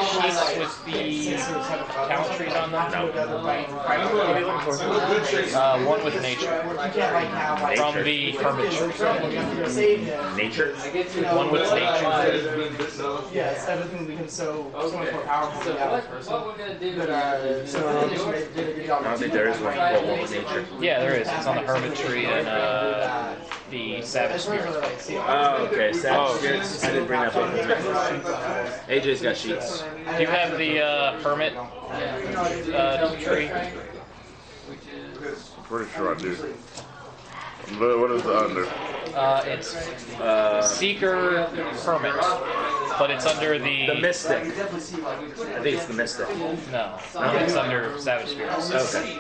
sheets with the talent trees on them? No. One with nature. From the hermit tree. Nature. One with nature. Yeah, it's everything becomes so much more powerful than the average person. What we're gonna do But so you did a good job. I don't think there is one. Well, one with nature. Yeah, there is. It's on the hermit tree and the savage spirit. Oh, okay. Savage spirits. I didn't bring that book with me. AJ's got sheets. Do you have the hermit tree? I'm pretty sure I do. What is the under? It's Seeker Hermit, but it's under The Mystic. I think it's the Mystic. No, it's under Savage Spirits. Okay.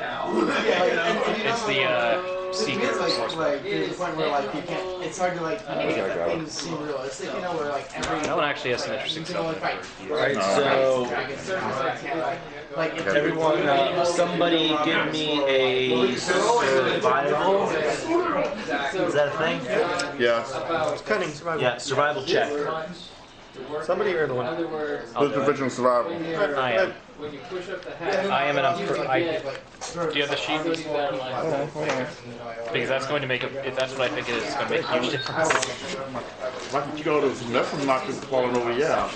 It's the Seeker Source. Like, there's a point where like you can't. It's hard to like make things seem realistic. You know, where like every. That one actually has some interesting stuff. Alright, so everyone, somebody give me a survival. Is that a thing? Yes. Cunning survival. Yeah, survival check. Somebody or the one? Who's proficient survival? I am. I am an. Do you have the sheet? Because that's going to make a. If that's what I think it is, it's going to make a huge difference. Why did you go to that's from not just falling over? Yeah.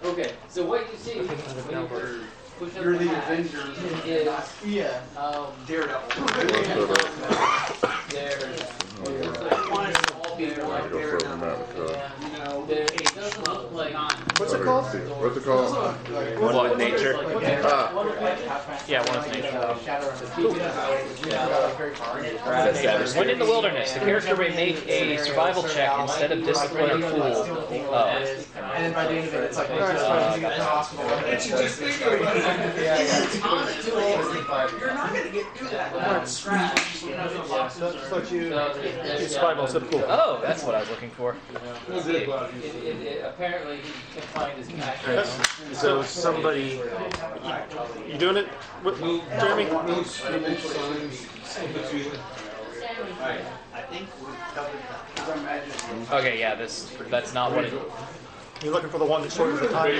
Okay, so what you see when you push up You're the hat Avengers. is Daredevil. there's it doesn't look like What's it called? What's it called? One with nature. Yeah, one with nature. That's savage. When in the wilderness, the character may make a survival check instead of discipline or fool. And then by the end of it, it's like, you get to the hospital. You're not going to get through that. That's what you survival instead of cool. Oh, that's what I was looking for. apparently he can find his back. So somebody, You doing it, Jeremy? Okay, yeah, that's not what it. You're looking for the one that shortens the time.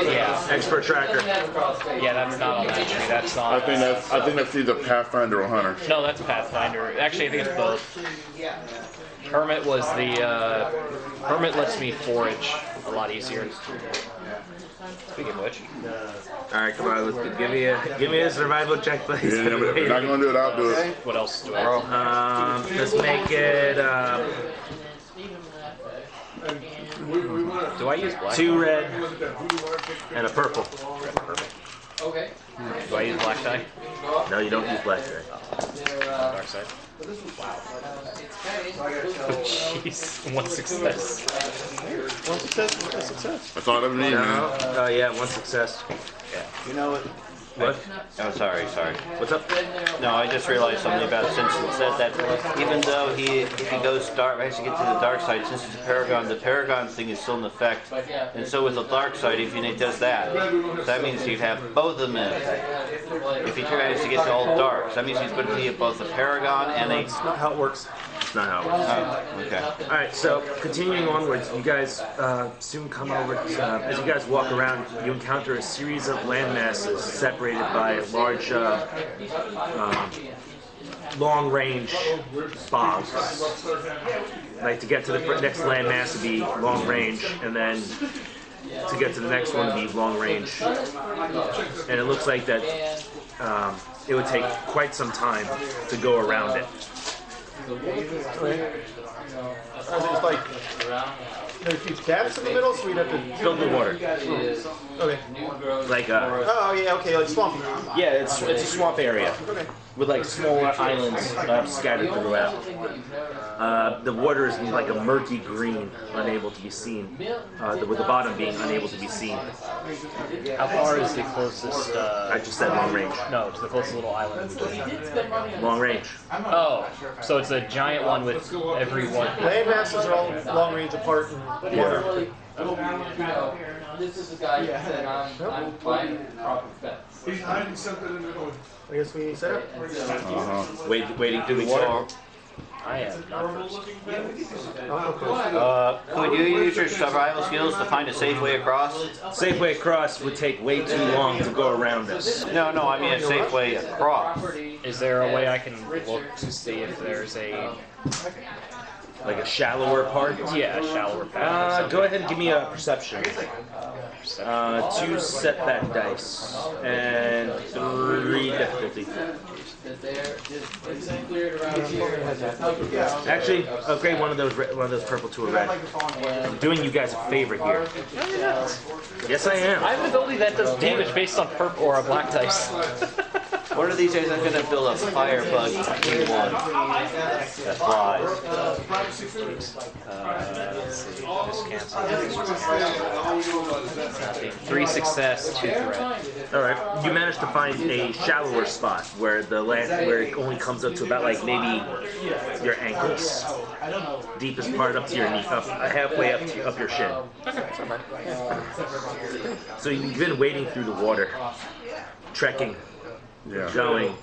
Yeah, expert tracker. yeah, that's not on that tree. That's not. I think that's either Pathfinder or Hunter. No, that's Pathfinder. Actually, I think it's both. Hermit was the. Hermit lets me forage a lot easier. Speaking of which. Alright, come on, let's give me a survival check, please. Yeah, if you're not gonna do it, I'll do it. What else do I roll? Let's make it Do I use black? 2 red and a purple. Okay. Do I use black die? No, you don't use black red. Dark side. Wow. Jeez, one success. One success is a success. That's all I ever need, man. Yeah, 1 success. You know what? What? Oh, sorry. What's up? No, I just realized something about Simpson said that even though if he goes dark, has to get to the dark side, since it's a Paragon, the Paragon thing is still in effect. And so with the dark side, if he does that, so that means he'd have both of them in effect. If he tries to get to all dark, so that means he's going to need both a Paragon and a... That's not how it works. That's not how it works. Oh, okay. Alright, so continuing onwards, you guys soon come over to, as you guys walk around, you encounter a series of land masses separated by large, long-range bogs. Like to get to the next land mass would be long range, and then to get to the next one would be long range. And it looks like that it would take quite some time to go around it. It's like There's huge gaps in the middle, so we'd have to Filled with water. Okay. Like Oh yeah, okay, like swampy. yeah, it's a swamp area Okay. with like smaller islands scattered throughout. The water is like a murky green, unable to be seen. With the bottom being unable to be seen. How far is the closest? I just said long range. No, it's the closest little island. Long range. Oh, so it's a giant one with every one. Land masses are all long range apart and water. This is the guy that said I'm buying proper fence. He's hiding something in the corner. I guess we set up. Waiting through the water. I am not first. Could you use your survival skills to find a safe way across? Safe way across would take way too long to go around us. No, I mean a safe way across. Is there a way I can look to see if there's a Like a shallower part? Yeah, a shallower path. Go ahead and give me a perception. 2 set that dice. And 3 difficulty. Actually, upgrade one of those purple to a red. I'm doing you guys a favor here. No, you're not. Yes, I am. I have an ability that does damage based on purple or a black dice. One of these days I'm going to build a fire bug in one that flies. Let's see. Just cancel. 3 success, 2 threat. Alright, you managed to find a shallower spot where the land, where it only comes up to about like maybe your ankles. Deepest part up to your knee, halfway up your shin. So you've been wading through the water, trekking, going.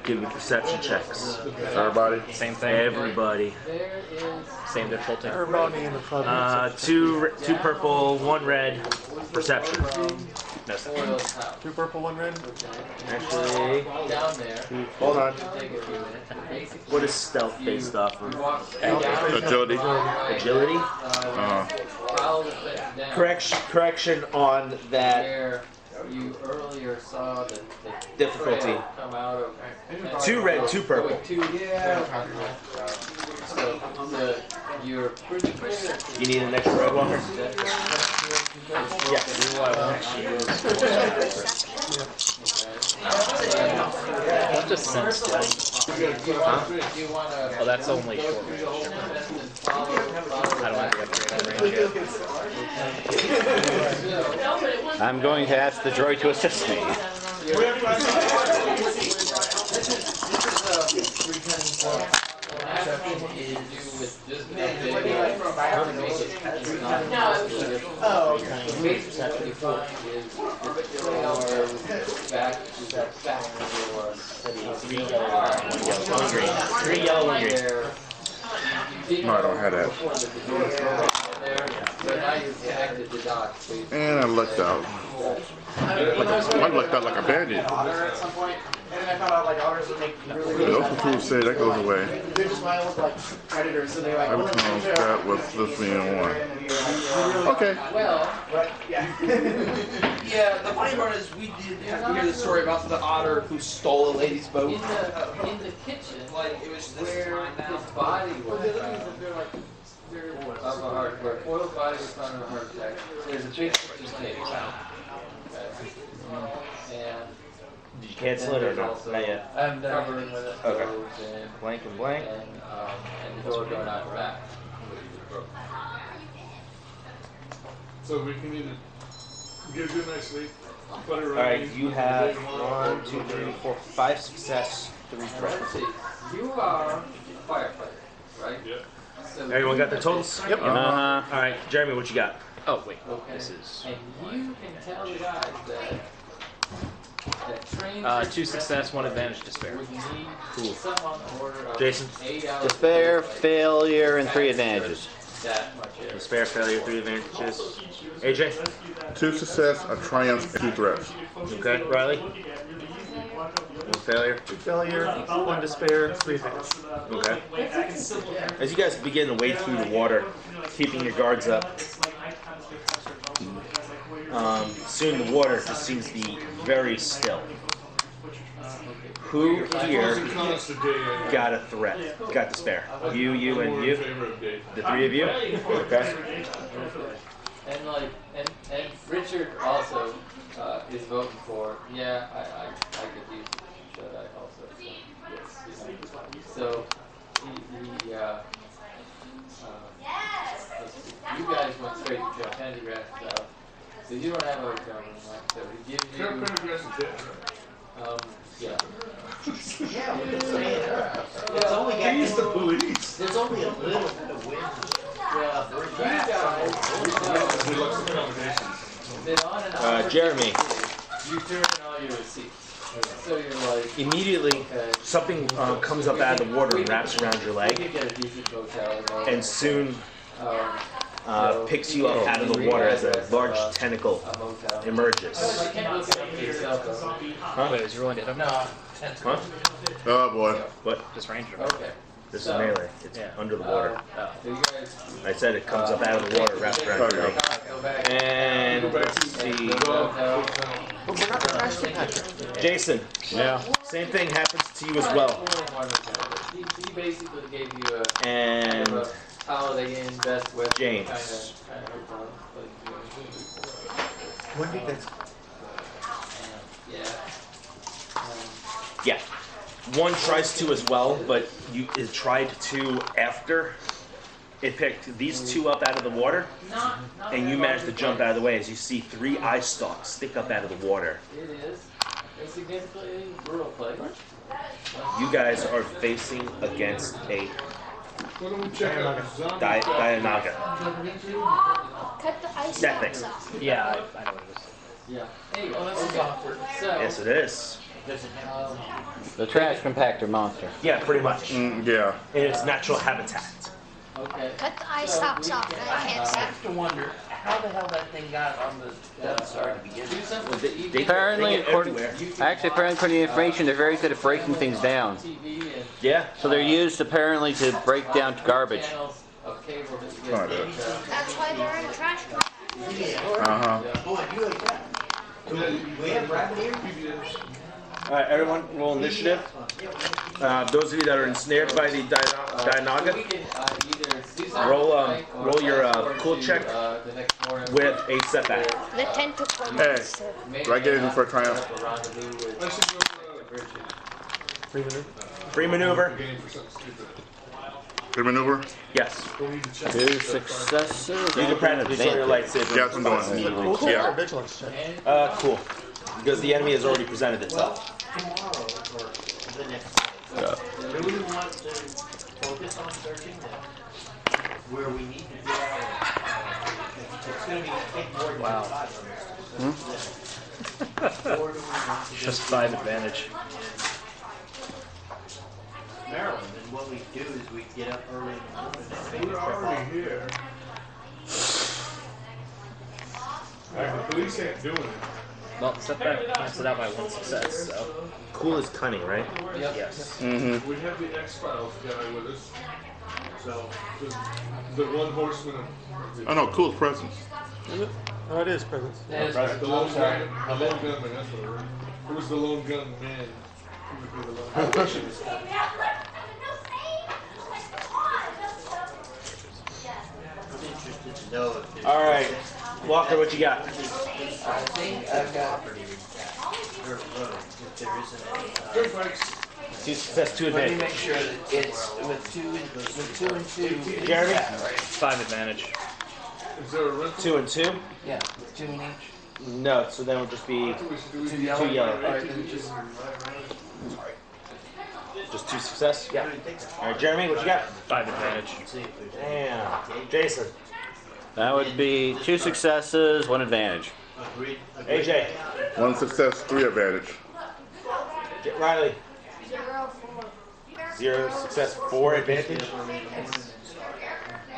Give me perception checks. Everybody? Same thing. Everybody. Same difficulty. Everybody in the club. 2 purple, 1 red. Perception. No. 2 purple, 1 red. Actually, Hold on. what is stealth based off of? Agility. Agility? Correction on that You earlier saw the difficulty. come out of 2 red, 2 purple. So you're pretty clear. You need an extra red walker? Yeah. What just sense did? Oh, that's only short range. I don't have the upgrade range yet. I'm going to ask the droid to assist me. Three yellow, 1 green. No, I don't have that. And I lucked out. I lucked out like a bandit. And then I found out like otters would make really Those tools say that goes away. They just smile with like predators, so they like. Every time that was this being one. Okay. Well, yeah. Yeah, the funny part is we hear the story about the otter who stole a lady's boat. In the kitchen, like it was where his body was found. Of a heart attack. Foil's body was found in a heart attack. There's a big mistake. And Did you cancel it or not? Not yet. I'm covering with it. Okay. And Blank and blank. and the door going out back. So we can either get a good night's sleep, put it right. Alright, you have 1, 2, 3, 4, 5 success, 3 threats. Let's see. You are a firefighter, right? Yeah. So Everyone got their totals? Yep. Alright, Jeremy, what you got? Oh, wait. Okay. This is... And you can tell the guys that trained 2 success, 1 advantage, despair. would need Cool. some on the order of Jason? 8 hours. Despair, failure, and 3 advantages. That much area. Despair, failure, 3 advantages. AJ? 2 success, a triumph, 2 threats. Okay, Riley? 1 failure. 2 failure, 1 despair, 3 advance. Okay. As you guys begin to wade through the water, keeping your guards up, soon the water just seems to be very still. Who here Cons today. got a threat? Got despair? You, and you? The three of you? Okay. And like, and Richard also is voting for. Yeah, I could use that. I also. Yes. So he you guys went straight to Joe Pendergrass stuff. So you don't have a government, so he gives you. Joe Pendergrass is dead, right? Yeah. It's only got He's the police. There's only a little bit of wind. Jeremy. You turn in all your receipts. So you're like. Immediately, something comes up out of the water and wraps around your leg, and soon picks you up out of the water as a large tentacle emerges. Huh? Wait, is your rolling to hit him? No. Huh? Oh boy. What? Just ranged him. Okay. This is melee. It's under the water. So you guys. I said it comes up out of the water, wraps around your leg. And let's see. Jason. Yeah. Same thing happens to you as well. He basically gave you a And kind of a Holiday Inn, Best Western James. kind of When did that? yeah. yeah, one tries to as well, but it tried to after. It picked these two up out of the water, and you managed to jump out of the way as you see 3 eye stalks stick up out of the water. It is a significantly rural place. You guys are facing against a Why don't we check out zombie Dianaga. Cut the ice That box thing. off. Yeah, I know what it is. Yeah. Hey, this is awkward. So, Yes, it is. The trash compactor monster. Yeah, pretty much. Yeah. In its natural habitat. okay. Cut the ice box off. I can't I see. have to wonder how the hell that thing got on the Death Star to begin with. Apparently, according, actually, to the information, they're very good at breaking things down. Yeah. So they're used apparently to break down garbage. That's why they're in trash can. Boy, you like that. We have rabbit ears? All right, everyone, roll initiative. Those of you that are ensnared by the Dianaga, roll your cool check with a setback. The tentacle. Hey, do I get anything for a triumph? Free maneuver. Good maneuver? Yes. 2 successes. You can practically show your lightsaber. Yeah, that's what I'm doing. Yeah. Vigilance check. Cool. Because the enemy has already presented itself. Tomorrow or the next. Do we want to focus on searching where we need to do it's going to take more than 5 minutes. Or do we want to Just 5 advantage. Maryland, and what we do is we get up early in the morning and make a We're trip already off. here. Like, the police ain't doing it. Well, setback cancelled out by 1 success, so. Cool is cunning, right? Yes. Mm-hmm. We have the X-Files guy with us. So, the one horseman of... Oh no, cool presence. Oh, it is presents. The lone gun, the lone gunman, that's what it was. It was the lone gun man. He would be the lone gun. I'm interested to know if there's... All right. Walker, what you got? I think I've got property dirt road, if there isn't any. Good fights. 2 success, 2 Let me advantage. make sure that it's with two and two. Jeremy? Yeah, right. 5 advantage. Is there a rental? 2 and 2? Yeah, with 2 in each. No, so then it would just be Do we 2 need yellow. two yellow. All right, then just. just 2 success. Yeah. All right, Jeremy, what you got? 5 advantage. See if there's Damn. Jason. That would be 2 successes, 1 advantage. agreed. AJ. 1 success, 3 advantage. Riley. 0, 4. 0 success, 4 advantage.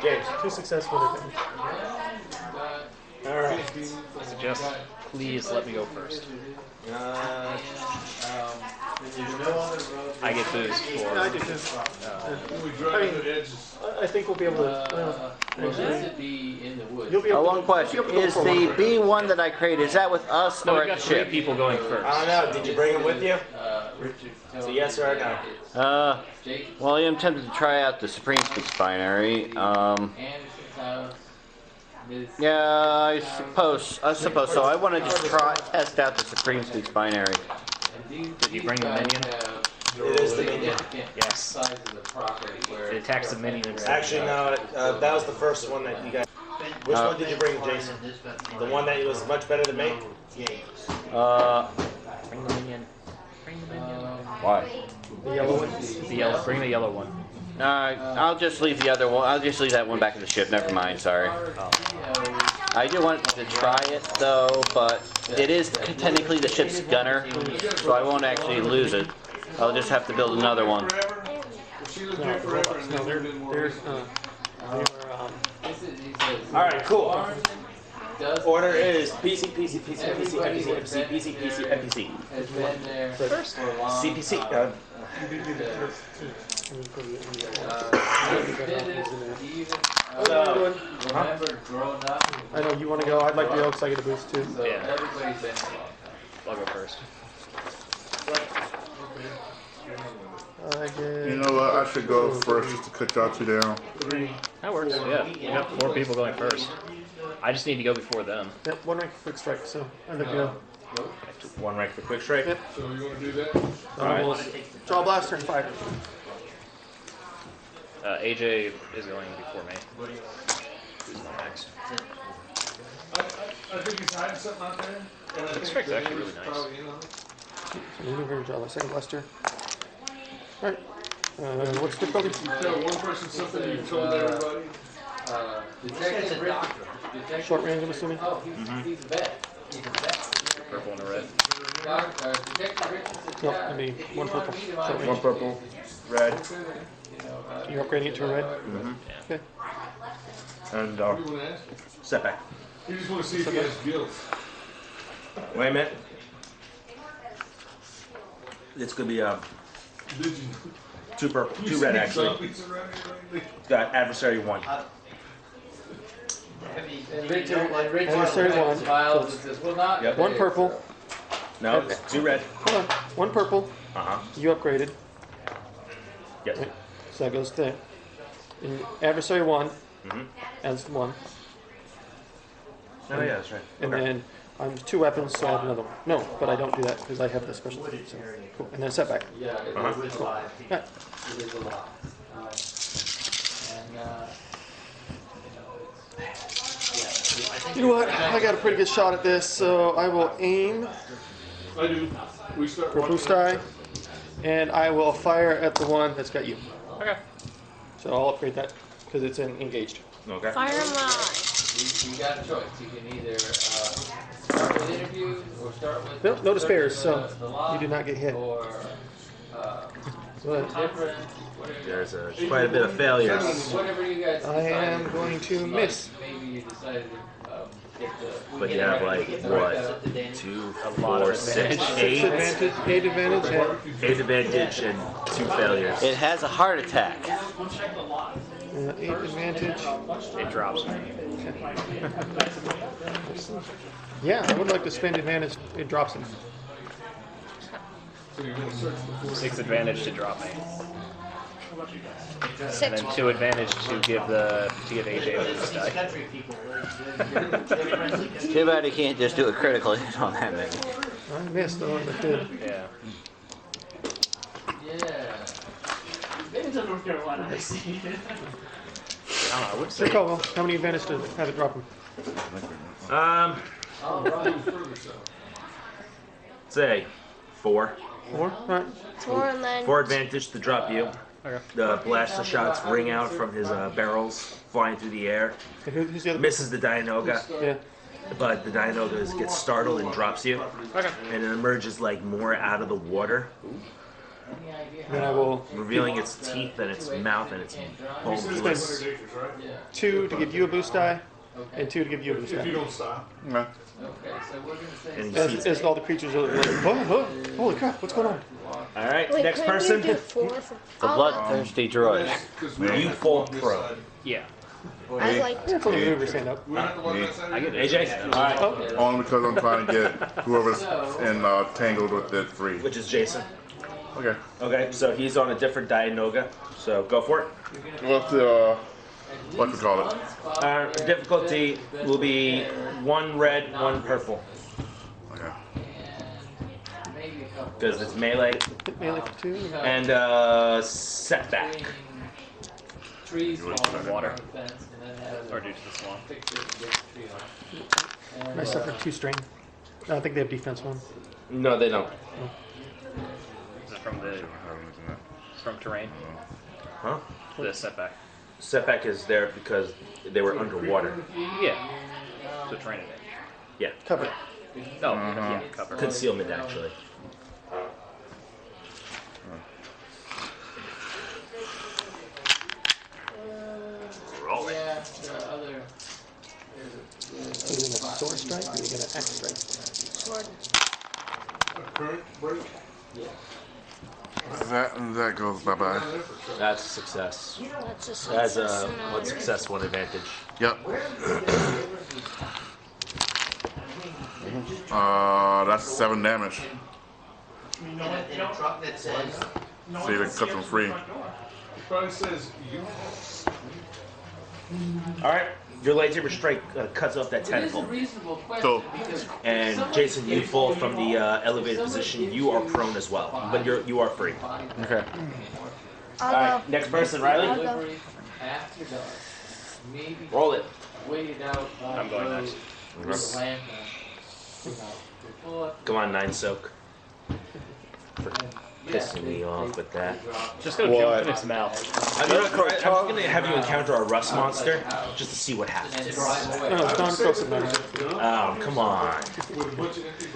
James. 2 successful advantage. All right. I suggest, please let me go first. I get boost for. Yeah, I do too. We drive the edges. I think we'll be able to. Will this be in the woods? You'll be A able long to. question. you'll be able Is to go the for B1 that I created, is that with us No, or we at got the 3 ship? people going first. I don't know. Did you bring him with you? Richard's So yes or no? Well, I am tempted to try out the Supreme Speaks binary. Anderson's house. Yeah, I suppose so. I want to just test out the Supreme Speaks binary. Did you bring the minion? It is the minion. Yes. It attacks the minion. Actually, no. That was the first one that you guys. Which one did you bring, Jason? The one that was much better than me? Bring the minion. Bring the minion. Why? The yellow one. Bring the yellow one. I'll just leave the other one. I'll just leave that one back in the ship. Never mind. Sorry. I do want to try it though, but it is technically the ship's gunner, so I won't actually lose it. I'll just have to build another one. All right, cool. Order is PC, PC, PC, PC, FPC, FPC, PC, PC, FPC. First, CPC. I know you want to go. I'd like to go because I get a boost too. Yeah. I'll go first. You know what? I should go first just to cut y'all two down. That works. Yeah. We got 4 people going first. I just need to go before them. Yep, 1 rank for quick strike, so I'd like to go. 1 rank for quick strike. Yep. So you want to do that? Alright. Draw blaster and fire. AJ is going before me. Who's next? I think he's hiding something out there. And I Quick think strike's the actually really neighbor's nice. probably in on it. So maneuver and draw the second blaster. Alright. What's the difficulty? Tell one person something you've told everybody. Short range, I'm assuming. He's a vet. He's a vet. Purple and a red. No, I mean 1 purple. Short range. 1 purple, red, You're upgrading it to a red? Okay. and What do you want to ask? Setback. You just want to see if he has guilt. Wait a minute. It's gonna be Did you? 2 purple, 2 You red see actually. zombies around here lately? Got adversary 1. And Richard Adversary 1. smiles and says, "Well, not." Yep. 1 purple. No, it's 2 red. Hold on. 1 purple. You upgraded. Yes. Right. So that goes there. And adversary 1 adds 1. Oh yeah, that's right. And then I'm 2 weapons, so I have another one. No, but I don't do that because I have the special thing. So cool. And then setback. Yeah, it is a lot. Right. It is a lot. You know what? I got a pretty good shot at this, so I will aim I do. We start for one boost die, and I will fire at the one that's got you. Okay. So I'll upgrade that because it's engaged. Okay. Fire mine. You got a choice. You can either start with interviews or start with. Nope, no despairs, so the lot, you do not get hit. Or But different. There's quite a bit of failures. Whatever you guys I am decide, going to like, miss. Maybe you decided to get the. But you have like what? 2, 4, 6, 8. Advantage, 8 advantage, and 8 advantage and 2 failures. It has a heart attack. 8 advantage. It drops me. Yeah, I would like to spend advantage. It drops him. 6 advantage to drop me. And 6. then 2 advantage to give AJ a boost die. Too bad he can't just do a critical hit on that thing. I missed the one that did. Yeah. Yeah. It's a North Carolina. I see. I don't know, I would say. Hey, Caldwell, how many advantage to have it drop him? Say 4. 4? Alright. 4 and then 4 advantage to drop you. Okay. The blaster shots ring out from his barrels, flying through the air. Okay, who's the other? Misses the Dianoga, Yeah. but the Dianoga gets startled and drops you. Okay. And it emerges like more out of the water, Then I will revealing its teeth and its mouth and its bones. spend 2 to give you a boost die, and 2 to give you a boost If you die. don't stop. Yeah. Okay, so we're gonna say. And he sees As all the creatures are like, oh, holy crap, what's going on? All right, wait, next couldn't person. you do 4 for The bloodthirsty droid. You fall pro. Yeah. I like Yeah, it's only movers stand up. I get it. AJ? All right. Oh, Only because I'm trying to get whoever's in tangled with the 3. Which is Jason. Okay. Okay, so he's on a different Dianoga, so go for it. What's the, what you call it? Difficulty will be 1 red, 1 purple. Okay. Because it's melee. Melee for 2. And setback. Trees fall water. fence and then have Or due to the swamp. fix it and get the tree on. I suffer 2 strain. I think they have defense 1. No, they don't. Is it from from terrain? Huh? The setback. Setback is there because they were underwater. Yeah. The terrain advantage. Yeah. Cover. No, yeah, cover. Concealment, actually. Roll it. Yeah, the other. Are you going to sword strike or are you going to axe strike? Sword. Current break? Yeah. That goes bye-bye. That's a success. That's a That's success. a and a- 1 success, 1 advantage. Yep. That's 7 damage. In a truck that says, See, they cut them free. It probably says you. Alright, your lightsaber strike cuts off that It is a tentacle. reasonable question So- because And Jason, you fall from the elevated position. You are prone as well, but you are free. Okay. I'll Alright, next person, Riley. I'll go. delivery after dark, maybe Roll it. waited out by I'm going road next. with a lantern. Pull up Come on, 9 soak. For Yeah, pissing me off with that. Just go jump in its mouth. I'm just going to have you encounter a rust monster just to see what and happens. drive away. No, it's non-corrosive damage. Oh, come on.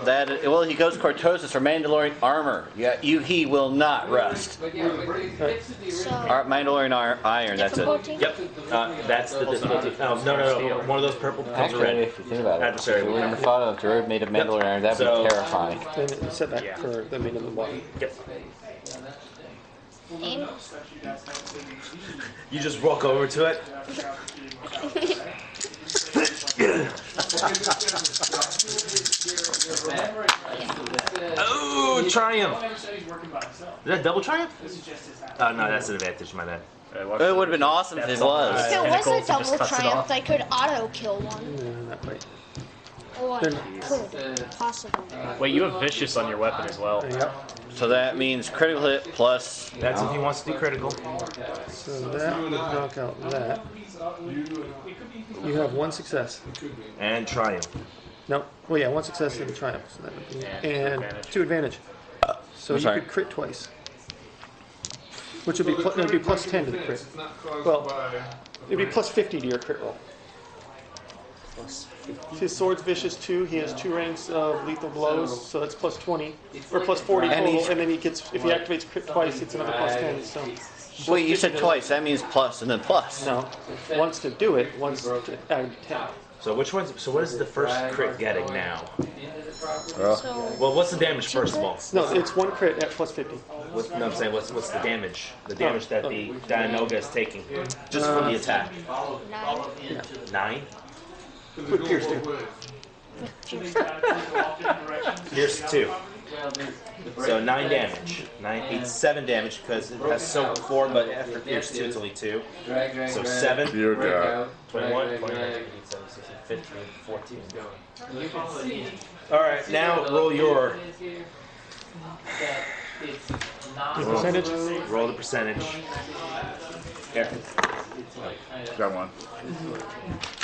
That well, he goes cortosis or Mandalorian armor. Yeah, he will not rust. But yeah, but they fixed it the So, Mandalorian iron. That's it. difficulty? Yep, that's the difficulty. No, one of those purple becomes Actually, red. if you think about it, if Adversary. you wouldn't have thought of Druid made of Mandalorian iron, that'd So- be terrifying. Then it's set back Yeah. for the main of the water. Yep. Aim. You just walk over to it. Oh, triumph! Is that double triumph? Oh no, that's an advantage. My bad. It would have been awesome if it was. If it was a Tentacles, it just double cuts it triumph, off. I could auto kill one. No, not quite. Or I Then- could, possibly. Wait, you have vicious on your weapon as well. Yep. So that means critical hit plus. That's if he wants to do critical. So that would knock out that. You have 1 success. And triumph. No. Well, yeah, 1 success and a triumph. So that would be, and advantage. 2 advantage. So I'm you sorry. could crit twice. Which would be it would be plus 10 to the crit. Well, it'd be plus 50 to your crit roll. His sword's vicious 2. He has 2 ranks of lethal blows, so that's plus 20 or plus 40 And total. he's- And then he gets if he activates crit twice, it's another plus 10. So Wait, you said twice. That means plus and then plus. no, once to do it, once to add 10. So which one's? So what is the first crit getting now? So, Well, what's the damage first of all? No, it's 1 crit at plus 50. No, I'm saying what's the damage? The damage that the Dianoga is taking, just from the attack. 9. 9. With Pierce too. Here's 2. So 9 damage. 7 damage because it has soak before, but after Pierce 2, it's only 2. So 7. Dear God. 21, 29, 17, 15, 14. Alright, now roll your. Percentage? Roll the percentage. Here. Got one.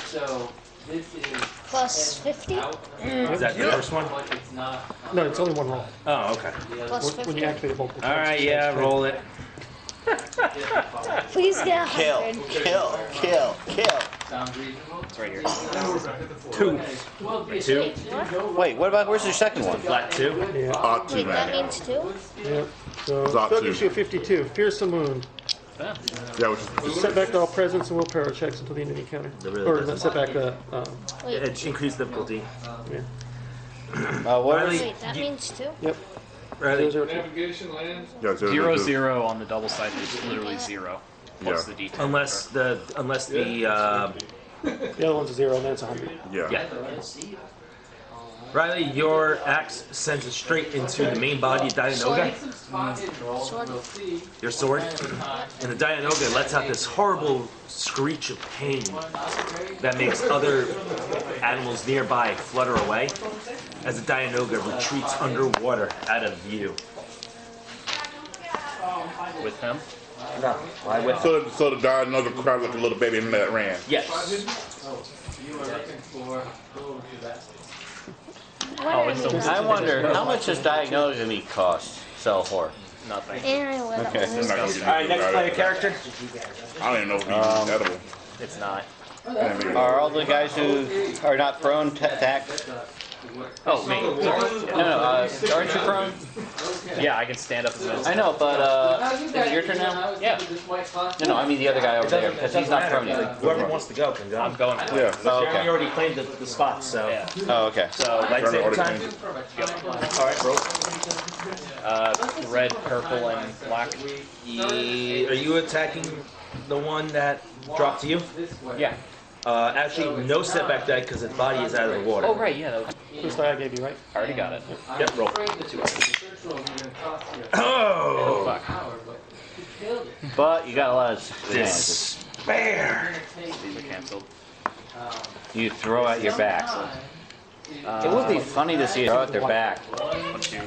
So this is Plus 50? Is that the first one? it's not. No, it's only 1 roll. Oh, okay. Plus When 50. you activate multiple. Alright, yeah, roll it. Please get a Kill, 100. kill, kill, kill. Sounds reasonable. It's right here. 2. Well, 2. Wait, what about where's your second one? Flat 2. Yeah. Too Wait, that bad. means 2? Yep. So Drop that 2. gives you a 52. Fearsome wound. Yeah, which is Set back to all presence and willpower checks until the end of the encounter. It really Or doesn't. not set back the. Wait, It's increased difficulty. Yeah. What is? wait, that means 2? Yep. Riley. 0, 0, 2. Navigation land. yeah, 0, 0 on the double side is literally 0. Plus Yeah. the D10. Unless the The other one's a 0 and then it's 100. Yeah. yeah. Riley, your axe sends it straight into the main body of Dianoga. Your sword. And the Dianoga lets out this horrible screech of pain that makes other animals nearby flutter away as the Dianoga retreats underwater out of view. With him? No, I with him. So the Dianoga cried like a little baby and that ran. Yes. You are looking for I wonder, how much does Diagnosis meat cost? Sell for? Nothing. Okay. Alright, next player character. I don't even know if he's edible. It's not. Are all the guys who are not prone to attack? Oh, me. No, aren't you prone? Yeah, I can stand up. I know, but is it your turn now? Yeah. No, I mean the other guy over there, because he's not prone yet. Whoever wants to go can go. I'm going. Yeah. Oh, Jeremy okay. already claimed the spots, so. Yeah. Oh, okay. So, lightsaber time. Alright, roll. Red, purple, and black. Are you attacking the one that dropped to you? Yeah. Actually, no setback die because its body is out of the water. Oh, right, yeah. Whose die I gave you, right? I already got it. Yep, roll. Oh, fuck. But you got a lot of Despair. These are canceled. You throw out your back. It would be funny to see it throw out their back. You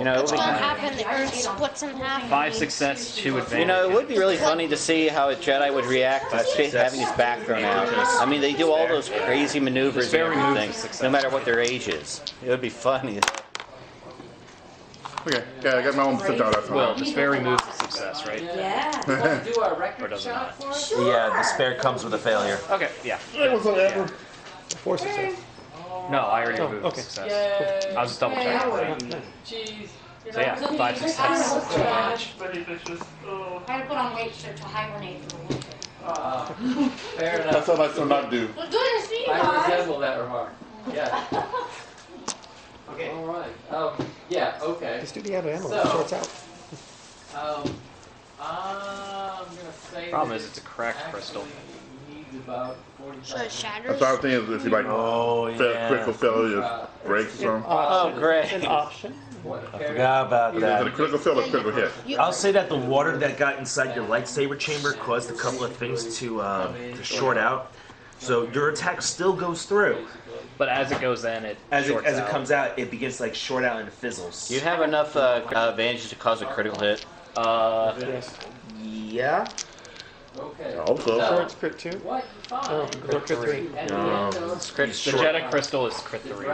know, it would What's gonna be. happen? The earth splits in half. 5 success, 2 advantage. You know, it would be really funny to see how a Jedi would react to having his back thrown out. I mean, they do all those crazy maneuvers and everything, no matter what their age is. It would be funny. Okay, yeah, I got my own sit down. That's Well, fine. despair removes the success, right? Yeah. do a record Or does it not? Yeah, despair comes with a failure. Okay, yeah. Hey, what's up, Amber? 4 success. No, I already removed okay. the success. I was just double checking. Cheese. So yeah, 5 success, 2 advantage. I had to put on weight to hibernate for the winter. Fair enough. That's what my son not do. Well, good to see you I guys. resemble that remark. Yeah. Okay. All right. Yeah. Okay. Just do the other ammo. So- Shorts out. I'm gonna say. Problem that is, it's a cracked actually crystal. needs about 45. So it shatters. That's what I was thinking is if you like critical failure breaks some. Oh, great. An option. I forgot about Is it a that. critical fail or critical hit? I'll say that the water that got inside your lightsaber chamber caused a couple of things to short out. So your attack still goes through. But as it goes in, it shorts As it out. comes out, it begins to like short out and it fizzles. Do you have enough advantage to cause a critical hit? Yes. Yeah. Okay. I hope so. Swords crit 2. What? Oh, crit 3. Crit The short. Jedi crystal is crit 3.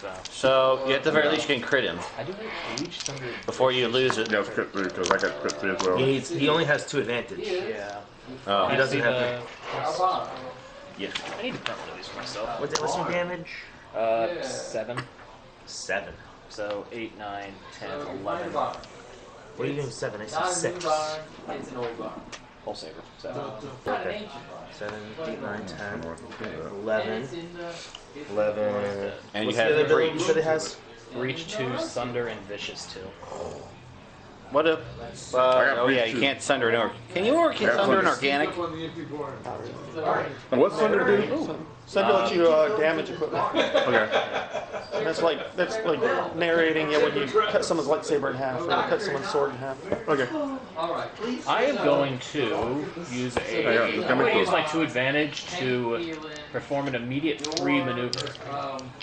So. So, you at the very least you can crit him I do reach thunder. before you lose it. Yeah, it's crit 3 because I got crit 3 as well. He only has 2 advantage. Yeah. Oh. He doesn't See have the. Yeah. I need to print one of these for myself. What's your damage? 7. 7. So 8, 9, 10, 11. What are you doing 7? I said 6. It's an old barn. Pulse saver. 7. Not an ancient barn. 7, 8, 9, 10, And 11. it's in the. 11. And What's you the other have ability breach. you said it has? Reach 2, Sunder, and Vicious 2. What if? Oh yeah, you can't sunder an orc. Can you sunder an organic? And what's Thunder do? Sunder lets you damage equipment. Okay. That's like narrating when you cut someone's lightsaber in half or cut someone's sword in half. Okay. All right. I am going to use my 2 advantage to perform an immediate free maneuver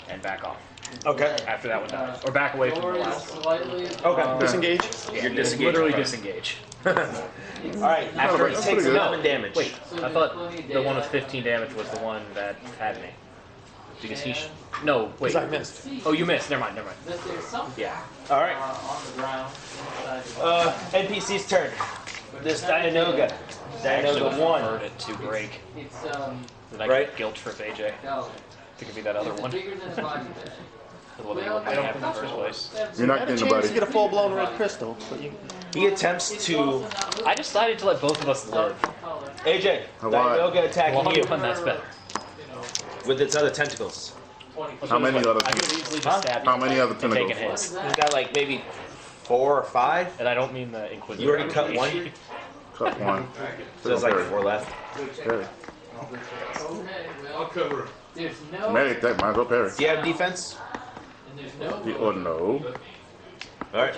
and back off. Okay. After that one dies. Or back away from the last one. Okay. Disengage. You're disengaged. Literally disengage. Alright, after he That's takes pretty good. 11 damage. Wait, I thought the one with 15 damage was the one that had me. Because he no, wait. Because I missed. Oh, you missed. Never mind. There's something Yeah. Alright. on the ground. NPC's turn. This Dianoga. Dianoga 1. Preferred it to break. It's Then I Right. could guilt trip AJ. no. It could be that other It's one. bigger than a body bag. The one that you wouldn't have in the first place. You're not Had a getting chance nobody. to get a full-blown red crystal, but you. He attempts to. I decided to let both of us live. AJ, Why? Dianoga attacking Long you one, that's better. with its other tentacles. How many other I could tentacles? easily just stab you How many other and taken tentacles? his. He's got like maybe 4 or 5. And I don't mean the Inquisitor. You already cut one? Cut one. So there's like Okay. 4 left. Okay. I'll cover it. There's no. Medic, that might as well parry. Do you have defense? And there's no. Or no. Alright.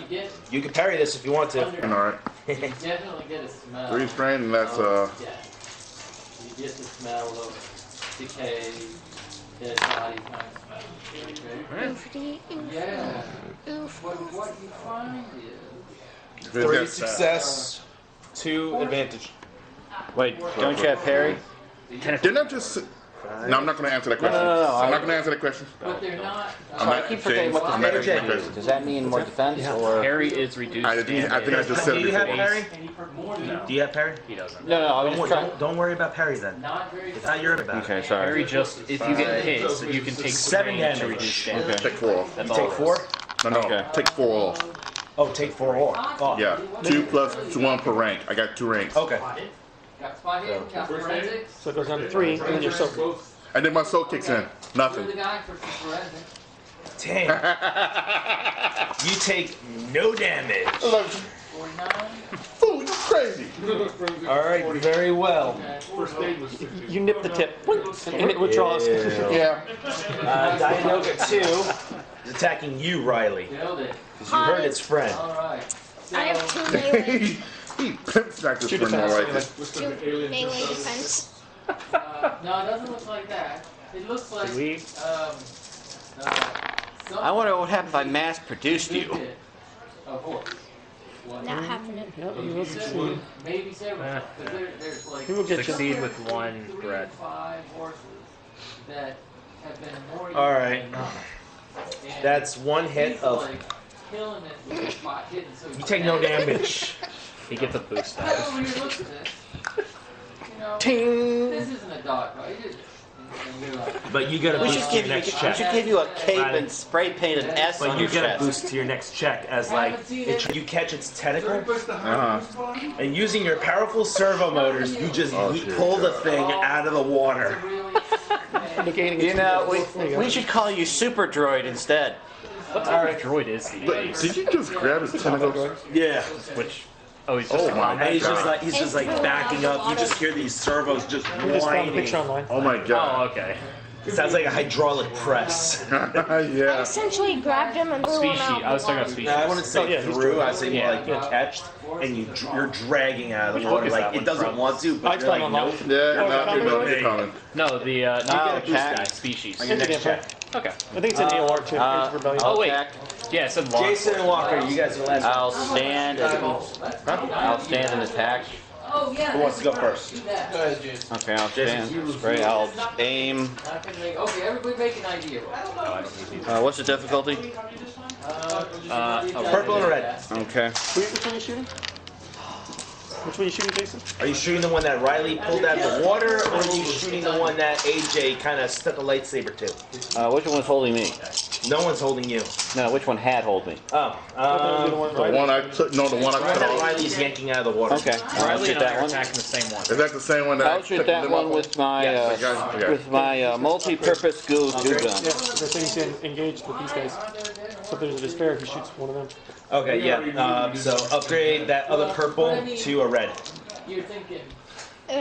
You can parry this if you want to. Alright. You definitely get a smell. 3 strain, and that's Yeah. You get the smell of decay, dead body kind of smell. Okay? Yeah. What you find is 3 success, 2 advantage. Wait, don't you have parry? Didn't I just... No, I'm not going to answer that question. No. I'm not going to answer that question. But they're not. I keep forgetting what the James, parry I'm not- is. Does that mean more defense or? Parry is reduced. I think I just said Do it you have before. parry? No, Do you have parry? he doesn't. No, I was just trying. Don't worry about parry then. Not very. It's not your about. Okay, Parry sorry. just if you get hit, so you can take 7 strain to damage. reduce damage. Take 4 off. That's You all take it 4? No, Okay. take 4 off. Oh, take 4 off. Yeah, 2 plus 1 per rank. I got 2 ranks. Okay. Got spot hit, got forensics. So it goes down to 3, and then you're soaking. And then my soul kicks in. Nothing. You're the guy for forensics. Damn. You take no damage. 49. Fool, you crazy. Alright, very well. First aid was 50. You nip the tip, and it withdraws. Yeah. Dianoga 2 is attacking you, Riley. Nailed it. Because you hurt its friend. Alright. I have 2 melee, He pimp smacked his friend all right. 2 melee defense. No, it doesn't look like that. It looks like I wonder what happened if I mass produced you. a horse. Not happening. Yep, you will succeed. Maybe several. But there's like He will get you. Succeed with 1 3 to threat. 5 horses that have been more. Alright. used than not. And That's 1 hit he's, of. like, killing it with a spot hidden, so You take no damage. He gets a boost Well, status. when you look at this, you know, Ting. this isn't a dog fight, is it? And you're like, But you get a We boost should to your give you. next We check. should give you a cape and spray paint an S But on you your get a chest. boost to your next check as like you catch its tentacle, and using your powerful servo motors, you just pull the thing out of the water. Negating You its- know, we should call you Super Droid instead. What type of droid is he? But did you just grab his tentacles? Yeah. Which? Oh, he's just Oh a my combat And he's just droid. like backing up. You just hear these servos just We just found a picture whining. online. Oh my Oh, god. okay. It sounds like a hydraulic press. I Yeah. essentially grabbed him and threw him Species. out. I was talking about species. No, I wouldn't say yeah, he's through. I say more Yeah. like you catched and you're dragging out of Which the book water. is Like that it one doesn't from? want to, but It's you're like found nope. online. Yeah, Oh, not comic people book? coming. No, the not Oh, the boost cat. guy. Species. On your next check. Okay. I think it's an AOR too. Age of Rebellion. Oh wait. Attack. Yeah, it said launch. Jason and Walker, you guys are the last. I'll stand. I'll stand and attack. oh yeah. Who wants to go first? Do that. Go ahead, Jason. Okay, I'll stand. Spray. I'll aim. Not gonna make, okay, everybody make an idea. What's the difficulty? Purple and red. Okay. Which one are you shooting? Which one are you shooting, Jason? Are you shooting the one that Riley pulled out of the water, or are you shooting the one that AJ kind of stuck a lightsaber to? Which one was holding me? No one's holding you. No, which one had hold me? Oh, The one The one I took, no, the one I the one took that off. Riley's yanking out of the water. Okay. I'll Riley shoot and I that are one. attacking the same one. Is that the same one that I I'll shoot took that them one off with my Okay. with my multi-purpose goo gun. Yeah, the thing's engaged with these guys. So if there's a despair, he shoots one of them. Okay, yeah. So upgrade that other purple to a red. You're thinking,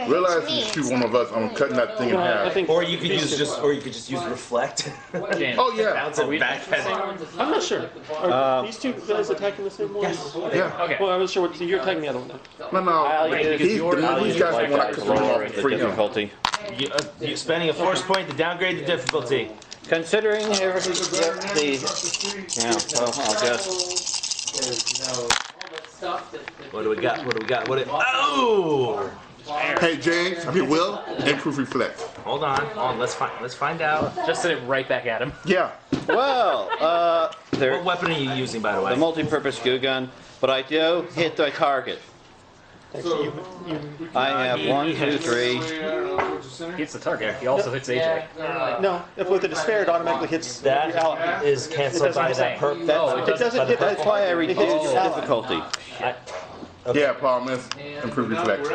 Realize if you shoot one of us, I'm cutting that thing in I half. think. Or you could use use reflect. Damn. Oh yeah. Bounce it back at I'm not sure. Are these two guys attacking the same one? Yeah. Okay. Well, I was sure what. So you're attacking the other one now. No, no. Because These you're guys Like want that to to cut them lower off the free him. difficulty. You're spending a force point to downgrade the difficulty. Considering everything, yeah, well, I'll just. there's no, all that stuff that. What do we got? What do we got? Oh! Hey James, I mean Will, improve reflect. Hold on. Let's find out. Just send it right back at him. Yeah. Well, What weapon are you using, by the way? the multi-purpose goo gun, but I do hit the target. Actually, I have 1, 2, 3. He hits the target. He also hits AJ. no, if with the despair, it automatically hits That your ally. is canceled by that Oh, purple. it That's why I reduced hits ally. difficulty. Okay. Yeah, problem is improved reflex.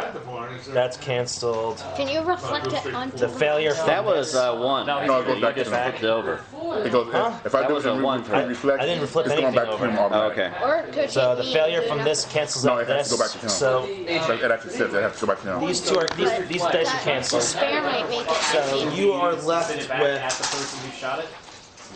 That's canceled. Can you reflect it onto The failure. That was 1. No, it goes back to just him. flipped it over. Because if I That do was it a in 1. improved reflex, I didn't flip it's going anything back to him over. automatically. Okay. Or it could So hit the me failure and do from that. this cancels No, out it has to this. go back to him. So It actually says it has to go back to him. these two are these dice are canceled. Despair might make it So easy. you are left with At the person who shot it.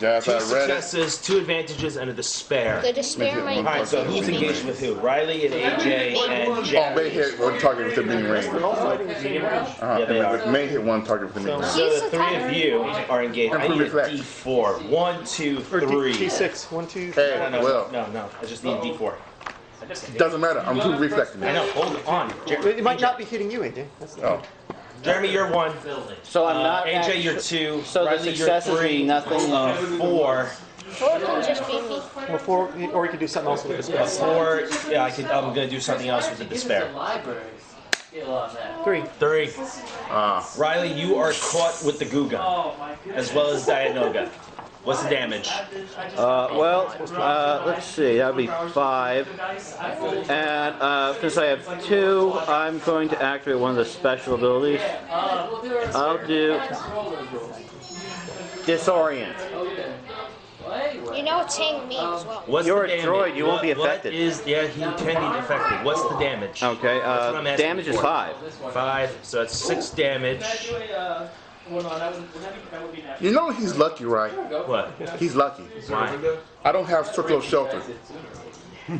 Yeah, if 2 I read it. successes, 2 advantages, and a despair. The despair might Alright, so who's engaged with who? Riley and AJ and Oh, Jack. may hit one target with the mean range. Yeah, they are. May hit one target with the mean range. So the 3 of you are engaged. I need a Reflex. D4. 1, 2, 3. D6. 1, 2, 3. Hey, well, No. I just need a D4. doesn't matter. I'm too reflecting I it. know. Hold on. It might not be hitting you, AJ. Oh. Jeremy, you're 1. So I'm not. AJ, you're 2. So the Riley, you're successes 3. be nothing. 4. 4 can just be me. Well, 4, or you could do something else with the spell. 4. Yeah, I'm gonna do something else with the despair. 3. 3. Riley, you are caught with the goo gun, as well as Dianoga. What's the damage? Let's see. That would be 5. And since I have 2, I'm going to activate one of the special abilities. I'll do Disorient. You know it's hitting me as well. What's You're the a damage? droid, you won't be affected. He can be affected. What's the damage? Okay. That's what I'm asking Damage is for. 5. 5. So that's 6 damage. You know he's lucky, right? What? He's lucky. Why? I don't have circular shelter.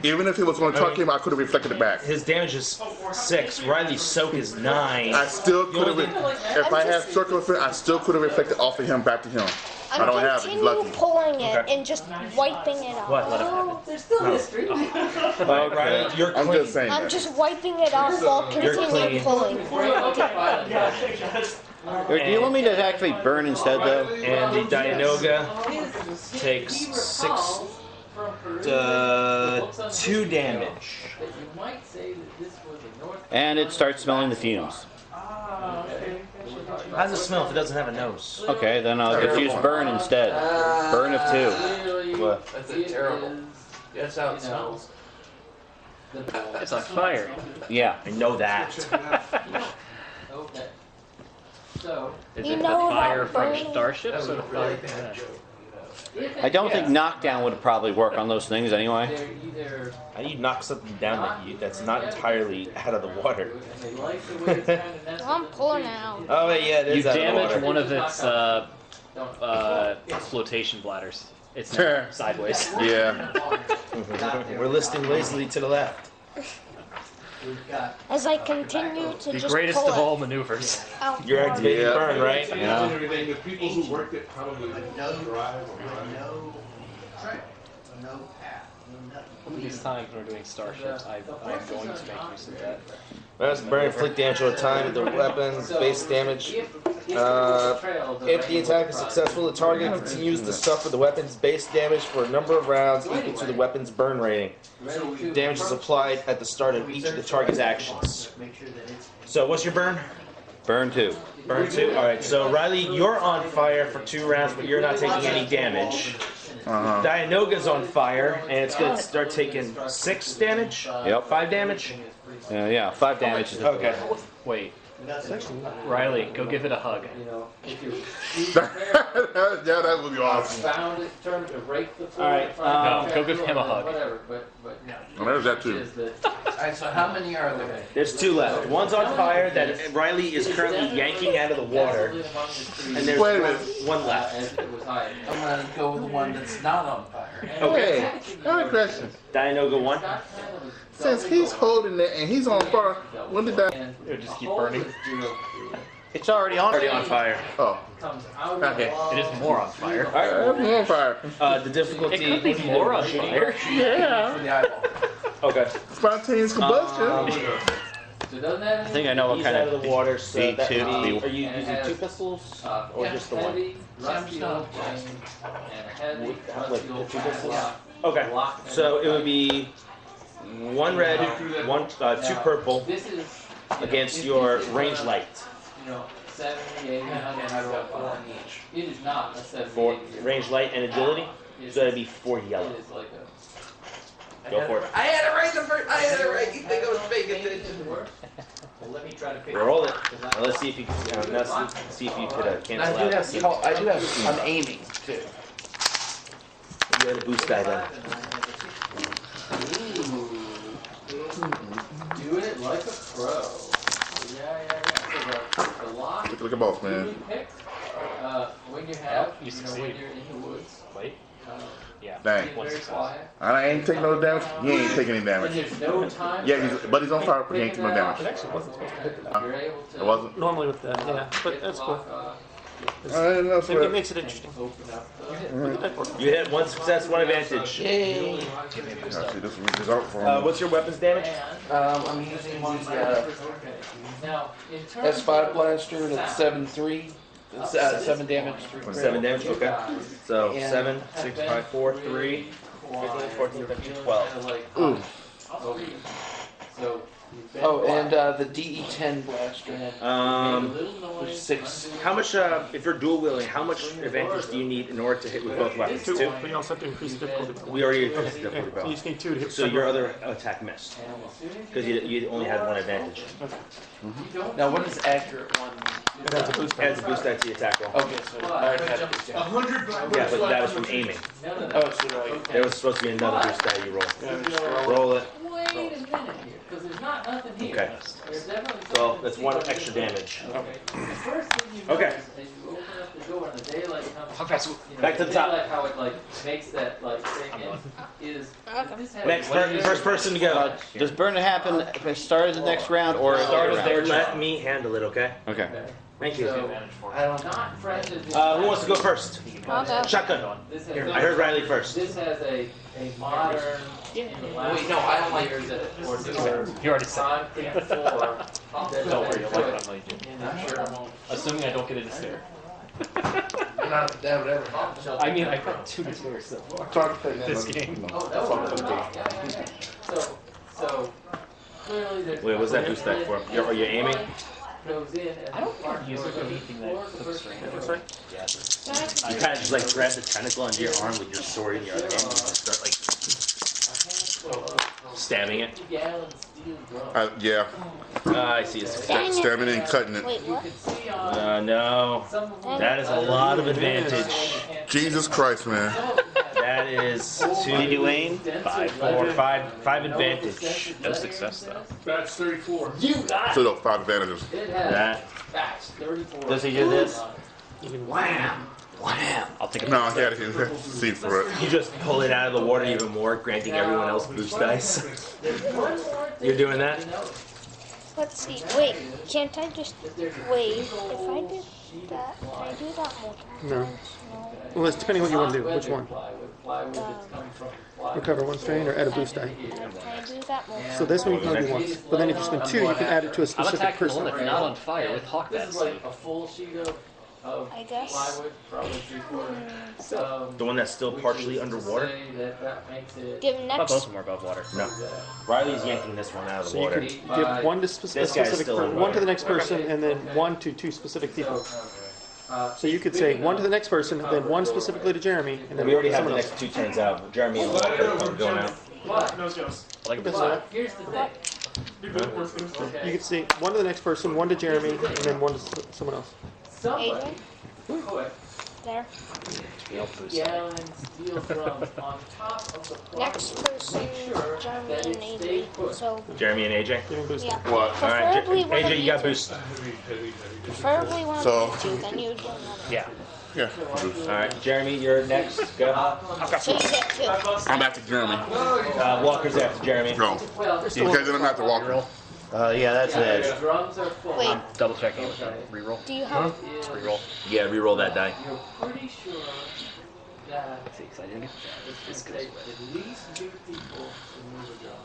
Even if he was going to target him, I could have reflected it back. His damage is 6. Riley's soak is 9. I still could have. If I had circular fit, I still could have reflected off of him back to him. I don't have it. He's lucky. Pulling it and just wiping it off. What? Let him have it. There's still history. Riley, you're clean. I'm just saying. I'm just wiping it off while You're continuing clean. pulling. Do you want me to activate burn instead, though? And the Dianoga takes 6 2 damage. And it starts smelling the fumes. How does it smell if it doesn't have a nose? Okay, then I'll just use burn instead. Burn of 2. What? That's terrible. That's how it smells. It's on fire. Yeah. I know that. Okay. So, Is You it the know fire about from burning? starships or the fire from that? I don't think knockdown would probably work on those things anyway. they're either How do you knock something down that's not entirely out of the water? they like the way it's kind of nested. I'm pulling it out. Oh, wait, yeah, it You is out of the damage water. one of its flotation bladders. It's now sideways. Yeah. We're listing lazily to the left. As I continue to The just greatest pull of it all maneuvers. out. You're activating Yeah. burn, right? Yeah. The people who worked it probably drive No trail, no path, no nothing. These times when we're doing starships, I'm going to make use of that. Bonus burn, inflict damage over time with the weapon's base damage. If the attack is successful, the target continues to suffer the weapon's base damage for a number of rounds equal to the weapon's burn rating. Damage is applied at the start of each of the target's actions. So what's your burn? Burn 2. Burn 2? Alright, so Riley, you're on fire for 2 rounds, but you're not taking any damage. Dianoga's on fire, and it's going to start taking 6 damage? Yep. 5 damage? Yeah, 5 damage. Okay. Wait. Riley, go give it a hug. Yeah, that would be awesome. Found it, determined to rake the floor. Alright, no, go give him a hug. Whatever, but Well, there's that too. Alright, so how many are there? There's 2 left. One's on fire that Riley is currently yanking out of the water, and there's Wait a minute. one left. I'm gonna go with the one that's not on fire. Okay. Hey, I have a question. Dianoga 1. Since he's holding it and he's on fire, when did that? It would just keep burning. It's already on. Already on fire. Oh, Okay, it is more on fire. I'm on fire. The difficulty. It could be more on fire. Yeah. For the eyeball. Okay. Spontaneous combustion. I think I know what He's kind out of the water, so that would B2 be. Are you using 2 pistols or just the one? Like the 2 pistols? Okay. So it would be 1 red, 2 purple against your range light. 70, 80, 100, It is not a 70, 4 80. range light and agility. So that'd be 4 yellow. It is like Go for it. I had it right the first. I had it right. You think I was paying attention? Well, let me try to pick Roll it. Now let's see if you can. Let's see if you could cancel out. I do have. I'm aiming too. You had a boost die then. Do it like a pro. Yeah. So the lock. Look at both, man. You pick, when you have, when you're in the woods. Wait. Yeah. Dang. Being very quiet. I ain't taking no damage. He ain't taking any And damage. there's no time. Yeah, but he's on fire, but he ain't taking no damage. It actually wasn't supposed to hit that. You're able to. It wasn't? Normally with that, yeah. But that's cool. It makes it interesting. You hit 1 success, 1 advantage. Yay! Actually, this is out for him. What's your weapons damage? I'm using the S5 blaster. That's 7-3. That's 7 damage. 7 damage. Okay. So 7, 6, 5, 4, 3, 15, 14, 15, 12. Ooh. Oh, and the DE10 blaster. Which is 6. How much? If you're dual wielding, how much advantage do you need in order to hit with both weapons? 2. But you also have to increase the difficulty. We already increased the difficulty. So you just need 2 to hit. So your other attack missed because you only had 1 advantage. Now, what is accurate one? It has a boost. Adds a boost die to the attack roll. Okay, so I already had a boost die. 100. Yeah, but that was from aiming. Oh, so There was supposed to be another boost die you roll. Roll it. Wait a minute here, because there's not nothing here. Okay. There's definitely So something that's 1 extra damage. Okay. The first thing you Okay. notice as you open up the door and the daylight comes, Back to the top. daylight, how it like makes that like thing is this has Next, first person to go. Does burn happen if it started the next round or Start is there. Let me handle it, okay? Okay. Thank you. So, not fresh as Who wants to go first? I'll go. Shotgun. This has I heard Riley first. This has a modern. In the last Wait, no, I don't like years this. or You already said concrete floor. Don't worry, you'll like that money, In the sure. Assuming I don't get into stare. That would ever happen. I mean, I've got 2 stairs so far. This game. Oh, that was So clearly there's. Wait, what's that boost die for? Are you aiming? Goes in and I don't think I've used anything that puts strength. Yeah. You kind of just like grab the tentacle under your arm with your sword in your other hand and just start like stabbing it. Yeah. I see. It's Stabbing and cutting it. Wait, what? no. That is a lot of advantage. Jesus Christ, man. That is 2. Did you aim? 5, 4, 5 advantage. No success though. Batch 34. So, no, 5 advantages. That. Does he do this? Wham! Wham! I'll take a No, he had to see for it. You just pull it out of the water even more, granting everyone else boost dice. You're doing that? Let's see. Wait, can't I just wait? If I did that, can I do that multiple No. times? No. Well, it's depending what you want to do. Which one? Um, Recover 1 strain or add a boost die. Can I do that multiple So this one you can only do once. But then if you spend 2, you can add it to a I'm specific attacking person. one that's not on fire with Hawk This that is like suit. a full sheet of I guess. plywood, probably 3/4. The one that's still partially underwater? That makes it. Give But next. both of them are above water. No. Riley's yanking this one out of the So you water. could give 1 to This guy's specific still in one to the water. next person, and then 1 to 2 specific people. So you could say 1 to the next person, then 1 specifically to Jeremy, and then We already have the someone else. next 2 turns out. Jeremy and Walker are going out. But I like That's it. all right. here's the thing. You could say 1 to the next person, 1 to Jeremy, and then 1 to someone else. Somebody AJ? put There. gallon steel drums on top of the Next person, Jeremy and AJ. So, Jeremy and AJ? Give him boost. yeah. What? Alright, Preferably one of AJ, you got you boost. Preferably one So- of you two, then you do another. Yeah. Yeah. Alright, Jeremy, you're next. Go. So you get 2. I'm back to Jeremy. Walker's after Jeremy. Go. Okay, then I'm at the Walker. Yeah, that's an edge. drums are full. Wait, Double checking with the reroll. do you have? It's reroll. Yeah, reroll that die. You're pretty sure that See, 'cause I didn't get that. it's This going to goes take with. at least 2 people to move a drum.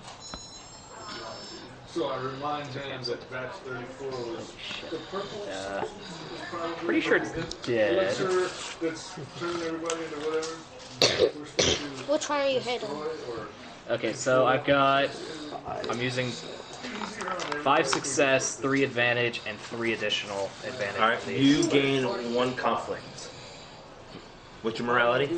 So I remind James that batch 34 was the purple. Pretty sure it's dead. Elixir that's turning everybody into whatever. We're supposed to Which one are you hitting? Okay, so I've got. I'm using 5 success, 3 advantage, and 3 additional advantage. Alright, on these. you gain 1 conflict. What's your morality?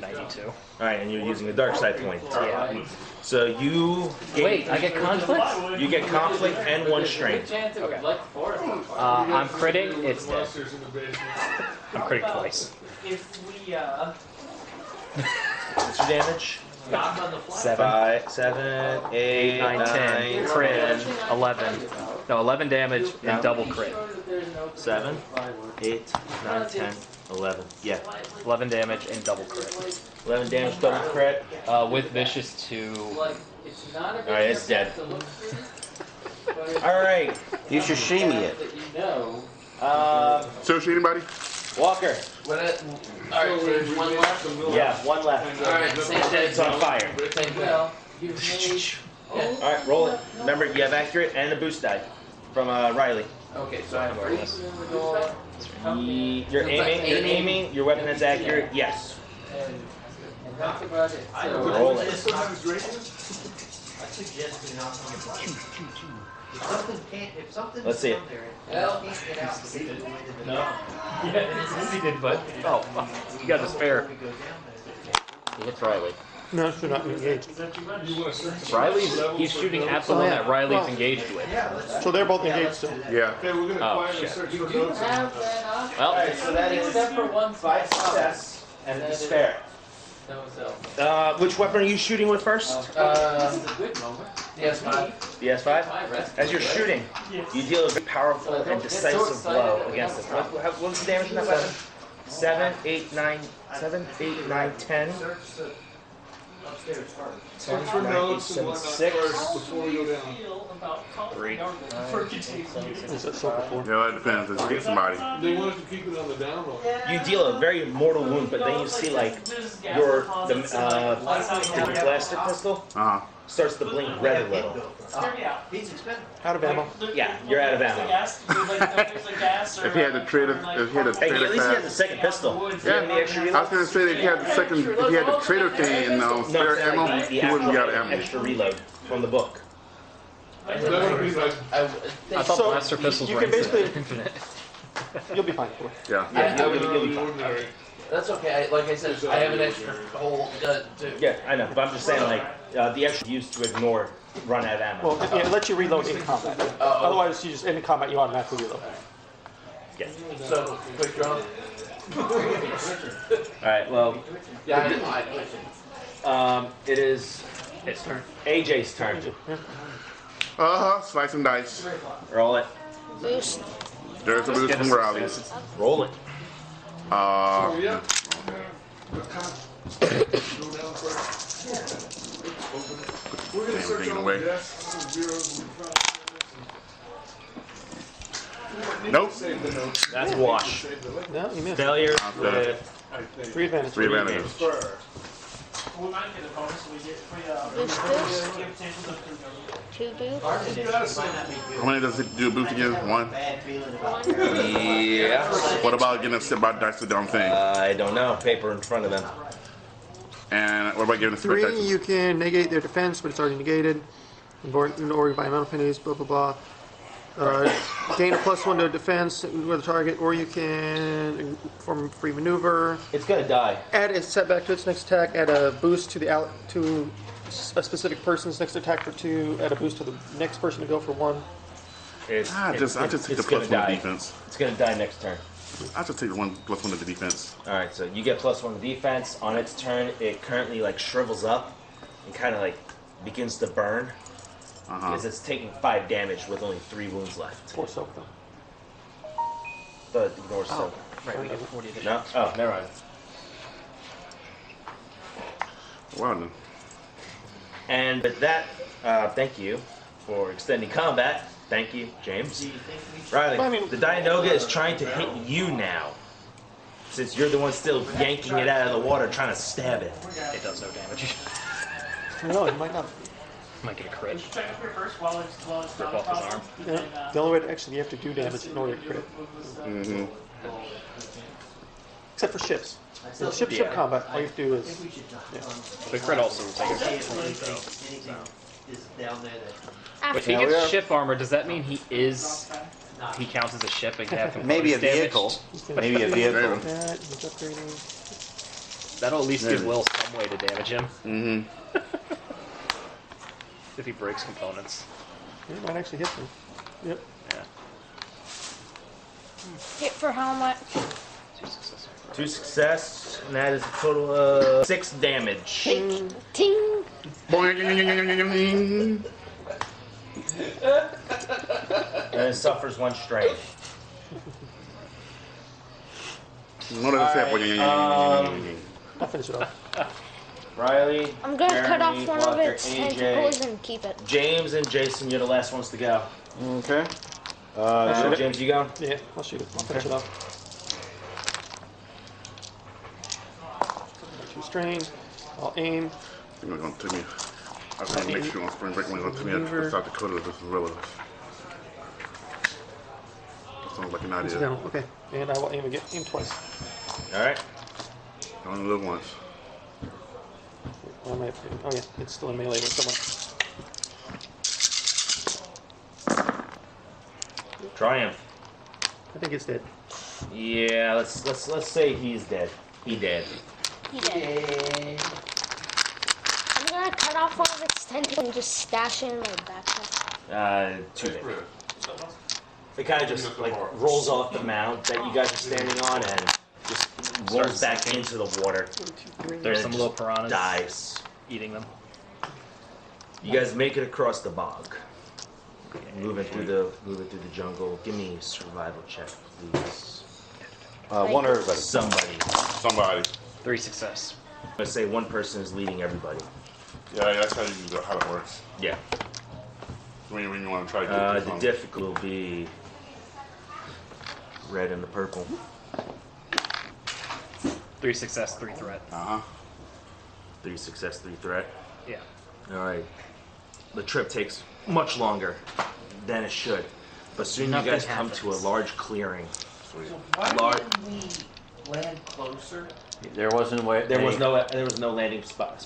92. All right, and you're using a dark side point. Yeah. So you Wait, I get conflict? You get conflict and 1 strength. Okay. I'm critting, it's dead. I'm critting twice. If we, What's your damage? 7. 7, 8, 9, 10. Crit. 11. No, 11 damage and double crit. 7, 8, 9, 10, 11. Yeah. 11 damage and double crit. 11 damage, double crit. With vicious 2. Alright, it's dead. Alright. You sashimi it. Sushi, anybody? Walker. Alright, one left? Yeah, 1 left. Alright, same thing. It's on fire. Same thing. Alright, roll it. Remember, you have accurate and a boost die from Riley. Okay, so I have You're aiming, your weapon is accurate, yes. And that's about it. Roll it. I suggest we not if something Let's see it. Well, get out, No. Yeah, he did, but. Oh, you got despair. He hits Riley. No, you're not engaged. Riley's, he's shooting at the one that Riley's engaged with. So they're both engaged still. Yeah. Okay, we're gonna Oh, quietly shit. search for you notes. have that option. Well, So that is Except for one 5 success and a despair. No, so. Which weapon are you shooting with first? This is a good moment. DS5. The S5? As you're shooting, you deal a very powerful and decisive blow against it. What was the damage in that weapon? 7, 8, 9, 10. Search for notes and whatnot 6. first before we go down. 3. Is that so before? Yeah, that depends. Let's get somebody. They wanted to keep it on the down low. You deal a very mortal wound, but then you see like the blaster pistol starts to blink red a little. Out of ammo. Yeah, you're out of ammo. If he had the trader, Hey, at least he had the second pistol. Yeah, The extra I was gonna say that if he had the second, if he had the trader thing and spare ammo, he wouldn't be out of ammo. Extra reload from the book. I thought blaster pistols you were can basically- infinite. You'll be fine. Yeah. You'll be fine. That's okay. Like I said, I have an extra whole gun too. Yeah, I know, but I'm just saying like the extra used to ignore run out of ammo. Well, it lets you reload in combat. Otherwise, you just in combat, you automatically reload. Yeah. So, quick draw. Alright, well, Yeah, it is His turn. AJ's turn. Slice and dice. Roll it. Boost. There's a boost from Raleigh. Roll it. Yeah. We're gonna search all the desks and bureaus and Nope. save the notes. That's a wash. No, you missed. Failure with 3 advantage. 3 advantages. Boost this. 2 boost. How many does it do a boost again? 1? Yeah. What about getting a sit by dice to the damn thing? I don't know. Paper in front of them. And what about giving a sit by 3, dice? you can negate their defense, but it's already negated. Or by amount of pennies, blah, blah, blah. Gain a +1 to defense with a target, or you can perform free maneuver. It's gonna die. Add a setback to its next attack. Add a boost to to a specific person's next attack for 2. Add a boost to the next person to go for 1. It's, I just take the it's gonna +1 die. defense. It's gonna die next turn. I just take the +1 to the defense. All right, so you get +1 defense. On its turn, it currently like shrivels up and kind of like begins to burn because it's taking 5 damage with only 3 wounds left. 4 soak though. But ignore soak. Right, we get 40 additional. No? Oh, never mind. Wow then. And with that, thank you for extending combat. Thank you, James. Riley, the Dianoga is trying to hit you now. Since you're the one still yanking it out of the water, trying to stab it. It does no damage. No, it might not. Might get a crit. Check up here first while it's Rip off his arm. Yeah. The only way to actually you have to do damage in order to crit. Except for ships. So ship combat, all you have to do is. Yeah. The crit also will take a crit. If he After. gets ship armor, does that mean he counts as a ship and can have Maybe a components vehicle. damaged? Maybe a vehicle. That, he's upgrading. That'll at least give Will some way to damage him. Mm-hmm. If he breaks components. It might actually hit them. Yep. Yeah. Hit for how much? 2 success, and that is a total of 6 damage. Ting. Ting. And it suffers 1 strain. I'll finish it off. Riley, I'm gonna cut off Jeremy, one of Walker, its AJ, tentacles and keep it. James, and Jason, you're the last ones to go. Okay. James, you go? Yeah, I'll shoot it. I'll finish it off. 2 strain. I'll aim. I think we're going to take me. I think next year on spring break, we're going to take me to South Dakota to some relatives. That sounds like an idea. Incidental. Okay. And I will aim again. Aim twice. Alright. I only live once. Oh yeah, it's still in melee with someone. Triumph. I think it's dead. Yeah, let's say he's dead. He dead. He did. I'm gonna cut off one of its tentacles and just stash it in my backpack. Too big. It kind of just like rolls off the mount that you guys are standing on and just rolls back into the water. There's some little piranhas. Dies. Eating them. You guys make it across the bog. Moving through the jungle. Give me a survival check, please. One or everybody? Somebody. 3 success. I'm gonna say one person is leading everybody. Yeah, that's how it works. Yeah. When you want to try to get the difficult will be red and the purple. 3 success, 3 threat. 3 success, 3 threat. Yeah. Alright. The trip takes much longer than it should. But soon you guys come to a large clearing. Why didn't we land closer? There wasn't a way. There was no landing spot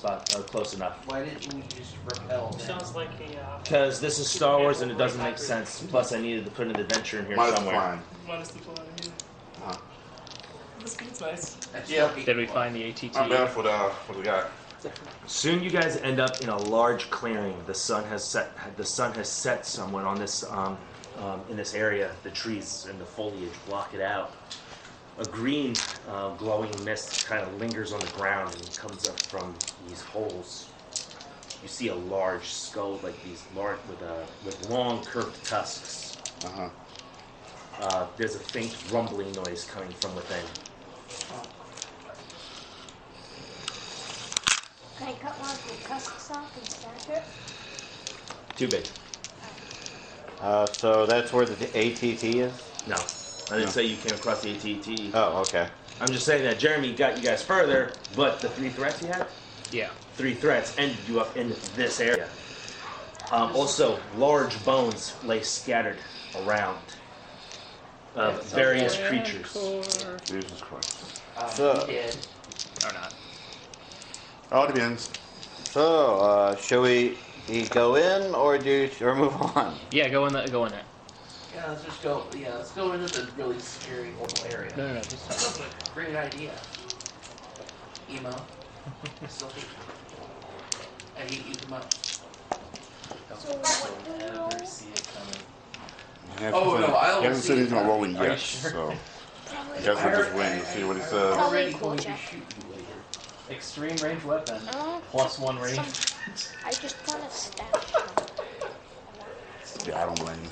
close enough. Why didn't we just repel? Sounds like a. Because this is Star Wars and it doesn't make sense. Plus, I needed to put an adventure in here somewhere. Minus the flying. This game's nice. Yeah. Did we find the ATT? I'm bad for what we got. Soon you guys end up in a large clearing. The sun has set somewhere on this in this area. The trees and the foliage block it out. A green glowing mist kind of lingers on the ground and comes up from these holes. You see a large skull, like these large with long curved tusks. There's a faint rumbling noise coming from within. Can I cut one of the tusks off and stash it? Too big. So that's where the ATT is? No. I didn't say you came across the ATT. Oh, okay. I'm just saying that Jeremy got you guys further, but the 3 threats you had? Yeah. 3 threats ended you up in this area. Also, large bones lay scattered around various creatures. Jesus Christ. So, Or not. All depends. So, shall we go in or move on? Yeah, go in there. Yeah, let's just go. Yeah, let's go into the really scary horrible area. No, just That's a great idea. Emo. I still hate you. I hate you the most. Never see it coming. Oh, no, I He don't hasn't see said it he's not coming. rolling Are you yet, sure? so you guys will just wait and see what he says. Already Cool, going to Jack. shoot you later. Extreme range weapon. Oh, +1 range. I just want to stash them. Yeah, I don't blame you.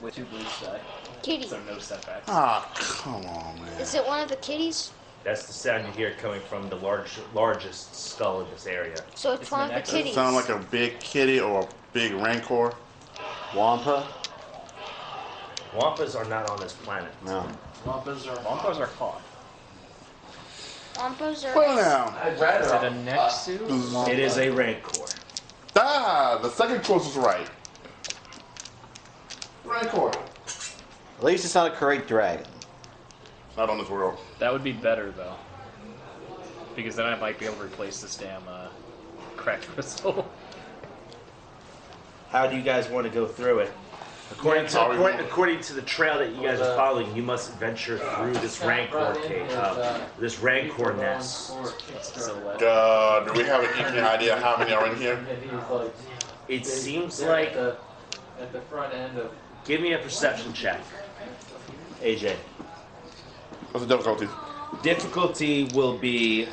With 2 blue die. Kitty. So no setbacks. Ah, come on, man. Is it one of the kitties? That's the sound you hear coming from the largest skull in this area. So it's one of the Does it kitties. sound like a big kitty or a big rancor? Wampa? Wampas are not on this planet. No. Wampas are caught. Wampos are. Well, now. I'd rather. Is it a Nexu? It is a rancor. Ah, the second closest right. Rancor. At least it's not a correct dragon. Not on this world. That would be better though, because then I might be able to replace this damn cracked crystal. How do you guys want to go through it? According to the trail that you guys are following, you must venture through this rancor cave, this rancor nest. Do we have any idea how many are in here? It seems like. At the front end of. Give me a perception check, AJ. What's the difficulty? Difficulty will be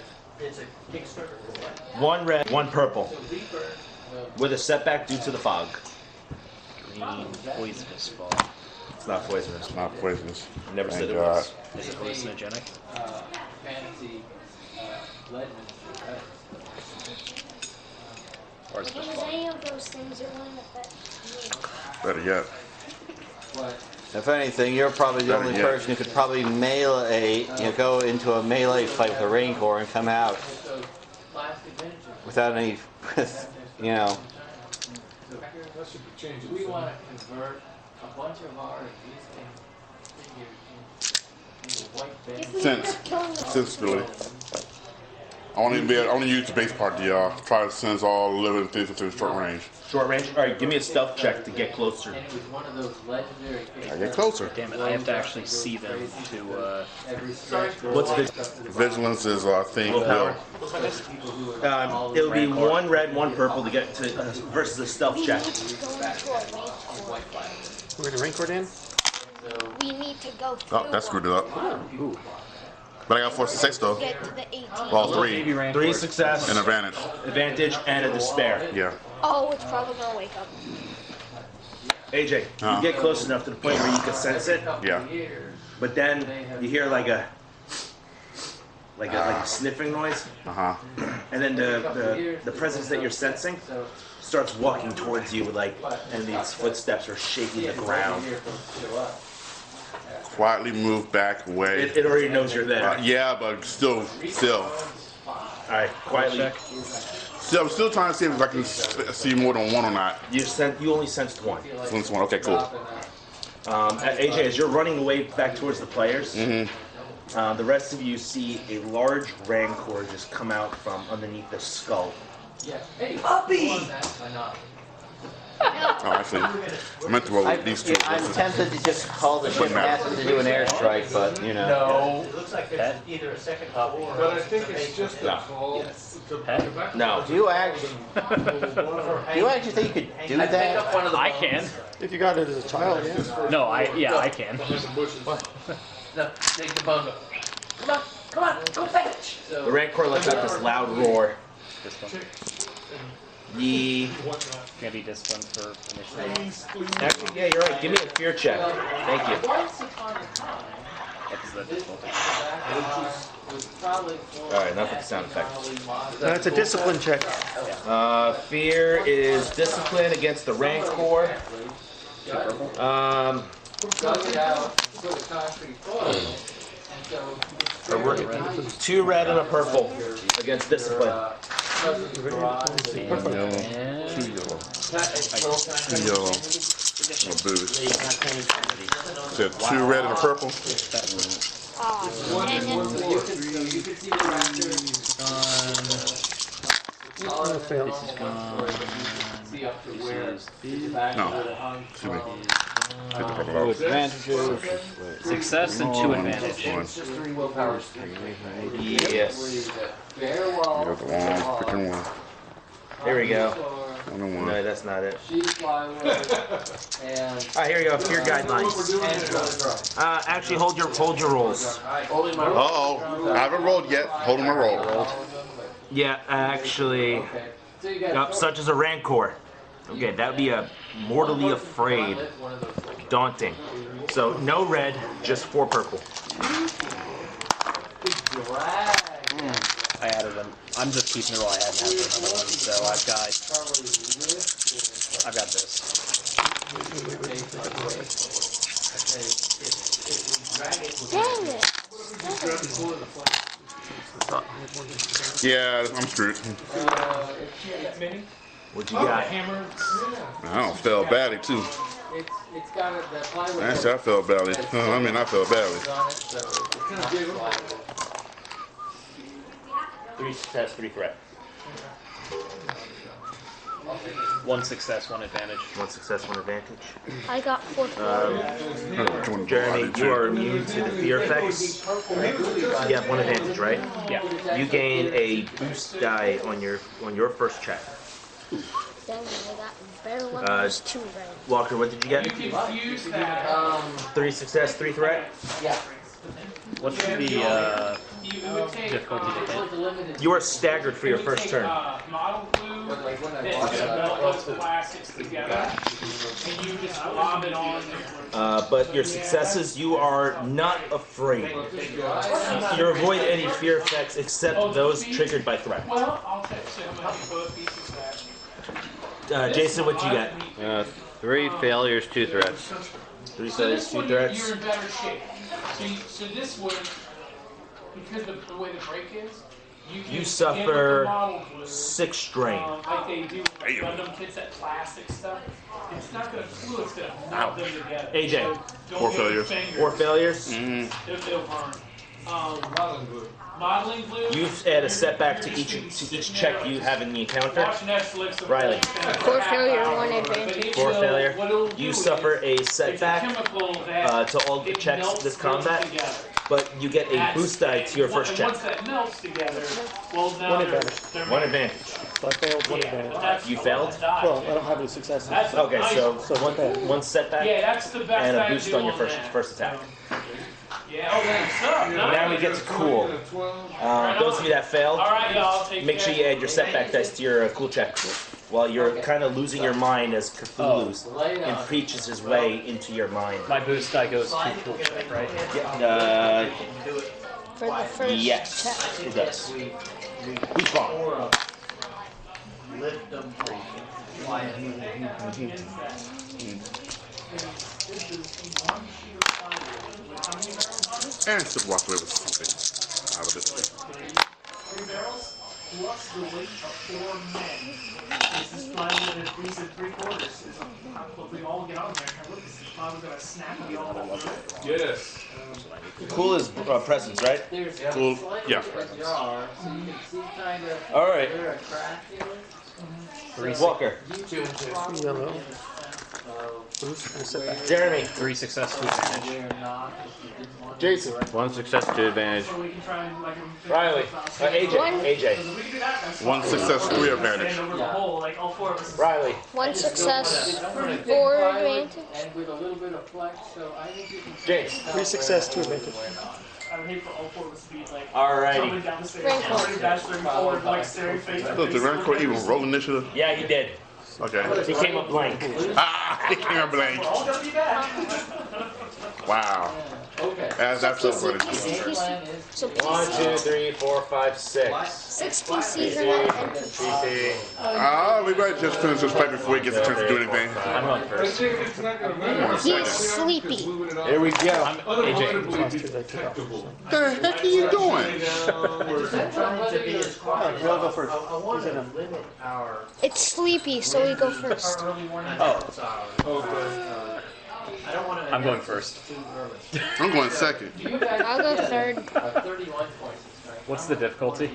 1 red, 1 purple, with a setback due to the fog. Green, poisonous fall. It's not poisonous. It's not poisonous. Never Thank said it God. was. Is it hallucinogenic? Fantasy legend. Or is it just Is fog? any of those things that wouldn't affect you? Better yet. If anything, you're probably the only person who could probably go into a melee fight with a rancor and come out without any, you know. We want to convert a bunch of our existing figures into white Sensibility. I want to use the base part to try to sense all living things within short range. Short range? Alright, give me a stealth check to get closer. And it was one of those legendary I get closer. Damn it, I have to actually see them to, What's Vigilance is, I think, will. It'll be 1 red, 1 purple to get to versus a stealth check. We're gonna rancor in. We need to go through. Oh, that screwed it up. But I got 4 success though. Get to the 18. Well, 3. 3 success. An advantage. Advantage and a despair. Yeah. Oh, it's probably gonna wake up. AJ, you get close enough to the point where you can sense it. Yeah. But then you hear like a sniffing noise. And then the presence that you're sensing starts walking towards you and these footsteps are shaking the ground. Quietly move back away. It already knows you're there. Yeah, but still. Alright, quietly. I'm still trying to see if I can see more than 1 or not. You only sensed 1. Sense 1. Okay, cool. AJ, as you're running away back towards the players, the rest of you see a large rancor just come out from underneath the skull. Yeah. Hey, puppy! Oh, actually, I meant to roll these 2. I'm tempted to just call the ship and ask them to do an airstrike, but you know. No. It looks like there's either a second puppy. But I think it's just a call. No. Do you actually think you could do that? I can. If you got it as a child, yeah. No, I can. No, take the bone. Come on, go fetch. The rancor lets out this loud roar. This one. Gonna be disciplined for initiative. Actually, yeah, you're right. Give me a fear check. Thank you. What is the difficulty? Alright, enough with the sound effect. That's a discipline check. Fear is discipline against the rancor. 2 red and a purple against discipline. 2 yellow. Oh, booze. So 2 red and a purple. This is gone. No. Excuse me. Take the purple out. Advantages. Success and 2 advantage. Yes. You got the wrong freaking one. Here we go. 1 and 1. No, that's not it. Alright, Here we go. Fear guidelines. Actually, hold your rolls. Uh-oh. I haven't rolled yet. Holding my roll. Yeah, actually, such as a rancor. Okay, that would be a mortally afraid, daunting. So no red, just 4 purple. I added them. I'm just keeping it all I had now for another one. So I've got this. Dang it. Yeah, I'm screwed. What you got? I don't feel badly too. Actually, I felt badly. I felt badly. 3 success, 3 threat. 1 success, 1 advantage. 1 success, 1 advantage. I got 4 failures. Jeremy, you are immune to the fear effects. You have 1 advantage, right? Yeah. You gain a boost die on your first check. Dang, I got better one than those 2 right. Walker, what did you get? 3 success, 3 threat. Yeah. What's the difficulty to hit? You are staggered for your first turn. Model glue that melts plastics together, and you just lob it on there. But your successes, you are not afraid. You avoid any fear effects except those triggered by threat. Well, I'll take both pieces back. Jason, what you got? 3 failures, 2 threats. 3 So failures, this 2 one, threats. you're in better shape. So this one, because the way the break is, You suffer 6 strain. like they do with Gundam kits, that plastic stuff. It's not going to glue, it's going to melt them together. AJ. So 4 don't failures. get your fingers. 4 failures. It'll burn. Modeling glue. You've add a setback to each check you have in the encounter. Watch Netflix. Riley. 4 failure, 1 advantage. 4 failure. You suffer a setback chemical that to all the checks this combat, together. but you get a boost die to your first check. Once that melts together, well, now 1 they're- advantage. they're 1 advantage. So I failed 1 advantage. You failed? Well, I don't have any successes. Okay, so one setback Yeah, that's the best and a I boost do on your on first that. first attack. Yeah, oh, that's up. Now we get to cool. Those of you that failed, All right, y'all, I'll take make sure that. you add your setback dice to your cool check. While you're kind of losing your mind as Cthulhu and preaches his way into your mind. My boost die goes to cool check, right? For the first Yes, check. it does. Who's wrong? Lift them free. And still walk away with something out of it. 3 barrels plus the weight of 4 men. This is plywood and 3 3/4. If we all get on there and look, this is probably going to snap and be all over. Yes. Cool is presence, right? There's Cool. slightly Yeah. a jar, so you can see kind of All right. where a crack is. 3 Walker. 2 and 2. Yellow. Boost and a setback. Jeremy. 3 success, 2 advantage. They're not, if you didn't want Jason. 1 success, 2 advantage. So we can try and like Riley. AJ. AJ. we can do that. That's 1 success, 3 stand advantage. over the hole, like all 4 of us. Riley. 1 success, I'm gonna 4 take plywood advantage. and with a little bit of flex, so I think you can James. 3 success, 2 advantage. I would hate for all 4 of us to be like Alrighty. coming down the stairs, Rancor. already bachelor forward, like staring face to Look, face. did Rancor even roll initiative? Yeah, he did. Okay. He came up blank. Ah, he came up blank. We're all gonna be back. Wow. Okay. That's so funny. So 1, 2, 3, 4, 5, 6. 6 PCs are not empty. GP. We might just finish this fight before he gets a chance to do anything. I'm on first. It's not going to He's sleepy. Here we go. AJ. What the heck are you doing? I'll go first. I want to limit our It's sleepy, so we go first. early morning Oh. I don't want to. I'm going first. I'm going second. I'll go third. 31 points. What's the difficulty?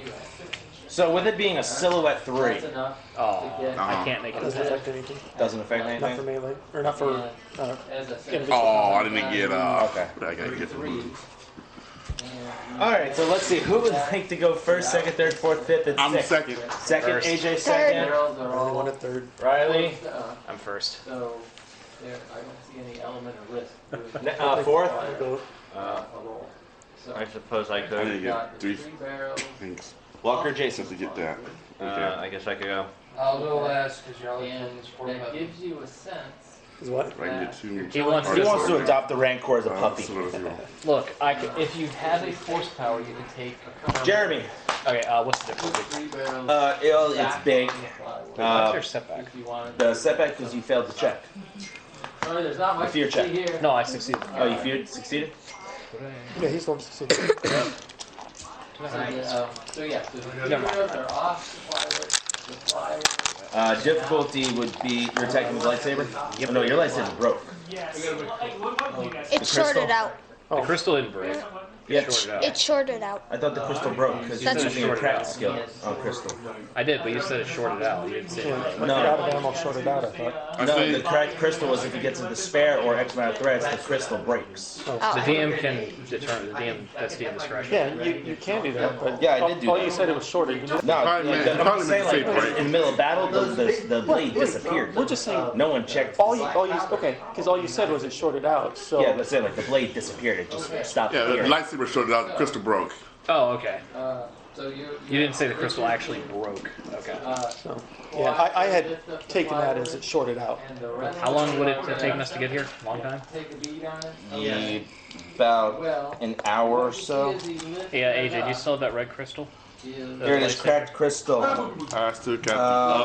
So with it being a silhouette 3, That's enough. Oh, get- I can't make it a Doesn't 10. affect anything. doesn't affect Not for anything? melee. Or not for As a individual. Oh, I didn't get Okay. I gotta get the move. Alright, so let's see. Who would like to go first, second, third, fourth, fifth, and I'm sixth? second. Second, First. AJ Third. second. barrels are Only all. one at third. Riley. I'm first. So there, I don't see any element of risk. Fourth. I'll go. A roll. So I suppose I I need could. to we've got get the 3 barrels. things. Walker, Jason. To get that. I guess I could go. I'll go last because y'all And that gives you a sense. Is what? I can get 2. He wants He wants to adopt the Rancor as a puppy. Look, if you have a force power, you can take. Jeremy. Okay, what's the difficulty? 3 barrels. It's big. What's your setback? If you want. The setback because you failed the check. Sorry, there's not much fear to check. see here. No, I succeeded. Oh, you succeeded? Yeah, he's the one succeeding. So yeah, so the Never mind. barrels are off the plywood. Difficulty would be you're attacking with lightsaber? Oh, no, your lightsaber broke. Yes. Like, what do you guys It sorted out. The crystal didn't break. Yeah. Shorted out. It's shorted out. I thought the crystal broke because you're That's- using a Shorted craft out. skill on crystal. I did, but you said it shorted out. You didn't say it. Like No. out of ammo shorted out, I thought. No, the cracked crystal was if you get to despair or X amount of threats, the crystal breaks. The DM can determine. The DM, that's DM discretion. Yeah, you can do that, but Yeah, I did do all that. you said it was shorted. You can- No, Probably meant- I'm probably just saying, meant to like, say break. in the middle of battle, the blade disappeared. We're just saying No one checked. all you okay, because all you said was it shorted out. So Yeah, let's say like the blade disappeared. It just stopped Yeah, the appearing. lightsaber shorted out, the crystal broke. Oh, okay. So you You didn't say the crystal actually broke. Okay. so yeah, I had taken that as it shorted out. and the rest How long would it have taken us to get here? Long time? take a beat on it. Yeah, about an hour or so. Yeah, AJ, do you still have that red crystal? Here it is, cracked crystal. I still got the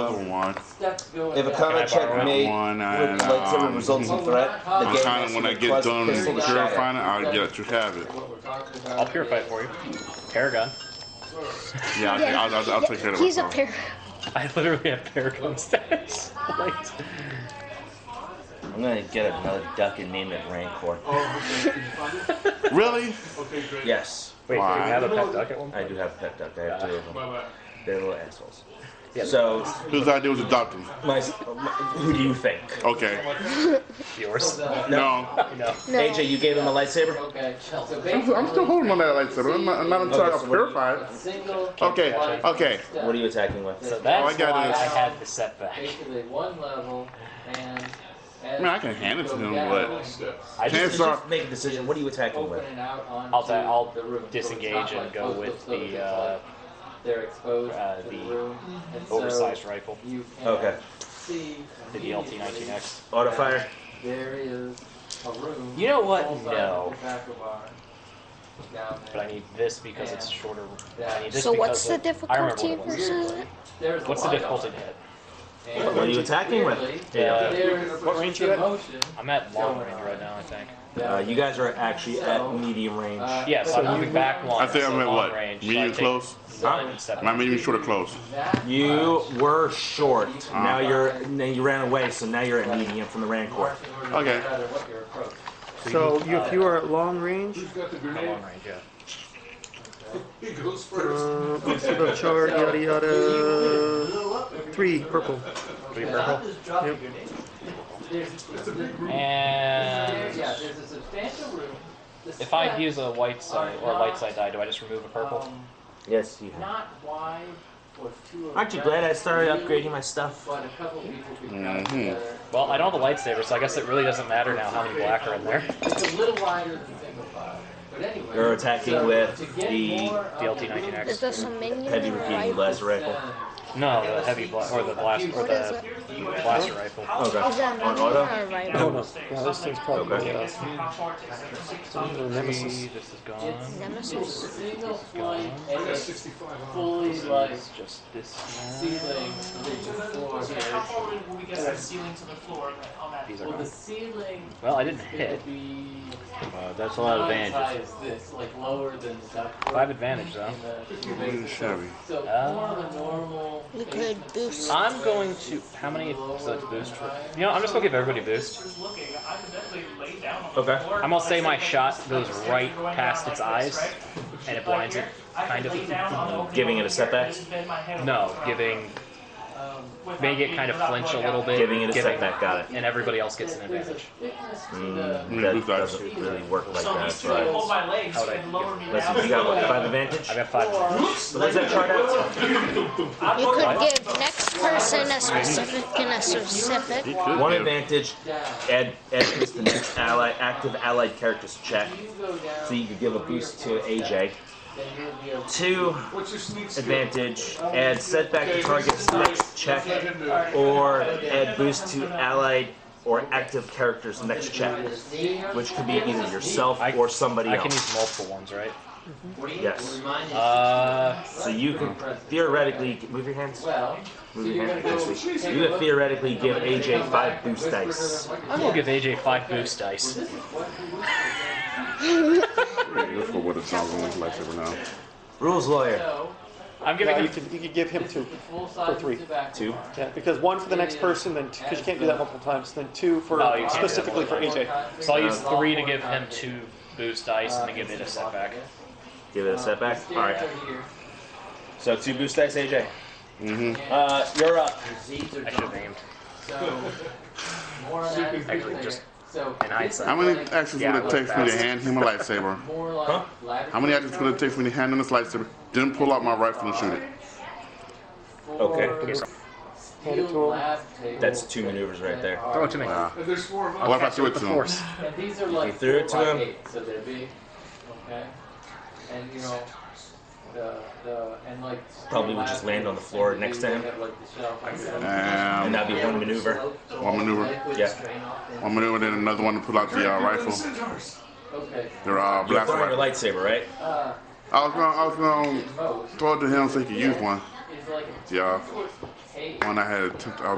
other one. Steps go If a Can I combat check borrow it? made One with and lightsaber results in threat, the I'm game kind has of when to I get plus done crystal to shatter. purifying it, I'll let you have it. what we're talking about. I'll purify it for you. Paragon. Yeah, okay, I'll take care of it. He's a pair. I literally have Paragon stats. Like, I'm gonna get another duck and name it Rancor. Really? Yes. wait, do you Why? have a pet duck at one I point? do have a pet duck. I have 2 of them. They're little assholes. Yeah. So, Whose idea was adopt them? who do you think? Okay. Yours? No. No. AJ, you gave him a lightsaber? Okay, so I'm still holding on that lightsaber. I'm not until Okay, I so purify it. single. Okay, okay. What are you attacking with? So that's I got why is- I had the setback. Basically one level and. I mean, I can hand it to him, but I chances just, are, Just make a decision. What are you attacking with? opening out onto I'll the room. disengage So and it's go not with like the they're exposed to the the room. And so oversized rifle, you can Okay. see the DLT 19X. Auto fire. there is a room. You know what? full-size No. tobacco bar down But I there. need this because it's shorter. I need this So what's because the of- I remember difficulty what it was. versus it? There's a What's the light difficulty on to it. hit? And What are you attacking with? Yeah. there's What range you some at? motion I'm at long range right now, I think. You guys are actually at medium range. Yes, I'm moving back one. I think so I'm at long what? range, so I Medium take close? 9 and 7. Am I medium short or close? You were short. Now you ran away, so now you're at medium from the Rancor. Okay. So if you are at long range, I'm long range, yeah. He goes first. let's see the chart, yada yada. 3 purple. 3 purple. Yep. And yeah, there's a substantial room. if I use a white side or a light side die, do I just remove a purple? Yes, you have. Not wide or too. Aren't you glad I started upgrading my stuff? But a couple people could come together. Well, I don't have a lightsaber, so I guess it really doesn't matter now how many black are in there. It's a little wider than single file. But anyway, You're attacking so with to get the more DLT Is 19X. there some minion heavy or repeating rifle? blaster rifle. No, the heavy or the blast or What is the it? blaster rifle. Okay. Is that On minion auto? or No, rifle? no. Yeah, this thing's probably Nemesis. This is gone. Nemesis. single Gone. point and fully like Just this ceiling reaching floor So here. how far will we get that ceiling to the floor on that? These are Well, the gone. ceiling Well, I didn't is hit. gonna be That's a lot of not as high advantages. as this, like lower than the ductwork 5 advantage though. in the basic. Chevy. So more of a normal. You could boost. I'm going to. How many such boost? You know, I'm just gonna give everybody boost. Just looking, I could definitely lay down on Okay. the floor. I'm gonna say my shot goes right past its eyes, and it blinds it, kind Lay down on the of. opening Giving it a door, setback? just bend my head over No, the top, giving. without Make it being kind of without flinch a going little out. bit. Giving it a setback, got it. And everybody else gets an advantage. That doesn't really work like So that. these two like, hold my legs How'd I and lower me Let's down. see, you got what, 5 advantage? I got 5 advantage. So what does that chart out? You could give next person a specific and a specific. He could 1 give. advantage, add this to the next active allied character's check. So you could give a boost to AJ. 2 advantage, add setback to target's next check, or add boost to allied or active character's next check, which could be either yourself or somebody I else. can use multiple ones, right? Yes. So you can theoretically move your hands. Move your hands. Let's see. You could theoretically give AJ 5 boost dice. I'm gonna give AJ 5 boost dice. Let's go with a Johnson lightsaber now. Rules lawyer. I'm giving Yeah, him. you could give him 2 for 3. 2. Yeah, because 1 for the next person, then because you can't do that multiple times. Then 2 for No, you can't do that specifically for AJ. So I'll use 3 to give him 2 boost dice and then give it a setback. Give it a setback? Alright. So 2 boost dice, AJ. Mm-hmm. You're up. I should have aimed. Actually, just in hindsight. How many actions would it take for me to hand him a lightsaber? Huh? How many actions would it take for me to hand him this lightsaber, then pull out my rifle and shoot it? Okay. Hand it to him. That's 2 maneuvers right there. Throw it to me. What if I threw it to him? And these are like You threw it to 4 by him? 8, so they're big. Okay. And you know, and like Probably would just land on the floor next to him. And that'd be 1 maneuver. 1 maneuver? Yeah. 1 maneuver, then another one to pull out the rifle. Okay. Their You're blast throwing your rifle. lightsaber, right? I was gonna throw it to him so he could use one. Yeah. One I was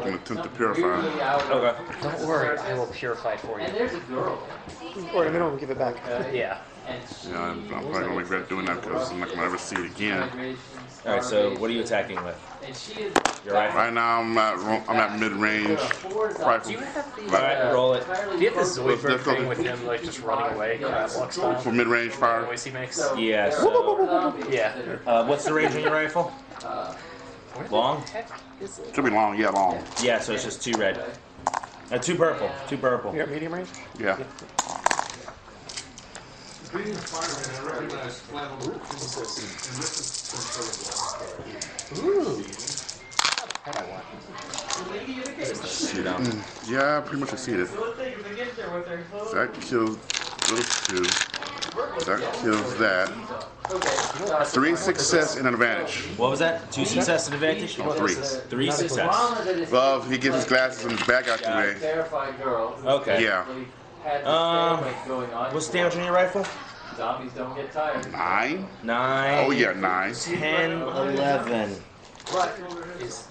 gonna attempt to purify. Okay. Don't worry, I will purify for you. And there's a girl. Or they don't give it back. Yeah. Yeah, I'm probably gonna regret doing that because I'm not gonna ever see it again. Alright, so what are you attacking with? Your rifle? Right now I'm at mid-range rifle. Alright, roll it. Do you have the Zoidberg thing with him like just running away, crab walk style? For mid-range fire. The noise he makes? Yeah, so... Yeah. What's the range on your rifle? Long? Should be long, yeah, long. Yeah, so it's just 2 red. 2 purple. 2 purple. You got medium range? Yeah. Being a fireman, I recognize flammable chemicals, and this is Ooh. Shoot out. Yeah, I pretty much succeeded. That kills those 2. That kills that. 3 success and an advantage. What was that? 2 success and advantage? Oh, 3. 3 success. Well, if he gets his glasses and his back out the way. Terrified girl. Okay. Yeah. What's the damage on your rifle? Zombies don't get tired. 9? 9. Oh yeah, 9. 10, 11.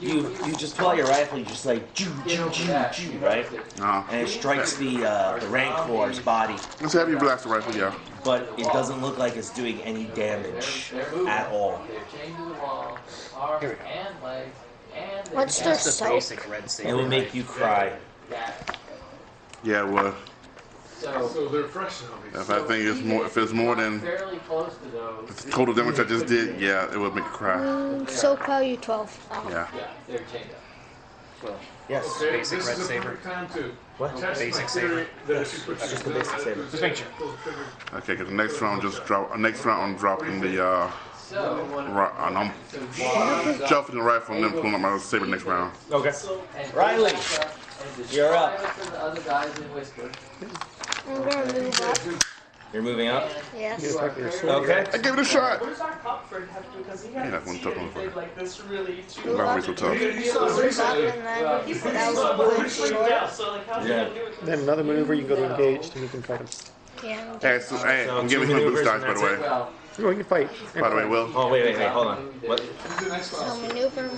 You just pull out your rifle, you just like choo choo choo choo, right? And it strikes the Rancor's body. Let's have you blast the rifle, yeah. But it doesn't look like it's doing any damage at all. What's their soap? Basic red saber. It will make you cry. Yeah, it would. So they're fresh now. If it's more than the total damage I just did, yeah, it would make you cry. Soap value 12. Yeah. They're chained up. Yes. Okay, Basic this red is a saber. perfect time to What? test Basic my saber. theory that if you put your Just the basic saber. Just make sure. Okay, because the next round just drop. Next round I'm dropping the and I'm shuffling the rifle and then pulling up my saber next round. Okay. Riley, you're up. I'm gonna move up. You're moving up? Yes. Okay. I gave it a shot. What does our Cockford have to do? Because he Yeah, had that one tough one for you. like this really Move up, so tough. move up, and then that was a good shot. So like, how's Yeah. he gonna do it? Then another maneuver, you can go to engaged and you can fight him. Yeah. Hey, I'm So giving 2 him boost maneuvers dice, and by the that's way. it? You can fight. By the way, Will. Oh, wait, hold on. What? So maneuver.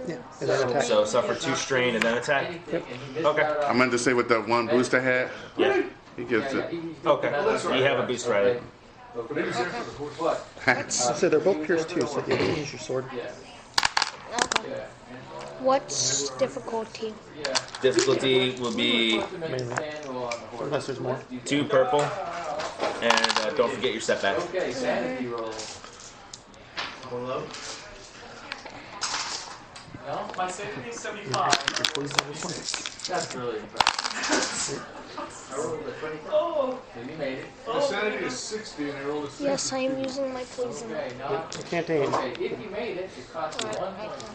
Yeah, and then attack. So suffer 2 strain and then attack? Yep. Okay. I meant to say with that 1 boost I had. Yeah. He gets it. Okay. You have a boost, Riley. So they're both pierced too, so you can use your sword. Okay. What's difficulty? Difficulty will be Unless there's more. 2 purple. And don't forget your setback. Okay, sanity roll. Hello? No, my sanity is 75. That's really impressive. Oh! You made it. My sanity is 60 and I rolled a 60. Yes, I am using my poison. Okay, not. You can't aim. Okay, if you made it, it costs you 1 Alright, I point. can.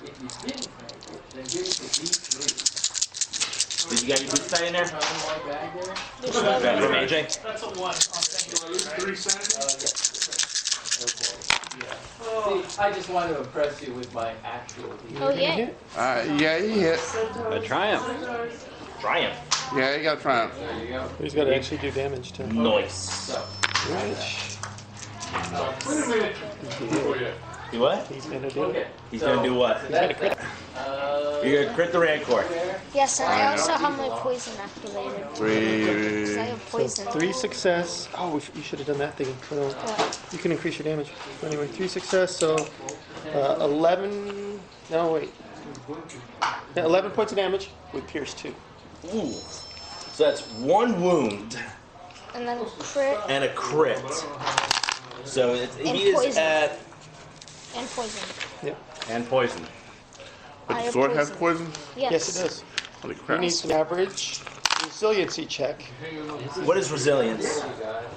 If you didn't make it, then give it to D3. Did you get your boost die in there? Something like that there? Just Grab let from me- AJ. That's a 1. So I lose 3 sanity? See, I just want to impress you with my actual D3. Oh, yeah. Yeah, he hit. A triumph. Triumph. Yeah, he got a triumph. There you go. He's got to actually do damage too. Nice. Which Wait a minute. Oh, yeah. Do what? he's gonna do. Okay. He's gonna do what? He's gonna crit. You're gonna crit the Rancor. Yes, and I also have my poison activated. 'Cause I have poison. 3 success. Oh, you should have done that thing. So you can increase your damage. So anyway, 3 success. So 11. No, wait. Yeah, 11 points of damage with pierce 2. Ooh. So that's 1 wound. And then crit. And a crit. So And he is poison. at. And poison. Yep. And poison. But I the have sword has poison. poison? Yes. Yes, it does. Holy You crap. need an average resiliency check. What is resilience?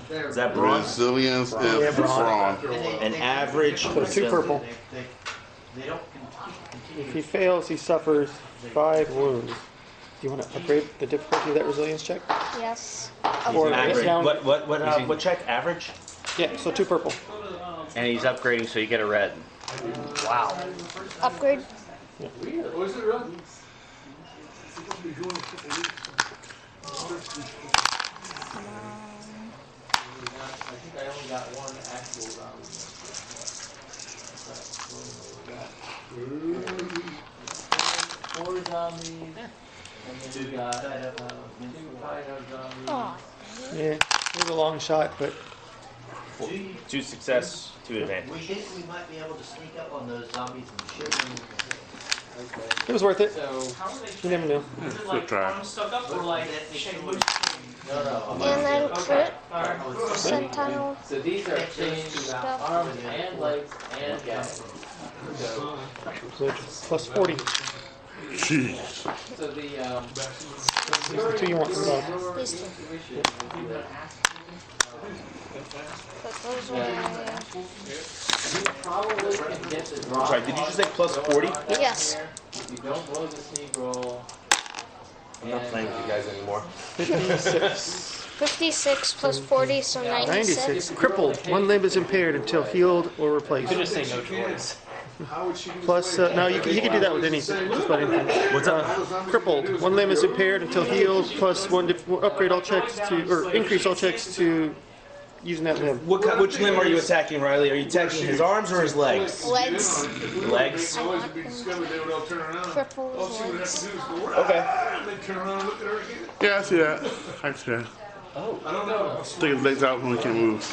Is that brawn? Resilience Yeah, is brawn. brawn. An average. So 2 purple. They don't If he fails, he suffers 5 wounds. Do you want to upgrade the difficulty of that resilience check? Yes. Or Average. down? What check? Average? Yeah, so 2 purple. And he's upgrading, so you get a red. Wow. Upgrade. Weird. Oh, is it really? It's supposed to be going in a couple weeks. I think I only got one actual round. Four zombies, and then we got 2 final zombies. Aw. Yeah, it was a long shot, but 2 success, 2 advantage. We think we might be able to sneak up on those zombies and shoot them. it was worth it. So, You never knew. Good try. Arms stuck up or like shake loose? no. And then crit. Alright. Sentinel. So these are chained Stuff. arms and legs and gags. So, Plus 40. Jeez. so the These are the 2 you want. So. These 2. Put those away. you probably can get the draw. Sorry, did you just say plus 40? Yes. If you don't blow the sneak roll. I'm not playing with you guys anymore. 56. 56 plus 40, so 96. 96. Crippled. 1 limb is impaired until healed or replaced. Just say no choice. Plus, no, you can do that with anything. Just about anything. What's up? Crippled. 1 limb is impaired until healed. Plus 1 upgrade all checks to, or increase all checks to using that limb. Which limb are you attacking, Riley? Are you attacking his arms or his legs? Legs. Legs? Cripples. Legs. Okay. Yeah, I see that. I see that. Oh. I don't know. Stick his legs out when we can't move.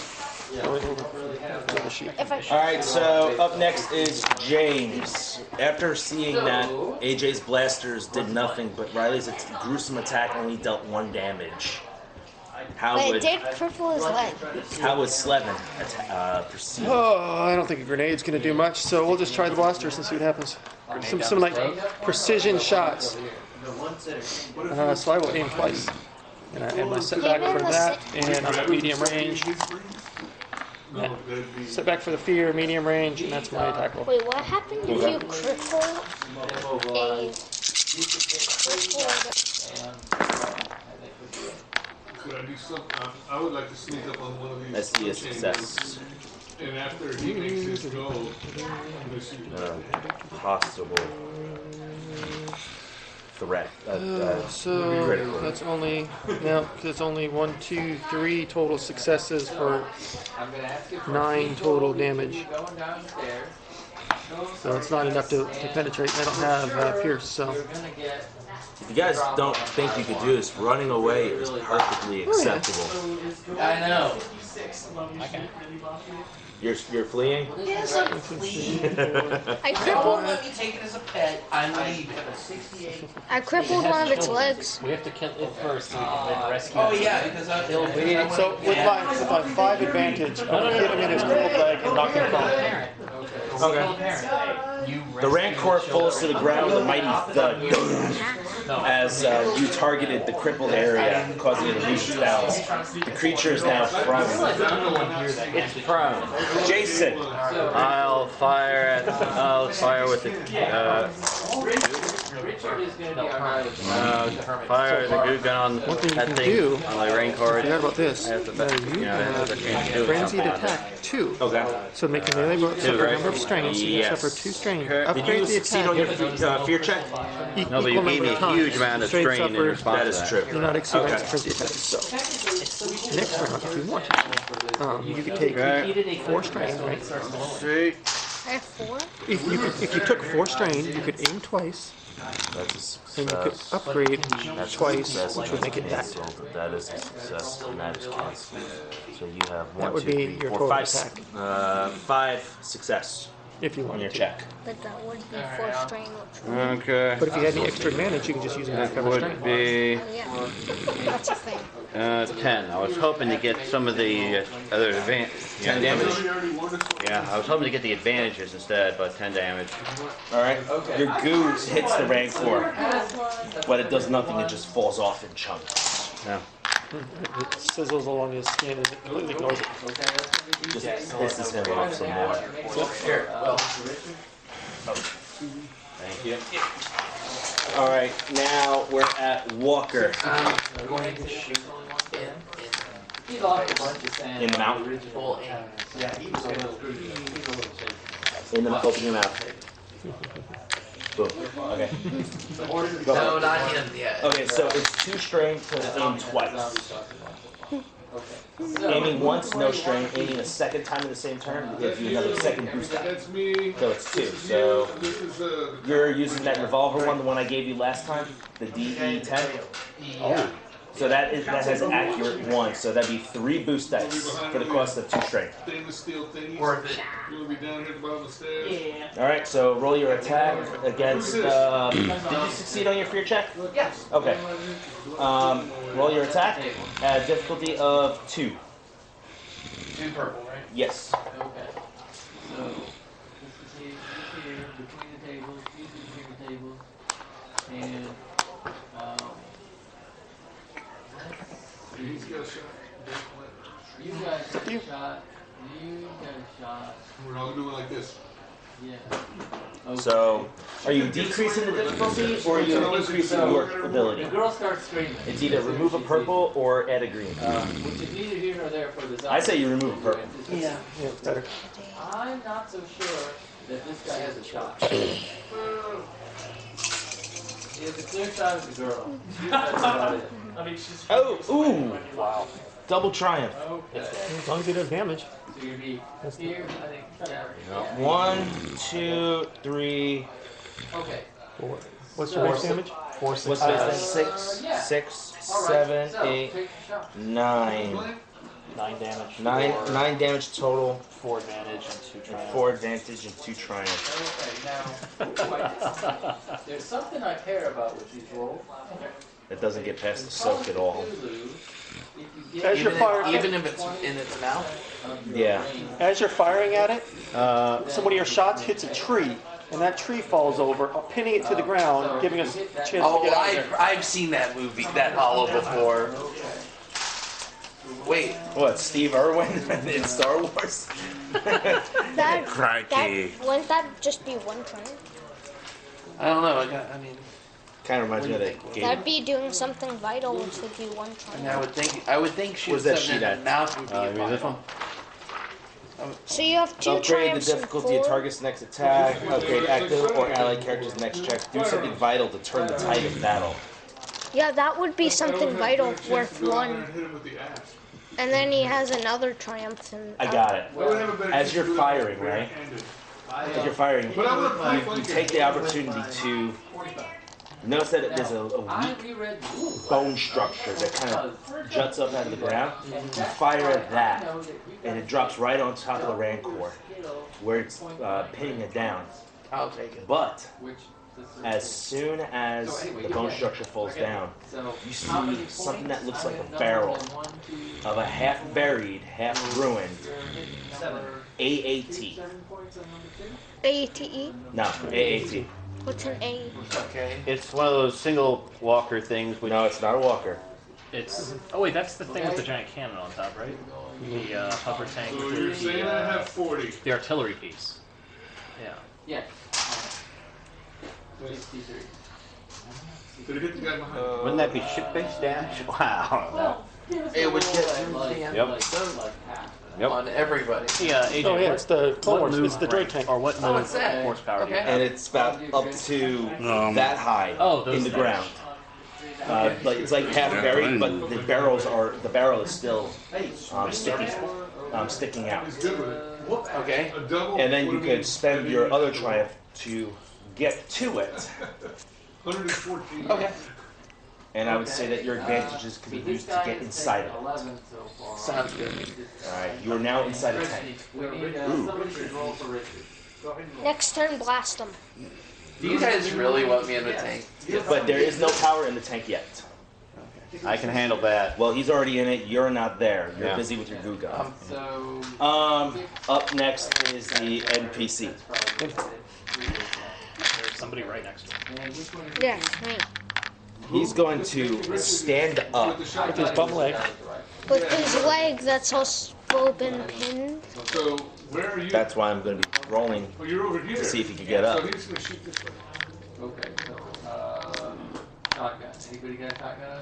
If I Alright, so up next is James. After seeing that AJ's blasters did nothing, but Riley's gruesome attack only dealt 1 damage. How But it would did cripple his leg. how would Slevin proceed? Oh, I don't think a grenade's going to do much, so we'll just try the blasters and see what happens. Some like precision shots. So I will aim twice. And I add my setback for that, and I'm at medium range. Setback for the fear, medium range, and that's my attack roll. Wait, what happened if you cripple a Could I do something? I would like to sneak up on one of these. Let's see a success. And after he makes his go, Possible threat. So Critical. that's only no, it's only 1, 2, 3 total successes for 9 total damage. So it's not enough to penetrate. I don't have pierce, so. If you guys don't think you could do this, running away is perfectly acceptable. I know. You're fleeing? Yes, I'm fleeing. I Don't crippled. let me take it as a pet. I'm leaving. I crippled one of its legs. We have to kill it first so we can then rescue Oh it. yeah, because I. So with my 5 advantage, I'm gonna hit him in his crippled leg and knock him prone. Okay. The Rancor falls to the ground with a mighty thud as you targeted the crippled area, causing it to lose its balance. The creature is now prone. It's prone. Jason. I'll fire with the Richard is going to be our fire the goo gun on One thing you that can thing do, on my rancor. I forgot about this. I have to, You I have to change to frenzied something. attack 2. Okay. So make a melee bullet suffer a right? number of strains. So you Yes. suffer 2 strains. Did Did Upgrade you the succeed attack. on your fear check? No, but you Equal gave me number a of times. huge amount of Straight strain in suffer. response That to is that. true. Do not exceed Okay. frenzy attack. So next round, if you want to, you could take 4 strain, right? Sweet. I have 4. If you took 4 strain, you could aim twice, That's a and you could success. upgrade That's a twice, success, which would make it that. canceled. That is a success, and that is canceled. So you have That 1, would 2, be 3, your 4, total 5, attack. 5 success. If you on want your to. check. But that would be 4 strain. Okay. But if you had any extra advantage, you can just use them to That cover would strain. be Oh, yeah. That's a thing. 10. I was hoping to get some of the other advantage. 10 damage? Yeah, I was hoping to get the advantages instead, but 10 damage. Alright, your goo hits the Rancor, but it does nothing, it just falls off in chunks. Yeah. It sizzles along his skin and it completely ignores it. Just pisses him off some more. Here, well, Thank you. Alright, now we're at Walker. he lost a bunch of sand. In the mouth? Yeah, he was In the mouth, open your mouth. Boom. Okay. Go No, ahead. not him yet. Okay, so it's 2 strain to aim twice. Aiming once, no strain. Aiming a second time in the same turn gives you another second boost die. That's me. So it's 2. So This is you're using that revolver one, the one I gave you last time, the DE10. Oh. So that has accurate 1. So that'd be 3 boost dice for the cost of 2 strain. Stainless steel thingies. Worth it. You want to be down here at the bottom of the stairs? Yeah. All right. So roll your attack against. Did you succeed on your fear check? Yes. Okay. Roll your attack at difficulty of 2. 2 purple, right? Yes. Okay. So, this is here, between the tables, these are between the tables, and, He's got a shot. you guys got a shot, you got a shot, We're all doing like this. yeah. So, are you decreasing the difficulty or are you increasing your ability? The girl starts screaming. It's either remove a purple or add a green. Which is neither here nor there for this. I say you remove a purple. Yeah. Yeah, it's better. I'm not so sure that this guy has a shot. It's a clear shot of the girl. That's about it. I mean, she's. Oh, ooh, wow. Double triumph. Okay. As long as you don't damage. So you'd be here, I think. Yeah. 1, 2, 3. Okay. 4. What's your base damage? 4, 6, What's 5, that? yeah. 6, All right, 7, so, 8, take the shot. 9. 9 damage. 9 damage total. 4 advantage and 2 triumph. 4 advantage and 2 triumph. Okay, now, there's something I care about with these rolls. It doesn't get past the soak at all. As you're firing, Even if it's in its mouth? Yeah. as you're firing at it, so one of your shots hits a tree, and that tree falls over, pinning it to the ground, giving us a chance to Oh, get out of there. I've seen that movie, that hollow before. Wait. What, Steve Irwin in Star Wars? Wouldn't that just be 1 triumph? I don't know. I mean, kind of reminds me of that game. That'd be doing something vital, which would be 1 triumph. and I would think shooting Where's that something sheet in the at? mouth would be a This vital. So you have 2 Upgrade the triumphs and difficulty of 4. target's next attack. Upgrade active or allied character's next check. Do something vital to turn the tide of battle. Yeah, that would be something vital worth 1. And then he has another triumph. And, I got it. As you're firing, right? As you're firing, you take the opportunity to notice that there's a weak bone structure that kind of juts up out of the ground. You fire at that, and it drops right on top of the Rancor, where it's pinning it down. I'll take it. But as soon as the bone structure falls down, you see something that looks like a barrel of a half-buried, half-ruined AAT. AATE? No, AAT. What's an A? Okay. It's one of those single walker things. No, it's not a walker. It's oh wait, that's the thing with the giant cannon on top, right? The hover tank So with you're saying I have 40. the artillery piece. Yeah. Yeah. Did it hit the guy behind? Wouldn't that be ship-based damage? Wow. It would get Yep. Yep. on everybody. Yeah, AJ, Oh yeah, it's the Clone Wars. It's the droid tank. Or what Oh, move it's that. horsepower do you Okay. have? And it's about up to that high those in the things. ground. Like it's like half buried, but the barrel is still sticking out. Okay. And then you could spend your other triumph to get to it. 114. Okay. And I would say that your advantages can be used to get inside of it. Sounds good. Alright, you are now inside a tank. We need somebody should roll for Richard. Next turn, blast him. Do you guys really want me in the tank? But there is no power in the tank yet. I can handle that. Well, he's already in it. You're not there. You're Yeah. busy with your goo gun. So. Up next is the NPC. There's somebody right next to him. Yeah, me. He's going to stand up with his bum leg. With his leg that's also been pinned. So where are you? That's why I'm going to be rolling Oh, you're over here. to see if he can get up. So he's gonna shoot this way. Okay, so shotgun. Anybody got a shotgun?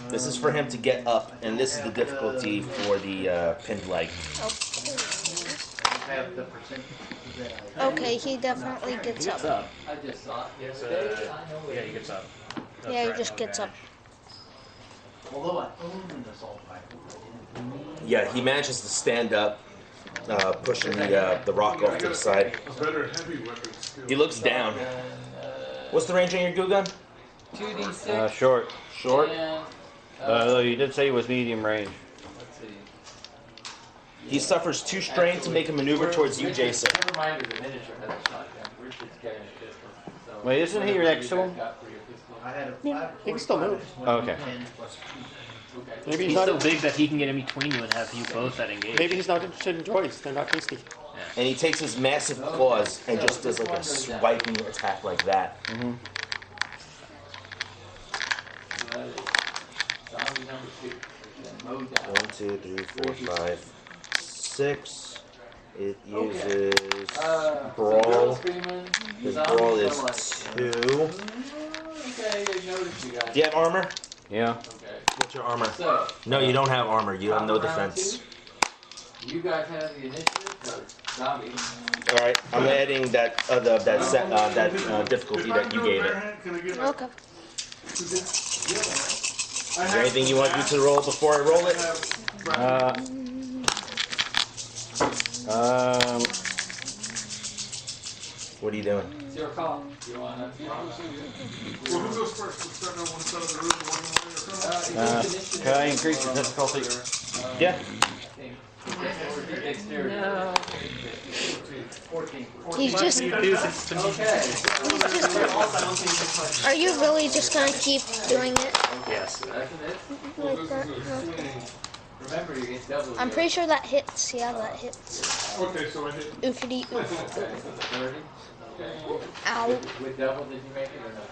This is for him to get up, and this is the difficulty for the pinned leg. Okay, he definitely gets up. I just saw it. Yeah, he gets up. Yeah, he just gets up. Although I own an assault rifle, Yeah, he manages to stand up, pushing the rock off to the side. A better heavy weapon skill. He looks down. What's the range on your goo gun? 2d6. Short. Short? Though you did say he was medium range. Let's see. He suffers 2 strain to make a maneuver towards you, Jason. Never mind, the miniature has a shotgun. Richard's carrying a pistol. So Wait, isn't he next to him? I had He can still move. Okay. Maybe He's he's not. so big that he can get in between you and have you both at engage. Maybe he's not interested in droids. They're not tasty. And he takes his massive claws and just does like a swiping attack like that. Zombie number 2. Mowed down. 1, 2, 3, 4, 5, 6. It uses brawl. His brawl is 2. Okay, I noticed you guys. Do you have armor? Yeah. Okay. What's your armor? So, No, you don't have armor. You have no defense. you guys have the initiative, so zombie. All right, I'm adding that difficulty that you gave it. Okay. Is there anything you want to do to the roll before I roll it? What are you doing? It's your call. You want to? Well, who goes first? We'll start on one side of the room, one way or Can I increase the difficulty? Yeah. No. He's just. Are you really just gonna keep doing it? Yes. Like that? Remember, you get double. I'm pretty sure that hits. Yeah, that hits. Okay, so I hit. Oofity oof. 30. Ow. With double, did you make it or not?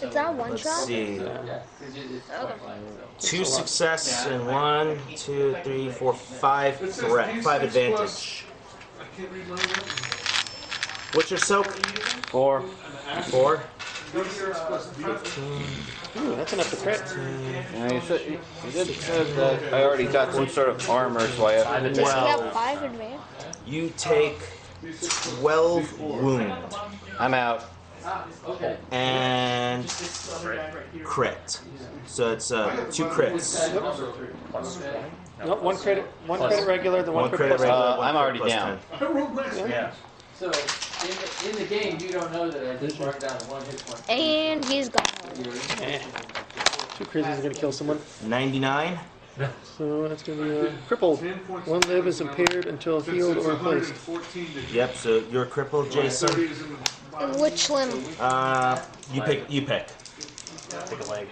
Is that one Let's shot? see. Yeah. It's Okay. 2 success and 1, 2, 3, 4, 5 threat, 5 advantage. I can't read my own. What's your soak? 4. 4. Ooh, that's enough to crit. Yeah, you did say that I already got some sort of armor, so I have Does he have 5 advantage? You take 12 wound I'm out. and crit. So it's 2 crits. No, one credit regular, then one One credit credit regular. I'm already plus down. 10. I rolled nice. Yeah. So, in the game, you don't know that I just brought down 1 hit point. And he's gone. Eh. 2 crits is gonna kill someone. 99. So that's gonna be crippled. 1 limb is impaired until healed or replaced. Yep. So you're crippled, Jason. And which limb? You pick. Take a leg.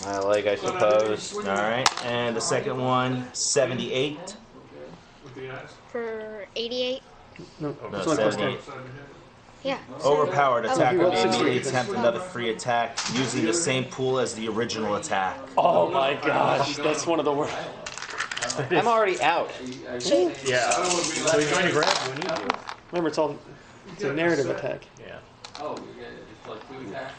My leg, I suppose. All right. And the second one, 78. For 88? No, No, it's only plus 10. 78. Yeah. Overpowered. Oh. Attacker He rolled may 60. immediately attempt another free attack using the same pool as the original attack. Oh my gosh, that's one of the worst. I'm already out. Yeah. So he's going to grab when you do. Remember, it's a narrative attack. Yeah. Oh, it's like 2 attacks.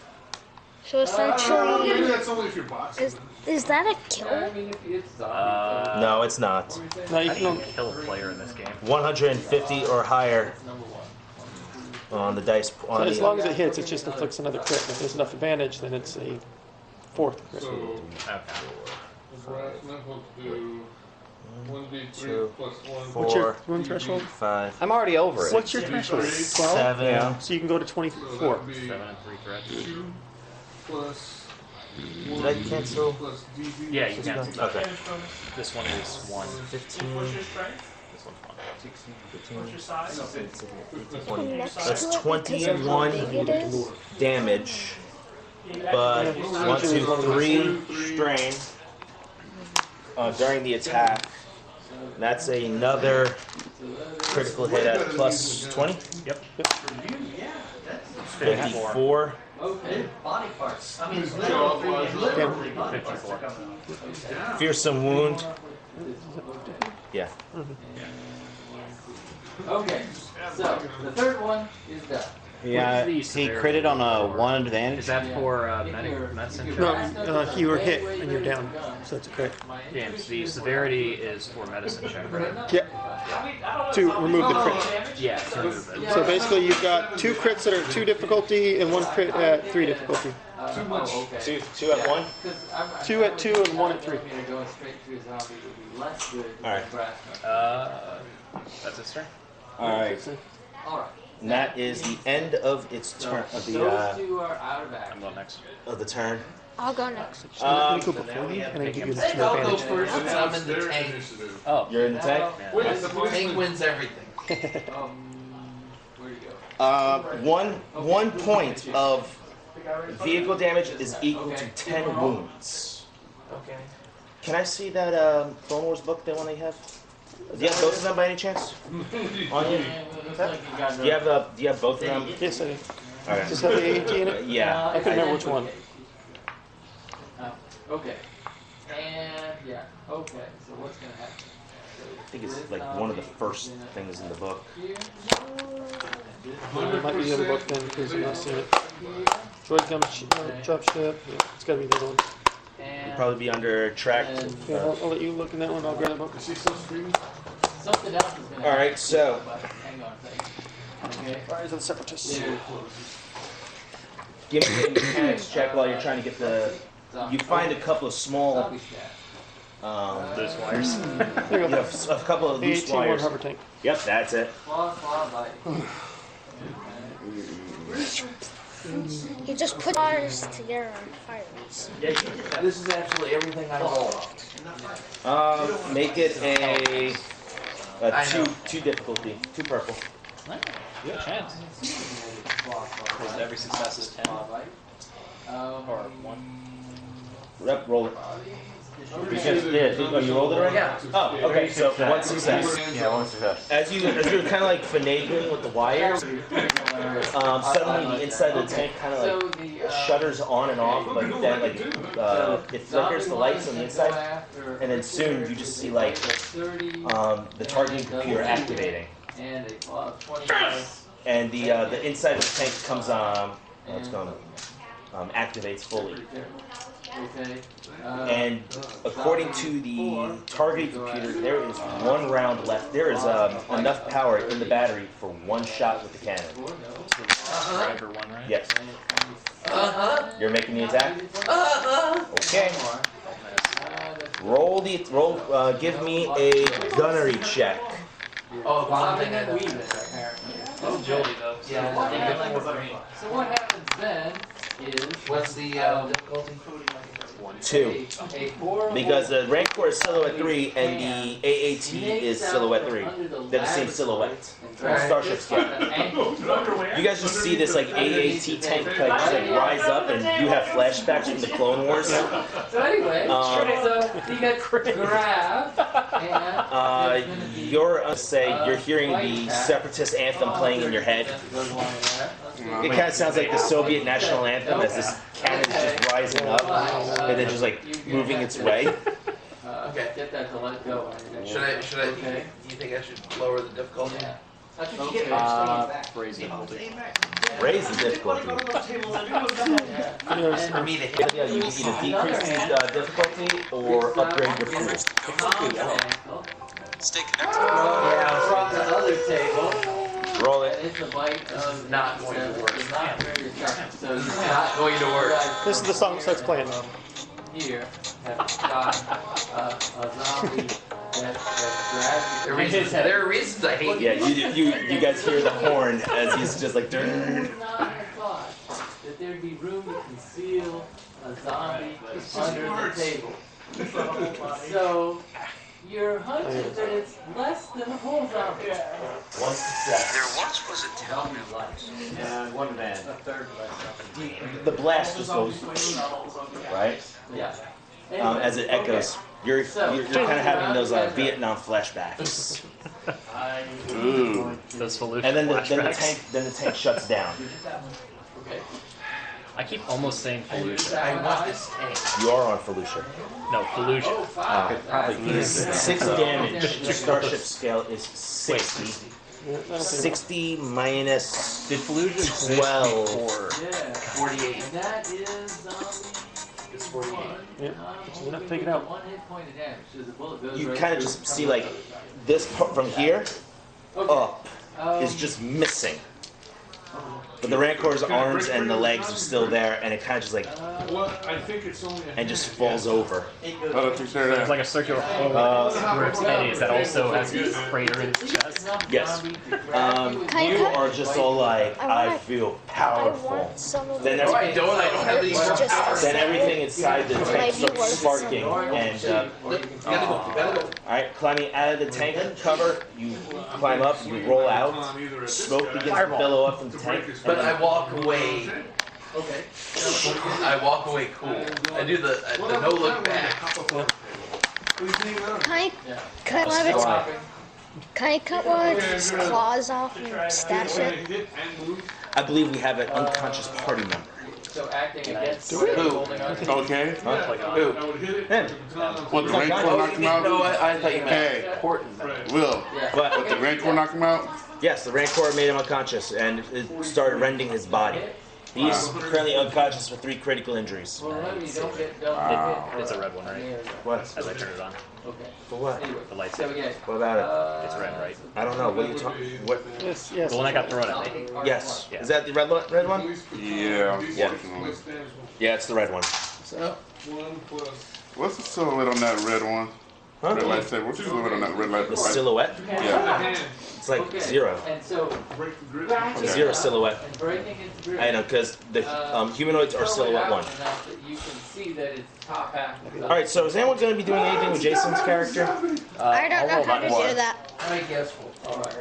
So essentially, Maybe that's only if you're boxing. is that a kill? I mean, if it's zombie. No, it's not. No, you How do you can. kill a player in this game? 150 or higher on the dice. So On as the, long as it hits, it just inflicts another crit. If there's enough advantage, then it's a 4th crit. So, Okay. brass knuckle do 1d3 2, plus 1. 4, What's your wound threshold? 5, I'm already over it. What's your threshold? 12? 7. Yeah. So you can go to So 24. that'd be 7 and 3 threats. 2 plus Did I cancel? plus DD. Yeah, you can. Okay. This one is 1. 15. What's your size? 20. Next That's to it, because of how 21 big it is. damage. But 1, 2, 3 strain during the attack. That's another critical hit at plus 20. Yep. 54. Okay, body parts. I mean, it's literally body parts. 54. Fearsome wound. Yeah. Okay, so the third one is done. Yeah, he critted on a 1 advantage. Is that for medicine? No, you were hit and you're down, so it's a crit. James, the severity is for medicine check, right? Yeah. To remove the crit. Yeah, to remove it. So basically, you've got 2 crits that are 2 difficulty and 1 crit at 3 difficulty. Too much. 2 at 1? 2 at 2 and 1 at 3. Alright. That's its turn. Alright. And that is the end of its turn. Of the, I'm going next. of the turn. I'll go next. Let me go before you, and I give you the I'll go advantage. first since I'm in the tank. Oh. You're in the tank? Tank wins everything. Where do you go? One point of vehicle damage is equal to 10 wounds. Okay. Can I see that Clone Wars book, the one they have? Do you have both of them by any chance? On you? Do you have both of them? Yes, I do. Okay. Does it have the AAT in it? Yeah. I couldn't remember which one. Okay. And yeah. Okay. So what's gonna happen? I think it's like one of the first things in the book. It might be the other book then, because I'm not seeing it. Droid dropship. Yeah, it's got to be the other one. It'd probably be under tracked. Yeah, I'll let you look in that one. I'll grab the book. Something else is gonna All right, so. Hang on a second. Okay. Rise of the Separatists. Give me a mechanics check while you're trying to get the. You find a couple of small. Loose wires. There you You go. have a couple of loose AAT-1 wires. hover tank. Yep, that's it. You just put ours together on fire. This is absolutely everything I roll. Make it a two difficulty, 2 purple. Good chance. Because every success is 10. Or 1. Rep, roll it. Oh, you rolled it already? Yeah. Oh, okay. So 1 success. Yeah, 1 success. As you're kind of like finagling with the wires, suddenly the inside of the tank kind of like shutters on and off, but then like it flickers the lights on the inside, and then soon you just see like the targeting computer activating, and the inside of the tank comes on. It's going activates fully. And according to the targeting computer, there is 1 round left. There is enough power in the battery for 1 shot with the cannon. Driver 1, right? Yes. You're making the attack? Okay. Give me a gunnery check. Oh, bombing and weaving. Oh, Jolie, though. Yeah. So what happens then is What's the difficulty? 2. Because the Rancor is silhouette 3 and the AAT is silhouette 3. They're the same silhouette. Starship scale. You guys just see this like AAT tank like, just, like rise up, and you have flashbacks from the Clone Wars. So anyway, so he gets grabbed and you're hearing the Separatist anthem playing in your head. It kind of sounds like the Soviet national anthem as this cannon is just rising up and then just like moving its way. Okay, get that to let go. Should I, Okay. you think I should lower the difficulty? Raise the difficulty. Raise the difficulty. For me to hit. Yeah, you either decrease the difficulty or upgrade your pool. Stay From the other table. Roll it. It's a bite of not going to work. It's not very tough. So It's not going to work. This is the song that starts playing. Here have got a zombie that grabs There are reasons I hate Yeah, you guys hear the horn as he's just like. Not thought that there'd be room to conceal a zombie under the table. So You're hunting, but it's less than a bullseye. Yeah. One success. There once was a town. And one band. A third less. The blast just goes, right? Yeah. As it echoes. You're kind of having those Vietnam flashbacks. Ooh, those Fallujah And then flashbacks. the tank shuts down. Okay. I keep almost saying Fallujah. I want this tank. You are on Fallujah. No, Fallujah. Probably 6 damage. Your starship scale is 60. 60 minus Did Fallujah 12. Yeah. 48. And that is It's 48. Yeah. So we'll take it out. 1 hit point of damage. So the bullet goes You right kind of through. just see like this part from here up is just missing. But the Rancor's arms and the legs are still there, and it kind of just like Well, I think it's only and just falls over. It's like a circular hole where its head is that also has a crater in its chest. Yes. You are just all like, I feel powerful. Then I don't have any more power. Then everything inside the tank starts sparking, and alright, climbing out of the tank cover, you climb up, you roll out, smoke begins to billow up from the tank. But I walk away. Okay. I walk away cool. I do the no look back. Can I cut one of its claws off and stash it? I believe we have an unconscious party member. So acting against Who? Okay. Who? Him. What, the Rancor knocked him out? No, I thought you meant Hey, important. Will, What? the Rancor knock him out? Yes, the Rancor made him unconscious, and it started rending his body. He's currently unconscious with 3 critical injuries. It's a red one, right? What? As I turn it on. Okay. For what? The lights. So again, What about it? It's red, right? I don't know. What are you talking? What? Yes. The one I got thrown at me. Yes. Yeah. Is that the red one? Yeah, unfortunately. Yeah, it's the red one. So, 1 plus. What's the silhouette on that red one? Huh? Red lightsaber. What's the silhouette on that red lightsaber? The silhouette? Yeah. It's like 0. and so 0 silhouette. and breaking into grid. I know, because the humanoids are silhouette 1. Enough that you can see that it's top half. Alright, so is anyone going to be doing anything with Jason's character? I don't know how to do that. I guess All right.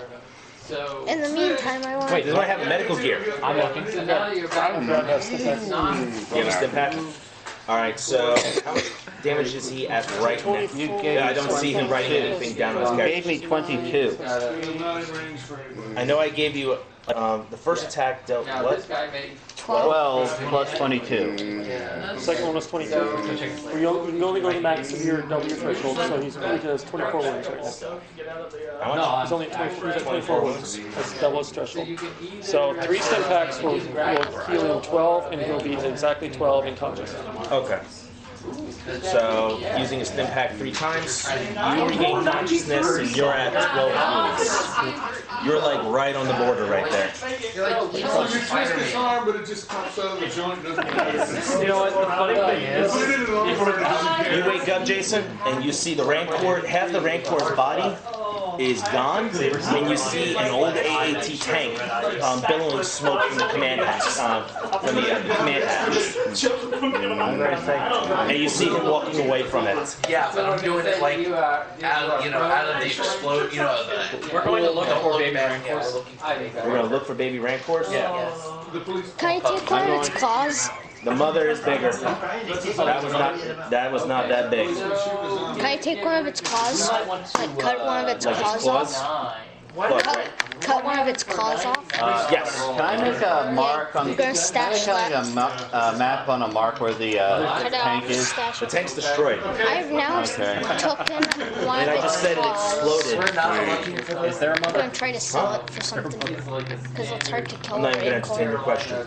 So In the meantime, I want. Wait, does anyone have medical gear? I'm looking. so now that you're back I'm grabbing that it's not. You have a stim pack? Alright, so how much damage is he at right now? Yeah, I don't see him writing anything down on his character. Gave me 22. I know I gave you the first attack dealt Now what? this guy made 12 plus 22. The second one was 22. You can only go to the max of your W threshold, so he does 24 wounds right now. How much? He's only at 24 wounds. That's double his threshold. So 3 stim packs will heal him 12, and he'll be exactly 12 in conscious. Okay. So, using a stim pack 3 times, you regain consciousness and you're at 12 wounds. You're like right on the border right there. You twist his arm, but it just pops out of the joint. You know what? The funny thing is, You wake up, Jason, and you see the Rancor, half the Rancor's body is gone, and you see an old AAT tank billowing smoke from the command hatch, and you see him walking away from it. Yeah, but I'm doing it like out of the explode. we're going to look for baby Rancors. We're gonna look for baby Rancors. Yeah. Can I take one of its claws? The mother is bigger. That was not that big. Can I take one of its claws? Like cut one of its Like its claws claws? off? What? Cut one of its claws off? Yes. Can I make a mark on? I'm gonna stash Can I make a map on a mark where the tank is? Stash The tank's destroyed. I've now Okay. taken one And of I just its said it claws. exploded. Is there a I'm mother? gonna try to sell it for something because it's hard to kill I'm a not even gonna entertain your Rancor. question.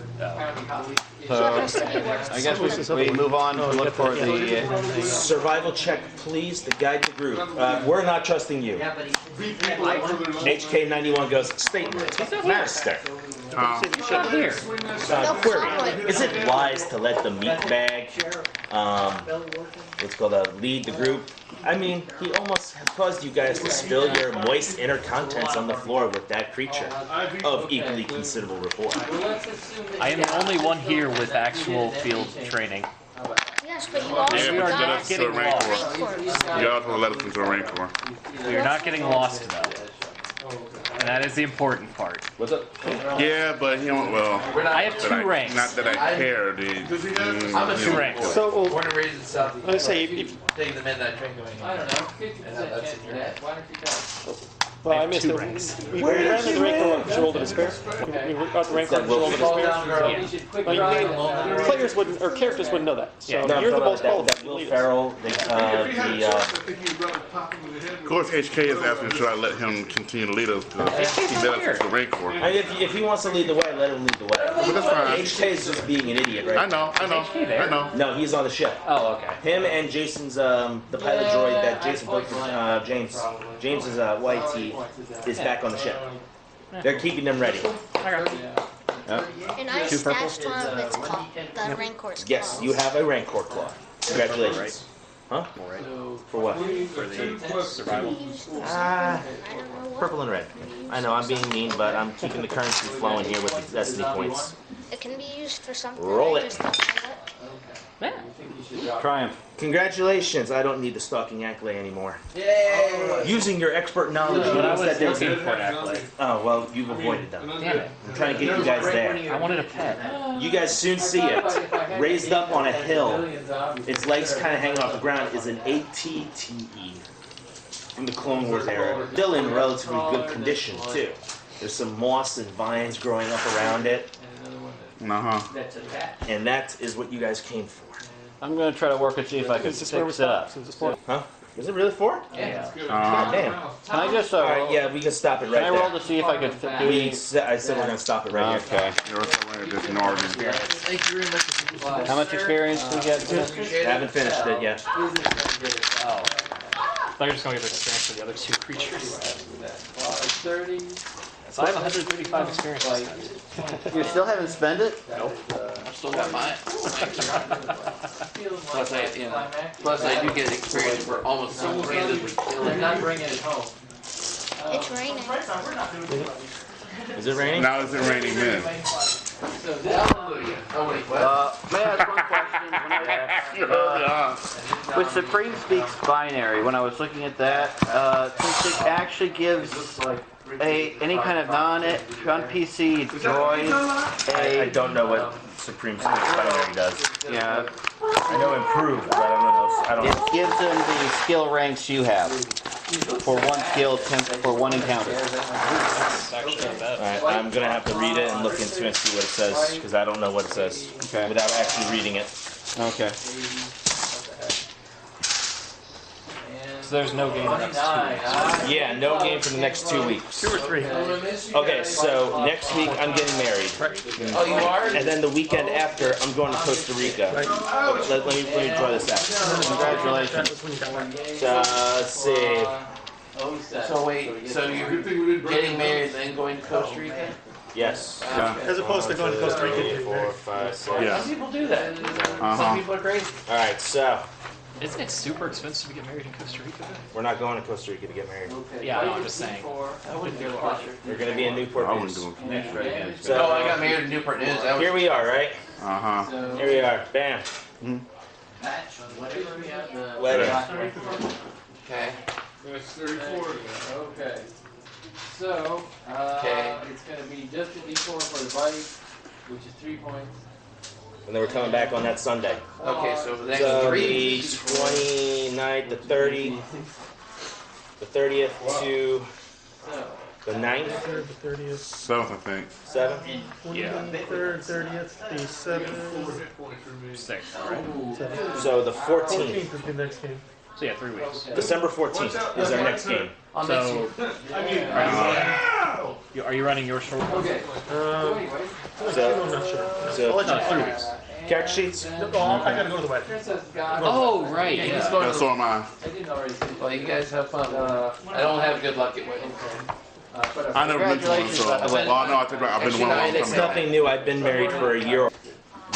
So I guess we move on to look for the. Survival check, please, to guide the group. We're not trusting you. HK91 goes, statement, master. Query, is it wise to let the meat bag, what's called lead the group? I mean, he almost caused you guys to spill your moist inner contents on the floor with that creature of equally considerable report. I am the only one here with actual field training. Yes, but you also And we are got just getting Rancor. Rancors. You eligible to let us into the Rancor. You're not getting lost though. And that is the important part. What's up? Yeah, but he don't, well. I have 2 ranks. Not that I care, dude. I'm a 2 ranks. So, born and raised in South. I say if Taking the midnight train going. I don't know. 50% chance for that. Why don't you go? well, I missed it. We ran the Rancor because you rolled a despair. We got the Rancor because you rolled a Fall despair. down, girl. You should quick Well, ride you along. players wouldn't, or characters wouldn't know that. So No, you're the most that qualified. Will Ferrell, Of course, HK is asking should I let him continue to lead us because he led us to the Rancor. I mean, if he wants to lead the way, let him lead the way. But that's fine. HK is just being an idiot, right? I know. No, he's on the ship. Oh, okay. Him and Jason's, the pilot droid that Jason built for James's YT is back on the ship. They're keeping them ready. And I stashed one of its claw, the Rancor's claws. Yes, you have a Rancor claw. Congratulations. Huh? For what? For the survival. Purple and red. I know I'm being mean, but I'm keeping the currency flowing here with the destiny points. It can be used for something. Roll I it. just don't know it. Triumph. Congratulations, I don't need the stalking accolade anymore. Yay! Using your expert knowledge, you But I noticed was that there's looking for an accolade. Oh, well, you've avoided them. Damn it. I'm trying to get you guys there. I wanted a pet. You guys soon see it. Raised up on a hill, its legs kind of hanging off the ground, is an ATTE from the Clone Wars era. Still in relatively good condition, too. There's some moss and vines growing up around it. And that is what you guys came for. I'm going to try to work and see if I can fix it up. Huh? Is it really 4? Yeah. God damn. Can I just, All right, yeah, we can stop it right can I there. roll to see if I can do I said we're going to stop it right here. Okay. Thank you very much. How much experience do we get? Haven't finished it yet. Oh. I thought you were just going to get experience for the other 2 creatures. 30. So I have 135 experience this time. You still haven't spent it? Nope. I've still got mine. Plus I do get experience for almost single-handedly killing. Not bringing it home. It's raining. Is it raining? Now is it raining men? Hallelujah. Oh wait, what? May I ask one question? With Supreme Speaks Binary, when I was looking at that, since it actually gives any kind of non-PC droid I don't know what Supreme Speaks Binary does. Yeah. I know improved, but I don't know. It gives them the skill ranks you have. For 1 skill, for 1 encounter. Alright, I'm going to have to read it and look into it and see what it says, because I don't know what it says without actually reading it. Okay. So there's no game the next 2 weeks. Yeah, no game for the next 2 weeks. 2 or 3. Okay, so next week I'm getting married. Oh, you are? And then the weekend after, I'm going to Costa Rica. Let me draw this out. Congratulations. Let's see. So wait, so you're getting married and then going to Costa Rica? Yes. As opposed to going to Costa Rica. 3, 4, 5, 6. Yeah. Some people do that. Some people are crazy. Alright, so Isn't it super expensive to get married in Costa Rica? we're not going to Costa Rica to get married. Yeah, no, I'm just saying. I wouldn't do it. We're going to be in Newport I News. wouldn't do it. So, No, I got married in Newport News. That was here we are, right? Here we are. Bam. Wedding. okay. That's 34. Okay. So, it's going to be just a D4 for the bite, which is 3 points. And then we're coming back on that Sunday. Okay, so the next So 3 the 29th, the 30th, the 30th to the 9th, The 30th. 7th, I think. 7th. Yeah. 3rd, 30th, the 7th. 6, right? So the 14th 14th, is the next game. So yeah, 3 weeks. December 14th is our next game. So, are you running your short one? Okay. I'm not sure. So, I'll let you 3 weeks. character sheets. I gotta go to the wedding. Oh, right. Yeah, Yeah. he's going Yeah, to so am I. I didn't already say Well, you guys have fun. I don't have good luck at weddings. I never been to one, so. Well, no, I think I've been to one a long It's time ago. nothing new. I've been married for a year.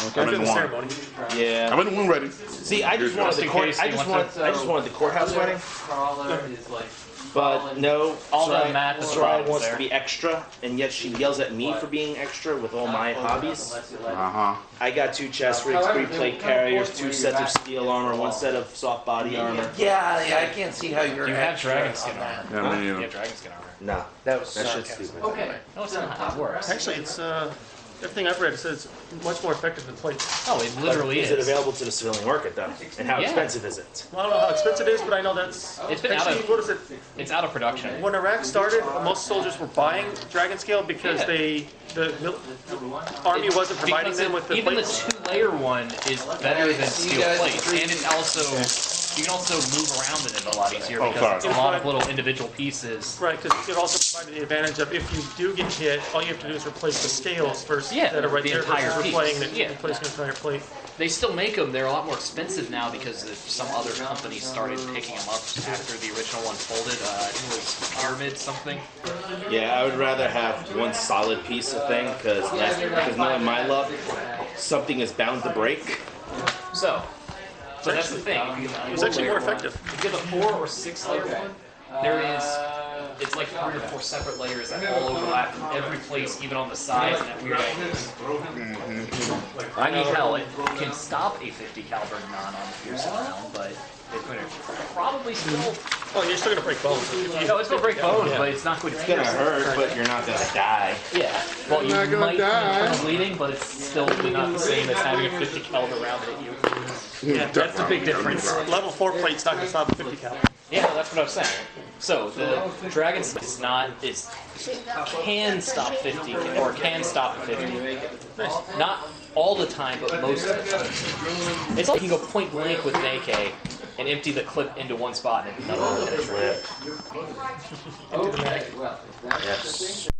Okay. I'm in one. Ceremony. Yeah. I'm in one ready. See, I just wanted the I just wanted the courthouse wedding. Crawler is like. But no, All the Soraya, math is Soraya wrong wants there. to be extra, and yet she yells at me for being extra with all my hobbies. I got 2 chest rigs, 3 plate carriers, 2 sets of steel armor, 1 set of soft body armor. Yeah, I can't see how you're. You have dragon skin armor. Yeah, me You either. have dragon skin armor. Nah, That was that shit's sarcasm. stupid. Okay. No, it's not. It works. Actually, it's everything I've read says it's much more effective than plates. Oh, it literally Is it available to the civilian market though? And how Yeah. expensive is it? Well, I don't know how expensive it is, but I know that's It's been actually, out of. what is it? It's out of production. When Iraq started, most soldiers were buying dragon scale because Yeah. the army wasn't providing Because them with the even plates. the 2-layer one is better than See you steel guys in plates, 3 and it's also you can also move around in it a lot easier Oh, because it's sorry. a lot of little individual pieces. Right, because it also provided the advantage of if you do get hit, all you have to do is replace the scales versus Yeah, that are right the there entire versus piece. replacing the entire plate. They still make them. They're a lot more expensive now because some other company started picking them up after the original one folded. I think it was Pyramid something. Yeah, I would rather have 1 solid piece of thing because knowing my luck, something is bound to break. So that's the thing. It was actually more effective. If you have a 4 or 6-layer one, there is. It's like 3 or 4 separate layers that all overlap in every place, even on the sides and at weird angles. I mean, hell, it can stop a 50 caliber non on the piercing round, but it's going to probably still. Oh, you're still gonna break bones. No, it's going to break bones, but it's not going to. It's gonna hurt, but you're not gonna die. Yeah. Well, you not gonna might die. be bleeding, but it's still not the same as having a 50 caliber round hit you. Yeah, that's the big difference. Level 4 plate's not gonna stop a 50 cal. Yeah, no, that's what I was saying. So the dragon can stop 50 or can stop a 50. Not all the time, but most of the time. It's like you can go point blank with an AK and empty the clip into one spot and nothing will penetrate. Okay, well, if that's the thing.